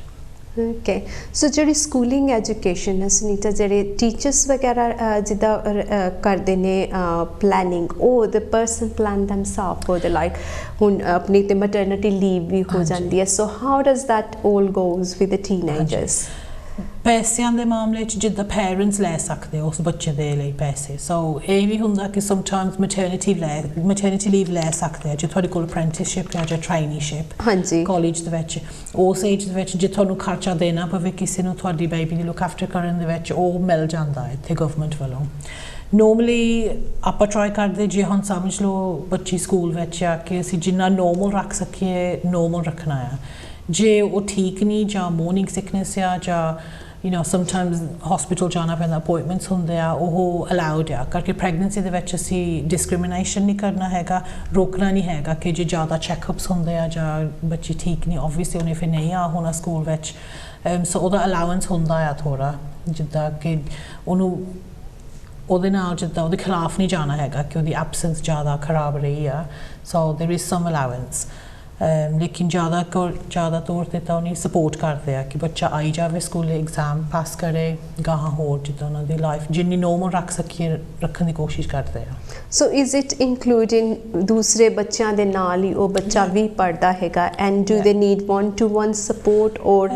ਓਕੇ ਸੋ ਜਿਹੜੀ ਸਕੂਲਿੰਗ ਐਜੂਕੇਸ਼ਨ ਹੈ ਸੁਨੀਤਾ ਜਿਹੜੇ ਟੀਚਰਸ ਵਗੈਰਾ ਜਿੱਦਾਂ ਕਰਦੇ ਨੇ ਪਲੈਨਿੰਗ ਉਹ the person plan themself for the like ਹੁਣ ਆਪਣੀ ਤੇ ਮੈਟਰਨਿਟੀ ਲੀਵ ਵੀ ਹੋ ਜਾਂਦੀ ਹੈ so how does that all goes with the teenagers ਪੈਸਿਆਂ ਦੇ ਮਾਮਲੇ 'ਚ ਜਿੱਦਾਂ ਪੇਰੈਂਟਸ ਲੈ ਸਕਦੇ ਉਸ ਬੱਚੇ ਦੇ ਲਈ ਪੈਸੇ ਸੋ ਇਹ ਵੀ ਹੁੰਦਾ ਕਿ ਸਮਟਾਈਮਸ ਮੈਟਰਨਿਟੀ ਲੀਵ ਲੈ ਸਕਦੇ ਆ ਜੇ ਤੁਹਾਡੇ ਕੋਲ ਅਪ੍ਰੈਂਟਿਸਸ਼ਿਪ ਜਾਂ ਟ੍ਰੇਨੀਸ਼ਿਪ ਹਾਂਜੀ ਕਾਲਜ ਦੇ ਵਿੱਚ ਉਸ ਏਜ ਦੇ ਵਿੱਚ ਜੇ ਤੁਹਾਨੂੰ ਖਰਚਾ ਦੇਣਾ ਪਵੇ ਕਿਸੇ ਨੂੰ ਤੁਹਾਡੀ ਬੇਬੀ ਦੀ ਲੁੱਕ ਆਫਟਰ ਕਰਨ ਦੇ ਵਿੱਚ ਉਹ ਮਿਲ ਜਾਂਦਾ ਹੈ ਇੱਥੇ ਗਵਰਨਮੈਂਟ ਵੱਲੋਂ ਨੋਰਮਲੀ ਆਪਾਂ ਟਰਾਈ ਕਰਦੇ ਜੇ ਹੁਣ ਸਮਝ ਲਓ ਬੱਚੀ ਸਕੂਲ ਵਿੱਚ ਆ ਕਿ ਅਸੀਂ ਜਿੰਨਾ ਨੋਰਮਲ ਰੱਖ ਸਕੀਏ ਨੋਰਮਲ ਰੱਖਣਾ ਆ ਜੇ ਉਹ ਠੀਕ ਨਹੀਂ ਜਾਂ ਮੋਰਨਿੰਗ ਸਿਕਨੈਸ ਆ ਜਾਂ ਸਮਟਾਈਮਸ ਹਸਪੀਟਲ ਜਾਣਾ ਪੈਂਦਾ ਅਪੋਇੰਟਮੈਂਟਸ ਹੁੰਦੇ ਆ ਉਹ ਅਲਾਉਡ ਆ ਕਰਕੇ ਪ੍ਰੈਗਨੈਂਸੀ ਦੇ ਵਿੱਚ ਅਸੀਂ ਡਿਸਕ੍ਰਿਮੀਨੇਸ਼ਨ ਨਹੀਂ ਕਰਨਾ ਹੈਗਾ ਰੋਕਣਾ ਨਹੀਂ ਹੈਗਾ ਕਿ ਜੇ ਜ਼ਿਆਦਾ ਚੈੱਕਅਪਸ ਹੁੰਦੇ ਆ ਜਾਂ ਬੱਚੀ ਠੀਕ ਨਹੀਂ ਓਬਵੀਅਸਲੀ ਉਹਨੇ ਫਿਰ ਨਹੀਂ ਆ ਹੋਣਾ ਸਕੂਲ ਵਿੱਚ ਸੋ ਉਹਦਾ ਅਲਾਉੈਂਸ ਹੁੰਦਾ ਆ ਥੋੜ੍ਹਾ ਜਿੱਦਾਂ ਕਿ ਉਹਨੂੰ ਉਹਦੇ ਨਾਲ ਜਿੱਦਾਂ ਉਹਦੇ ਖਿਲਾਫ ਨਹੀਂ ਜਾਣਾ ਹੈਗਾ ਕਿ ਉਹਦੀ ਐਬਸੈਂਸ ਜ਼ਿਆਦਾ ਖਰਾਬ ਰਹੀ ਆ ਸੋ ਦੇਰ ਇਜ਼ ਸਮ ਅਲਾਉੈਂਸ ਲੇਕਿਨ ਜ਼ਿਆਦਾ ਤੌਰ 'ਤੇ ਤਾਂ ਉਹਨੇ ਸਪੋਰਟ ਕਰਦੇ ਆ ਕਿ ਬੱਚਾ ਆਈ ਜਾਵੇ ਸਕੂਲੇ ਐਗਜ਼ਾਮ ਪਾਸ ਕਰੇ ਗਾਹਾਂ ਹੋਰ ਜਿੱਦਾਂ ਉਹਨਾਂ ਦੀ ਲਾਈਫ ਜਿੰਨੀ ਨੋਰਮਲ ਰੱਖ ਸਕੀਏ ਰੱਖਣ ਦੀ ਕੋਸ਼ਿਸ਼ ਕਰਦੇ ਆ ਸੋ ਇਜ਼ ਇਟ ਇਨਕਲੂਡਿੰਗ ਦੂਸਰੇ ਬੱਚਿਆਂ ਦੇ ਨਾਲ ਹੀ ਉਹ ਬੱਚਾ ਵੀ ਪੜ੍ਹਦਾ ਹੈਗਾ ਐਂਡ ਡੂ ਦੇ need one two one support ਔਰ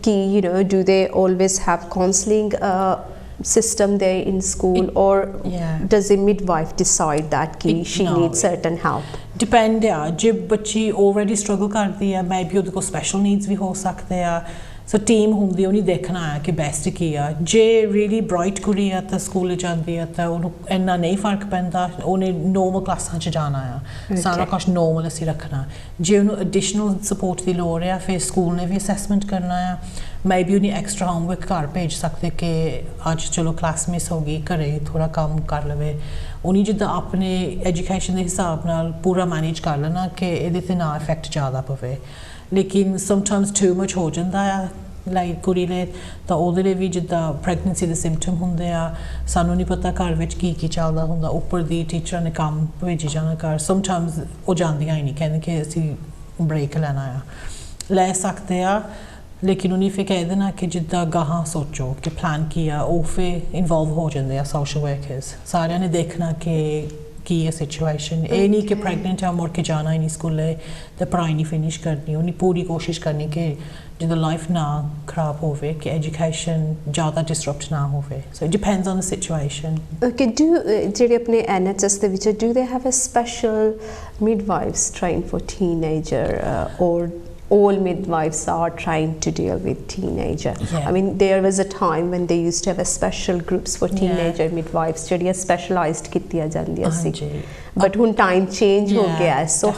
ਕਿ ਡੂ ਦੇ always have counselling system there in school or does the midwife decide that she needs certain help depend ਜੇ ਬੱਚੀ already struggle ਕਰਦੀ ਆ maybe ਉਹਦੇ ਕੋਲ special needs ਵੀ ਹੋ ਸਕਦੇ ਆ ਸੋ ਟੀਮ ਹੁੰਦੀ ਉਹਨੇ ਦੇਖਣਾ ਆ ਕਿ ਬੈਸਟ ਕੀ ਆ ਜੇ ਰੀਅਲੀ ਬ੍ਰਾਈਟ ਕੁੜੀ ਆ ਤਾਂ ਸਕੂਲ ਜਾਂਦੀ ਆ ਤਾਂ ਉਹਨੂੰ ਇੰਨਾ ਨਹੀਂ ਫਰਕ ਪੈਂਦਾ ਉਹਨੇ ਨੋਰਮਲ ਕਲਾਸਾਂ 'ਚ ਜਾਣਾ ਆ ਸਾਰਾ ਕੁਛ ਨੋਰਮਲ ਅਸੀਂ ਰੱਖਣਾ ਜੇ ਉਹਨੂੰ ਐਡੀਸ਼ਨਲ ਸਪੋਰਟ ਦੀ ਲੋੜ ਆ ਫਿਰ ਸਕੂਲ ਨੇ ਵੀ ਅਸੈਸਮੈਂਟ ਕਰਨਾ ਆ ਮੇਬੀ ਉਹਨੇ ਐਕਸਟਰਾ ਹੋਮਵਰਕ ਘਰ ਭੇਜ ਸਕਦੇ ਕਿ ਅੱਜ ਚਲੋ ਕਲਾਸ ਮਿਸ ਹੋ ਗਈ ਘਰੇ ਥੋੜ੍ਹਾ ਕੰਮ ਕਰ ਲਵੇ ਉਹਨੇ ਜਿੱਦਾਂ ਆਪਣੇ ਐਜੂਕੇਸ਼ਨ ਦੇ ਹਿਸਾਬ ਨਾਲ ਪੂਰਾ ਮੈਨੇਜ ਕਰ ਲੈਣਾ ਕਿ ਇਹਦੇ 'ਤੇ ਨਾ ਇਫੈਕਟ ਜ਼ਿਆਦਾ ਪਵੇ ਲੇਕਿਨ ਸਮਟਾਈਮਸ ਟੂ ਮਚ ਹੋ ਜਾਂਦਾ ਆ ਲਾਈਕ ਕੁੜੀ ਲਈ ਤਾਂ ਉਹਦੇ ਲਈ ਵੀ ਜਿੱਦਾਂ ਪ੍ਰੈਗਨੈਂਸੀ ਦੇ ਸਿੰਪਟਮ ਹੁੰਦੇ ਆ ਸਾਨੂੰ ਨਹੀਂ ਪਤਾ ਘਰ ਵਿੱਚ ਕੀ ਚੱਲਦਾ ਹੁੰਦਾ ਉੱਪਰ ਦੀ ਟੀਚਰਾਂ ਨੇ ਕੰਮ ਭੇਜੀ ਜਾਣਾ ਘਰ ਸਮਟਾਈਮਸ ਉਹ ਜਾਂਦੀਆਂ ਹੀ ਨਹੀਂ ਕਹਿੰਦੇ ਕਿ ਅਸੀਂ ਬ੍ਰੇਕ ਲੈਣਾ ਆ ਲੈ ਸਕਦੇ ਆ ਲੇਕਿਨ ਉਹਨੇ ਫਿਰ ਕਹਿ ਦੇਣਾ ਕਿ ਜਿੱਦਾਂ ਗਾਹਾਂ ਸੋਚੋ ਕਿ ਪਲਾਨ ਕੀ ਆ ਉਹ ਫਿਰ ਇਨਵੋਲਵ ਹੋ ਜਾਂਦੇ ਆ ਸੋਸ਼ਲ ਵਰਕਰਸ ਸਾਰਿਆਂ ਨੇ ਦੇਖਣਾ ਕਿ की है सिचुएशन ये नहीं कि प्रेगनेंट है मुड़ के जाना ही नहीं स्कूले तो पढ़ाई नहीं फिनिश करनी उन्हें पूरी कोशिश करनी कि जिद्दां लाइफ ना खराब होवे कि एजुकेशन ज़्यादा डिसरप्ट ना होवे so it depends on the situation. Okay, ਜਿਹੜੇ ਆਪਣੇ NHS ਦੇ ਵਿੱਚ do they have a special midwives trained for teenager or all midwives are trying to deal with teenager? I mean there was a time when they used to have a special groups for teenager midwives ਜਿਹੜੀਆਂ specialized ਕੀਤੀਆਂ ਜਾਂਦੀਆਂ ਸੀ but ਹੁਣ time change ਹੋ ਗਿਆ so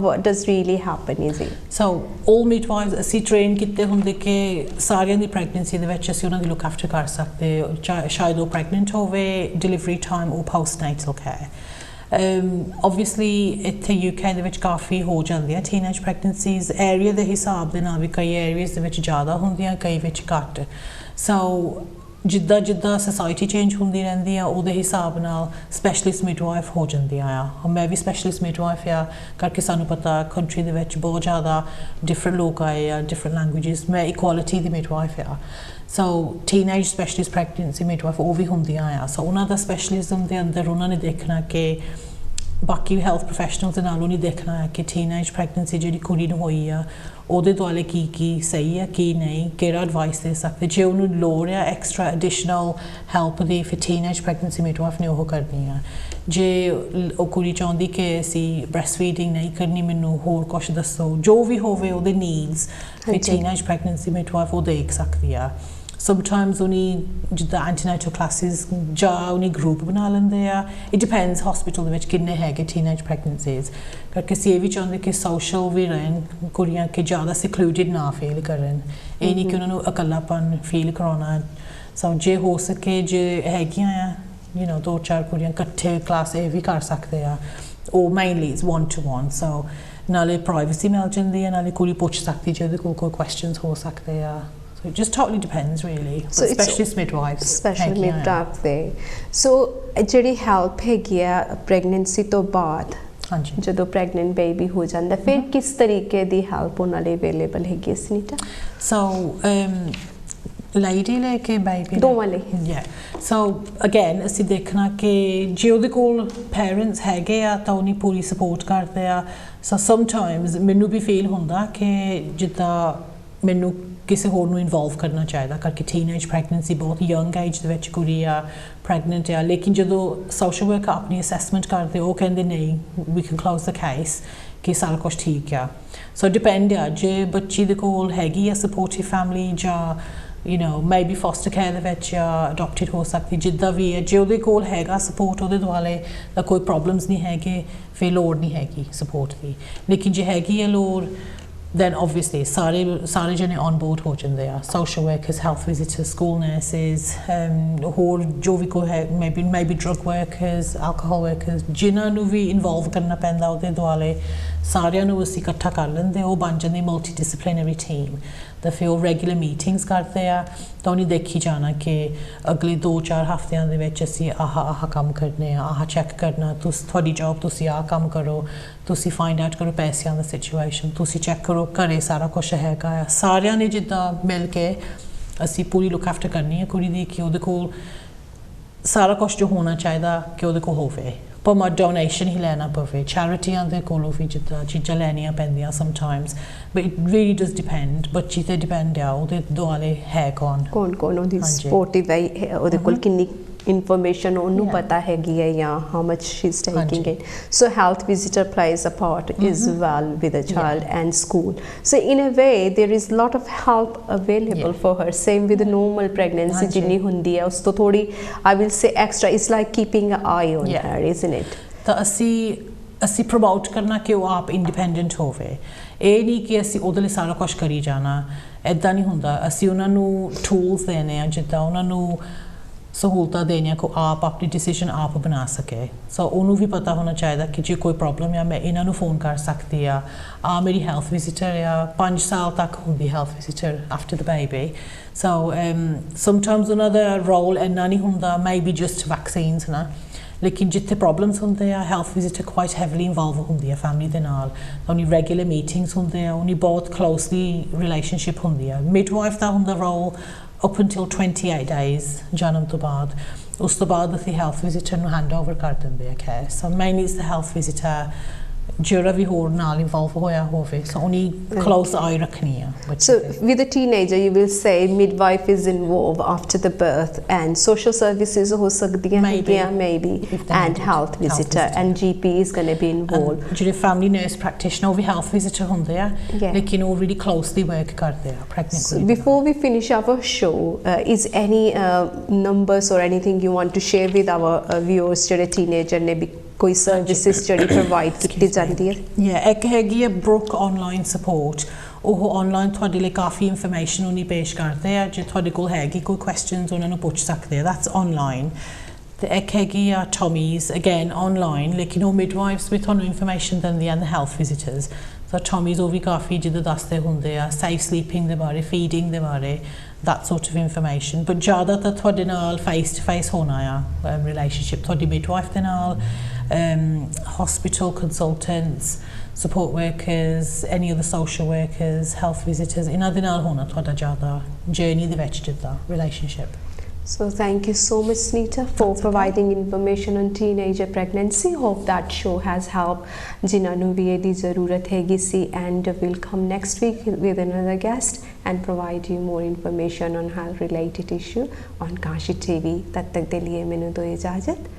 what does really happen is it so all midwives ਅਸੀਂ train ਕੀਤੇ ਹੁੰਦੇ ਕਿ ਸਾਰਿਆਂ ਦੀ pregnancy ਦੇ ਵਿੱਚ ਅਸੀਂ ਉਹਨਾਂ ਦੀ look after ਕਰ ਸਕਦੇ ਸ਼ਾਇਦ ਉਹ pregnant ਹੋਵੇ delivery time or postnatal care. Obviously ਇੱਥੇ UK ਦੇ ਵਿੱਚ ਕਾਫੀ ਹੋ ਜਾਂਦੀਆਂ teenage pregnancies area ਦੇ ਹਿਸਾਬ ਦੇ ਨਾਲ ਵੀ ਕਈ areas ਦੇ ਵਿੱਚ ਜ਼ਿਆਦਾ ਹੁੰਦੀਆਂ ਕਈ ਵਿੱਚ ਘੱਟ so ਜਿੱਦਾਂ ਜਿੱਦਾਂ society change ਹੁੰਦੀ ਰਹਿੰਦੀ ਆ ਉਹਦੇ ਹਿਸਾਬ ਨਾਲ specialist midwife ਹੋ ਜਾਂਦੀਆਂ ਆ ਮੈਂ ਵੀ specialist midwife ਆ ਕਰਕੇ ਸਾਨੂੰ ਪਤਾ country ਦੇ ਵਿੱਚ ਬਹੁਤ ਜ਼ਿਆਦਾ different ਲੋਕ ਆਏ ਆ different languages ਮੈਂ equality ਦੀ midwife ਆ so teenage specialist pregnancy midwife ਉਹ ਵੀ ਹੁੰਦੀਆਂ ਆ so ਉਹਨਾਂ ਦਾ specialism ਦੇ ਅੰਦਰ ਉਹਨਾਂ ਨੇ ਦੇਖਣਾ ਕਿ ਬਾਕੀ health professionals ਦੇ ਨਾਲ ਉਹ ਨਹੀਂ ਦੇਖਣਾ ਹੈ ਕਿ teenage pregnancy ਜਿਹੜੀ ਕੁੜੀ ਨੂੰ ਹੋਈ ਆ ਉਹਦੇ ਦੁਆਲੇ ਕੀ ਸਹੀ ਹੈ ਕੀ ਨਹੀਂ ਕਿਹੜਾ ਐਡਵਾਈਸ ਦੇ ਸਕਦੇ ਜੇ ਉਹਨੂੰ ਲੋੜ ਆ ਐਕਸਟਰਾ ਐਡੀਸ਼ਨਲ ਹੈਲਪ ਦੀ ਫਿਰ teenage pregnancy midwife ਨੇ ਉਹ ਕਰਨੀ ਆ ਜੇ ਉਹ ਕੁੜੀ ਚਾਹੁੰਦੀ ਕਿ ਅਸੀਂ breastfeeding ਨਹੀਂ ਕਰਨੀ ਮੈਨੂੰ ਹੋਰ ਕੁਛ ਦੱਸੋ ਜੋ ਵੀ ਹੋਵੇ ਉਹਦੇ ਨੀਡਸ ਫਿਰ teenage pregnancy midwife ਉਹ ਦੇਖ ਸਕਦੀ ਆ sometimes only ਜਿੱਦਾਂ antenatal classes ਜਾਂ only group ਬਣਾ ਲੈਂਦੇ ਆ it depends hospital ਦੇ ਵਿੱਚ ਕਿੰਨੇ ਹੈਗੇ teenage pregnancies ਕਰਕੇ ਅਸੀਂ ਇਹ ਵੀ ਚਾਹੁੰਦੇ ਕਿ social ਵੀ ਰਹਿਣ ਕੁੜੀਆਂ ਕਿ ਜ਼ਿਆਦਾ secluded ਨਾ ਫੀਲ ਕਰਨ ਇਹ ਨਹੀਂ ਕਿ ਉਹਨਾਂ ਨੂੰ ਇਕੱਲਾਪਨ ਫੀਲ ਕਰਾਉਣਾ ਸੋ ਜੇ ਹੋ ਸਕੇ ਜੇ ਹੈਗੀਆਂ ਆ you know ਦੋ ਚਾਰ ਕੁੜੀਆਂ ਇਕੱਠੇ ਕਲਾਸ ਇਹ ਵੀ ਕਰ ਸਕਦੇ ਆ ਉਹ mainly is one to one so ਨਾਲੇ privacy ਮਿਲ ਜਾਂਦੀ ਆ ਨਾਲੇ ਕੁੜੀ ਪੁੱਛ ਸਕਦੀ ਜੇ ਉਹਦੇ ਕੋਲ ਕੋਈ questions ਹੋ ਸਕਦੇ ਆ So it just totally depends really. So specialist midwives. Special midwife there. So ਜਿਹੜੀ help ਹੈਗੀ ਆ pregnancy ਤੋਂ ਬਾਅਦ ਜਦੋਂ pregnant baby ਹੋ ਜਾਂਦਾ ਫਿਰ ਕਿਸ ਤਰੀਕੇ ਦੀ help ਉਹਨਾਂ ਲਈ available ਹੈਗੀ ਸੁਨੀਤਾ? So lady ਲੈ ਕੇ baby ਦੋਵਾਂ ਲਈ yeah so again ਅਸੀਂ ਦੇਖਣਾ ਕਿ ਜੇ ਉਹਦੇ ਕੋਲ parents ਹੈਗੇ ਆ ਤਾਂ ਉਹਨੀ ਪੂਰੀ support ਕਰਦੇ ਆ so sometimes ਮੈਨੂੰ ਵੀ feel ਹੁੰਦਾ ਕਿ ਜਿੱਦਾਂ ਮੈਨੂੰ ਕਿਸੇ ਹੋਰ ਨੂੰ ਇਨਵੋਲਵ ਕਰਨਾ ਚਾਹੀਦਾ ਕਰਕੇ teenage pregnancy ਬਹੁਤ ਯੰਗ ਏਜ ਦੇ ਵਿੱਚ ਕੁੜੀ ਆ ਪ੍ਰੈਗਨੈਂਟ ਆ ਲੇਕਿਨ ਜਦੋਂ ਸੋਸ਼ਲ ਵਰਕਰ ਆਪਣੀ ਅਸੈਸਮੈਂਟ ਕਰਦੇ ਉਹ ਕਹਿੰਦੇ ਨਹੀਂ we can close the case ਕਿ ਸਾਰਾ ਕੁਝ ਠੀਕ ਆ ਸੋ ਡਿਪੈਂਡ ਆ ਜੇ ਬੱਚੀ ਦੇ ਕੋਲ ਹੈਗੀ ਆ ਸਪੋਰਟਿਵ ਫੈਮਿਲੀ ਜਾਂ you know maybe foster care ਦੇ ਵਿੱਚ ਜਾਂ adopted ਹੋ ਸਕਦੀ ਜਿੱਦਾਂ ਵੀ ਹੈ ਜੇ ਉਹਦੇ ਕੋਲ ਹੈਗਾ ਸਪੋਰਟ ਉਹਦੇ ਦੁਆਲੇ ਤਾਂ ਕੋਈ ਪ੍ਰੋਬਲਮਸ ਨਹੀਂ ਹੈਗੇ ਫਿਰ ਲੋੜ ਨਹੀਂ ਹੈਗੀ ਸਪੋਰਟ ਦੀ ਲੇਕਿਨ ਜੇ ਹੈਗੀ ਆ ਲੋੜ then obviously ਸਾਰੇ ਜਣੇ on board ਹੋ ਜਾਂਦੇ ਆ social workers health visitors school nurses ਹੋਰ ਜੋ ਵੀ ਕੋਈ ਹੈ maybe drug workers alcohol workers ਜਿਨ੍ਹਾਂ ਨੂੰ ਵੀ ਇਨਵੋਲਵ ਕਰਨਾ ਪੈਂਦਾ ਉਹਦੇ ਦੁਆਲੇ ਸਾਰਿਆਂ ਨੂੰ ਅਸੀਂ ਇਕੱਠਾ ਕਰ ਲੈਂਦੇ ਉਹ ਬਣ ਜਾਂਦੀ multidisciplinary team ਤਾਂ ਫਿਰ ਉਹ ਰੈਗੂਲਰ ਮੀਟਿੰਗਸ ਕਰਦੇ ਆ ਤਾਂ ਉਹਨੇ ਦੇਖੀ ਜਾਣਾ ਕਿ ਅਗਲੇ 2-4 ਹਫ਼ਤਿਆਂ ਦੇ ਵਿੱਚ ਅਸੀਂ ਆਹ ਕੰਮ ਕਰਨੇ ਆ ਆਹ ਚੈੱਕ ਕਰਨਾ ਤੁਹਾਡੀ ਜੌਬ ਤੁਸੀਂ ਆਹ ਕੰਮ ਕਰੋ ਤੁਸੀਂ ਫਾਈਂਡ ਆਊਟ ਕਰੋ ਪੈਸਿਆਂ ਦਾ ਸਿਚੁਏਸ਼ਨ ਤੁਸੀਂ ਚੈੱਕ ਕਰੋ ਘਰੇ ਸਾਰਾ ਕੁਛ ਹੈਗਾ ਆ ਸਾਰਿਆਂ ਨੇ ਜਿੱਦਾਂ ਮਿਲ ਕੇ ਅਸੀਂ ਪੂਰੀ ਲੁੱਕ ਆਫਟਰ ਕਰਨੀ ਹੈ ਕੁੜੀ ਦੀ ਕਿ ਉਹਦੇ ਕੋਲ ਸਾਰਾ ਕੁਛ ਜੋ ਹੋਣਾ ਚਾਹੀਦਾ ਕਿ ਉਹਦੇ ਕੋਲ ਹੋਵੇ ਭਾਵੇਂ ਡੋਨੇਸ਼ਨ ਹੀ ਲੈਣਾ ਪਵੇ ਚੈਰਿਟੀਆਂ ਦੇ ਕੋਲੋਂ ਵੀ ਜਿੱਦਾਂ ਚੀਜ਼ਾਂ ਲੈਣੀਆਂ ਪੈਂਦੀਆਂ sometimes but it really does depend ਬੱਚੀ ਤੇ ਡਿਪੈਂਡ ਆ ਉਹਦੇ ਦੁਆਲੇ ਹੈ ਕੌਣ ਉਹਦੀ ਸਪੋਰਟਿਵ ਹੈ ਉਹਦੇ ਕੋਲ ਕਿੰਨੀ information ਉਹਨੂੰ ਪਤਾ ਹੈਗੀ ਹੈ ਜਾਂ how much she's taking it so health visitor plays a part as well with a child and school so in a way there is lot of help available for her same with the normal pregnancy ਜਿੰਨੀ ਹੁੰਦੀ ਹੈ ਉਸ ਤੋਂ ਥੋੜੀ I will say extra it's like keeping an eye on her isn't it ਤਾਂ ਅਸੀਂ ਪ੍ਰਮੋਟ ਕਰਨਾ ਕਿ ਉਹ ਆਪ ਇੰਡੀਪੈਂਡੈਂਟ ਹੋਵੇ ਇਹ ਨਹੀਂ ਕਿ ਅਸੀਂ ਉਹਦੇ ਲਈ ਸਾਰਾ ਕੁਝ ਕਰੀ ਜਾਣਾ ਇੱਦਾਂ ਨਹੀਂ ਹੁੰਦਾ ਅਸੀਂ ਉਹਨਾਂ ਨੂੰ ਟੂਲਸ ਦੇਣੇ ਆ ਜਿੱਦਾਂ ਉਹਨਾਂ ਨੂੰ ਸਹੂਲਤਾਂ ਦੇਣੀਆਂ ਕੋ ਆਪ ਆਪਣੀ ਡਿਸੀਜਨ ਆਪ ਬਣਾ ਸਕੇ ਸੋ ਉਹਨੂੰ ਵੀ ਪਤਾ ਹੋਣਾ ਚਾਹੀਦਾ ਕਿ ਜੇ ਕੋਈ ਪ੍ਰੋਬਲਮ ਆ ਮੈਂ ਇਹਨਾਂ ਨੂੰ ਫੋਨ ਕਰ ਸਕਦੀ ਆ ਮੇਰੀ ਹੈਲਥ ਵਿਜ਼ਿਟਰ ਆ 5 ਸਾਲ ਤੱਕ ਹੁੰਦੀ health visitor after the baby so sometimes ਉਹਨਾਂ ਦਾ ਰੋਲ ਇੰਨਾ ਨਹੀਂ ਹੁੰਦਾ ਮੇਬੀ ਜਸਟ ਵੈਕਸੀਨਸ ਨਾ ਲੇਕਿਨ ਜਿੱਥੇ ਪ੍ਰੋਬਲਮਸ ਹੁੰਦੇ ਆ ਹੈਲਥ ਵਿਜ਼ਿਟਰ ਕੁਆਇਟ ਹੈਵਲੀ ਇਨਵੋਲਵ ਹੁੰਦੀ ਆ ਫੈਮਿਲੀ ਦੇ ਨਾਲ ਉਹਨੀ ਰੈਗੂਲਰ ਮੀਟਿੰਗਸ ਹੁੰਦੇ ਆ ਉਹਨੀ ਬਹੁਤ ਕਲੋਜ਼ਲੀ ਰਿਲੇਸ਼ਨਸ਼ਿਪ ਹੁੰਦੀ ਆ ਮਿਡਵਾਈਫ ਦਾ ਹੁੰਦਾ role up until 28 days janam to baad ਉਸ ਤੋਂ ਬਾਅਦ ਅਸੀਂ ਹੈਲਥ ਵਿਜ਼ਿਟਰ ਨੂੰ ਹੈਂਡ ਓਵਰ ਕਰ ਦਿੰਦੇ ਆ ਕੇਅਰ ਸੋ ਮੇਨਲੀ ਇਸ ਦਾ ਹੈਲਥ ਵਿਜ਼ਿਟਰ ਜਿਹੜਾ ਵੀ ਹੋਰ ਨਾਲ ਇਨਵੋਲਵ ਹੋਇਆ ਹੋਵੇ ਸੋ ਉਹਨੀ ਕਲੋਜ਼ ਆਈ ਰੱਖਣੀ ਆ So with a teenager you will say midwife is involved after the birth and social services ਹੋ ਸਕਦੀਆਂ ਹੈਗੀਆਂ maybe and health visitor and GP is going to be involved ਜਿਹੜੇ family nurse practitioner ਉਹ ਵੀ health visitor ਹੁੰਦੇ ਆ ਲੇਕਿਨ ਉਹ really closely work ਕਰਦੇ ਆ pregnant so before we finish our show is any numbers or anything you want to share with our viewers ਜਿਹੜੇ teenager ਨੇ ਕੋਈ ਸਰਵਿਸਿਜ਼ ਜਿਹੜੀ ਪ੍ਰੋਵਾਈਡ ਕੀਤੀ ਜਾਂਦੀ ਹੈ ਇੱਕ ਹੈਗੀ ਹੈ ਬਰੁਕ ਆਨਲਾਈਨ ਸਪੋਰਟ ਉਹ ਆਨਲਾਈਨ ਤੁਹਾਡੇ ਲਈ ਕਾਫੀ ਇਨਫੋਰਮੇਸ਼ਨ ਉਹਨੀ ਪੇਸ਼ ਕਰਦੇ ਆ ਜੇ ਤੁਹਾਡੇ ਕੋਲ ਹੈਗੀ ਕੋਈ ਕੁਐਸਚਨਸ ਉਹਨਾਂ ਨੂੰ ਪੁੱਛ ਸਕਦੇ ਆ ਦੈਟਸ ਆਨਲਾਈਨ ਤੇ ਇੱਕ ਹੈਗੀ ਆ ਟੋਮੀਜ਼ ਅਗੇਨ ਆਨਲਾਈਨ ਲੇਕਿਨ ਉਹ ਮਿਡਵਾਈਫਸ ਵੀ ਤੁਹਾਨੂੰ ਇਨਫੋਰਮੇਸ਼ਨ ਦਿੰਦੀਆਂ ਨੇ ਹੈਲਥ ਵਿਜ਼ਿਟਰਸ ਸੋ ਟੋਮੀਜ਼ ਉਹ ਵੀ ਕਾਫੀ ਜਿੱਦਾਂ ਦੱਸਦੇ ਹੁੰਦੇ ਆ ਸੇਫ ਸਲੀਪਿੰਗ ਦੇ ਬਾਰੇ ਫੀਡਿੰਗ ਦੇ ਬਾਰੇ that sort of information but ਜ਼ਿਆਦਾਤਰ ਤੁਹਾਡੇ ਨਾਲ face to face ਹੋਣਾ ਆ relationship ਤੁਹਾਡੀ midwife ਦੇ ਨਾਲ hospital consultants support workers any other social workers health visitors ਇਹਨਾਂ ਦੇ ਨਾਲ ਹੋਣਾ ਤੁਹਾਡਾ ਜ਼ਿਆਦਾ journey ਦੇ ਵਿੱਚ ਜਿੱਦਾਂ relationship So thank you so much Sunita for providing information on teenager pregnancy. Hope that show has helped ਜਿਨ੍ਹਾਂ ਨੂੰ ਵੀ ਇਹਦੀ ਜ਼ਰੂਰਤ ਹੈਗੀ ਸੀ and we'll come next week with another guest and provide you more information on health related issue on Kashi TV. तब तक के लिए मैंने दो इजाज़त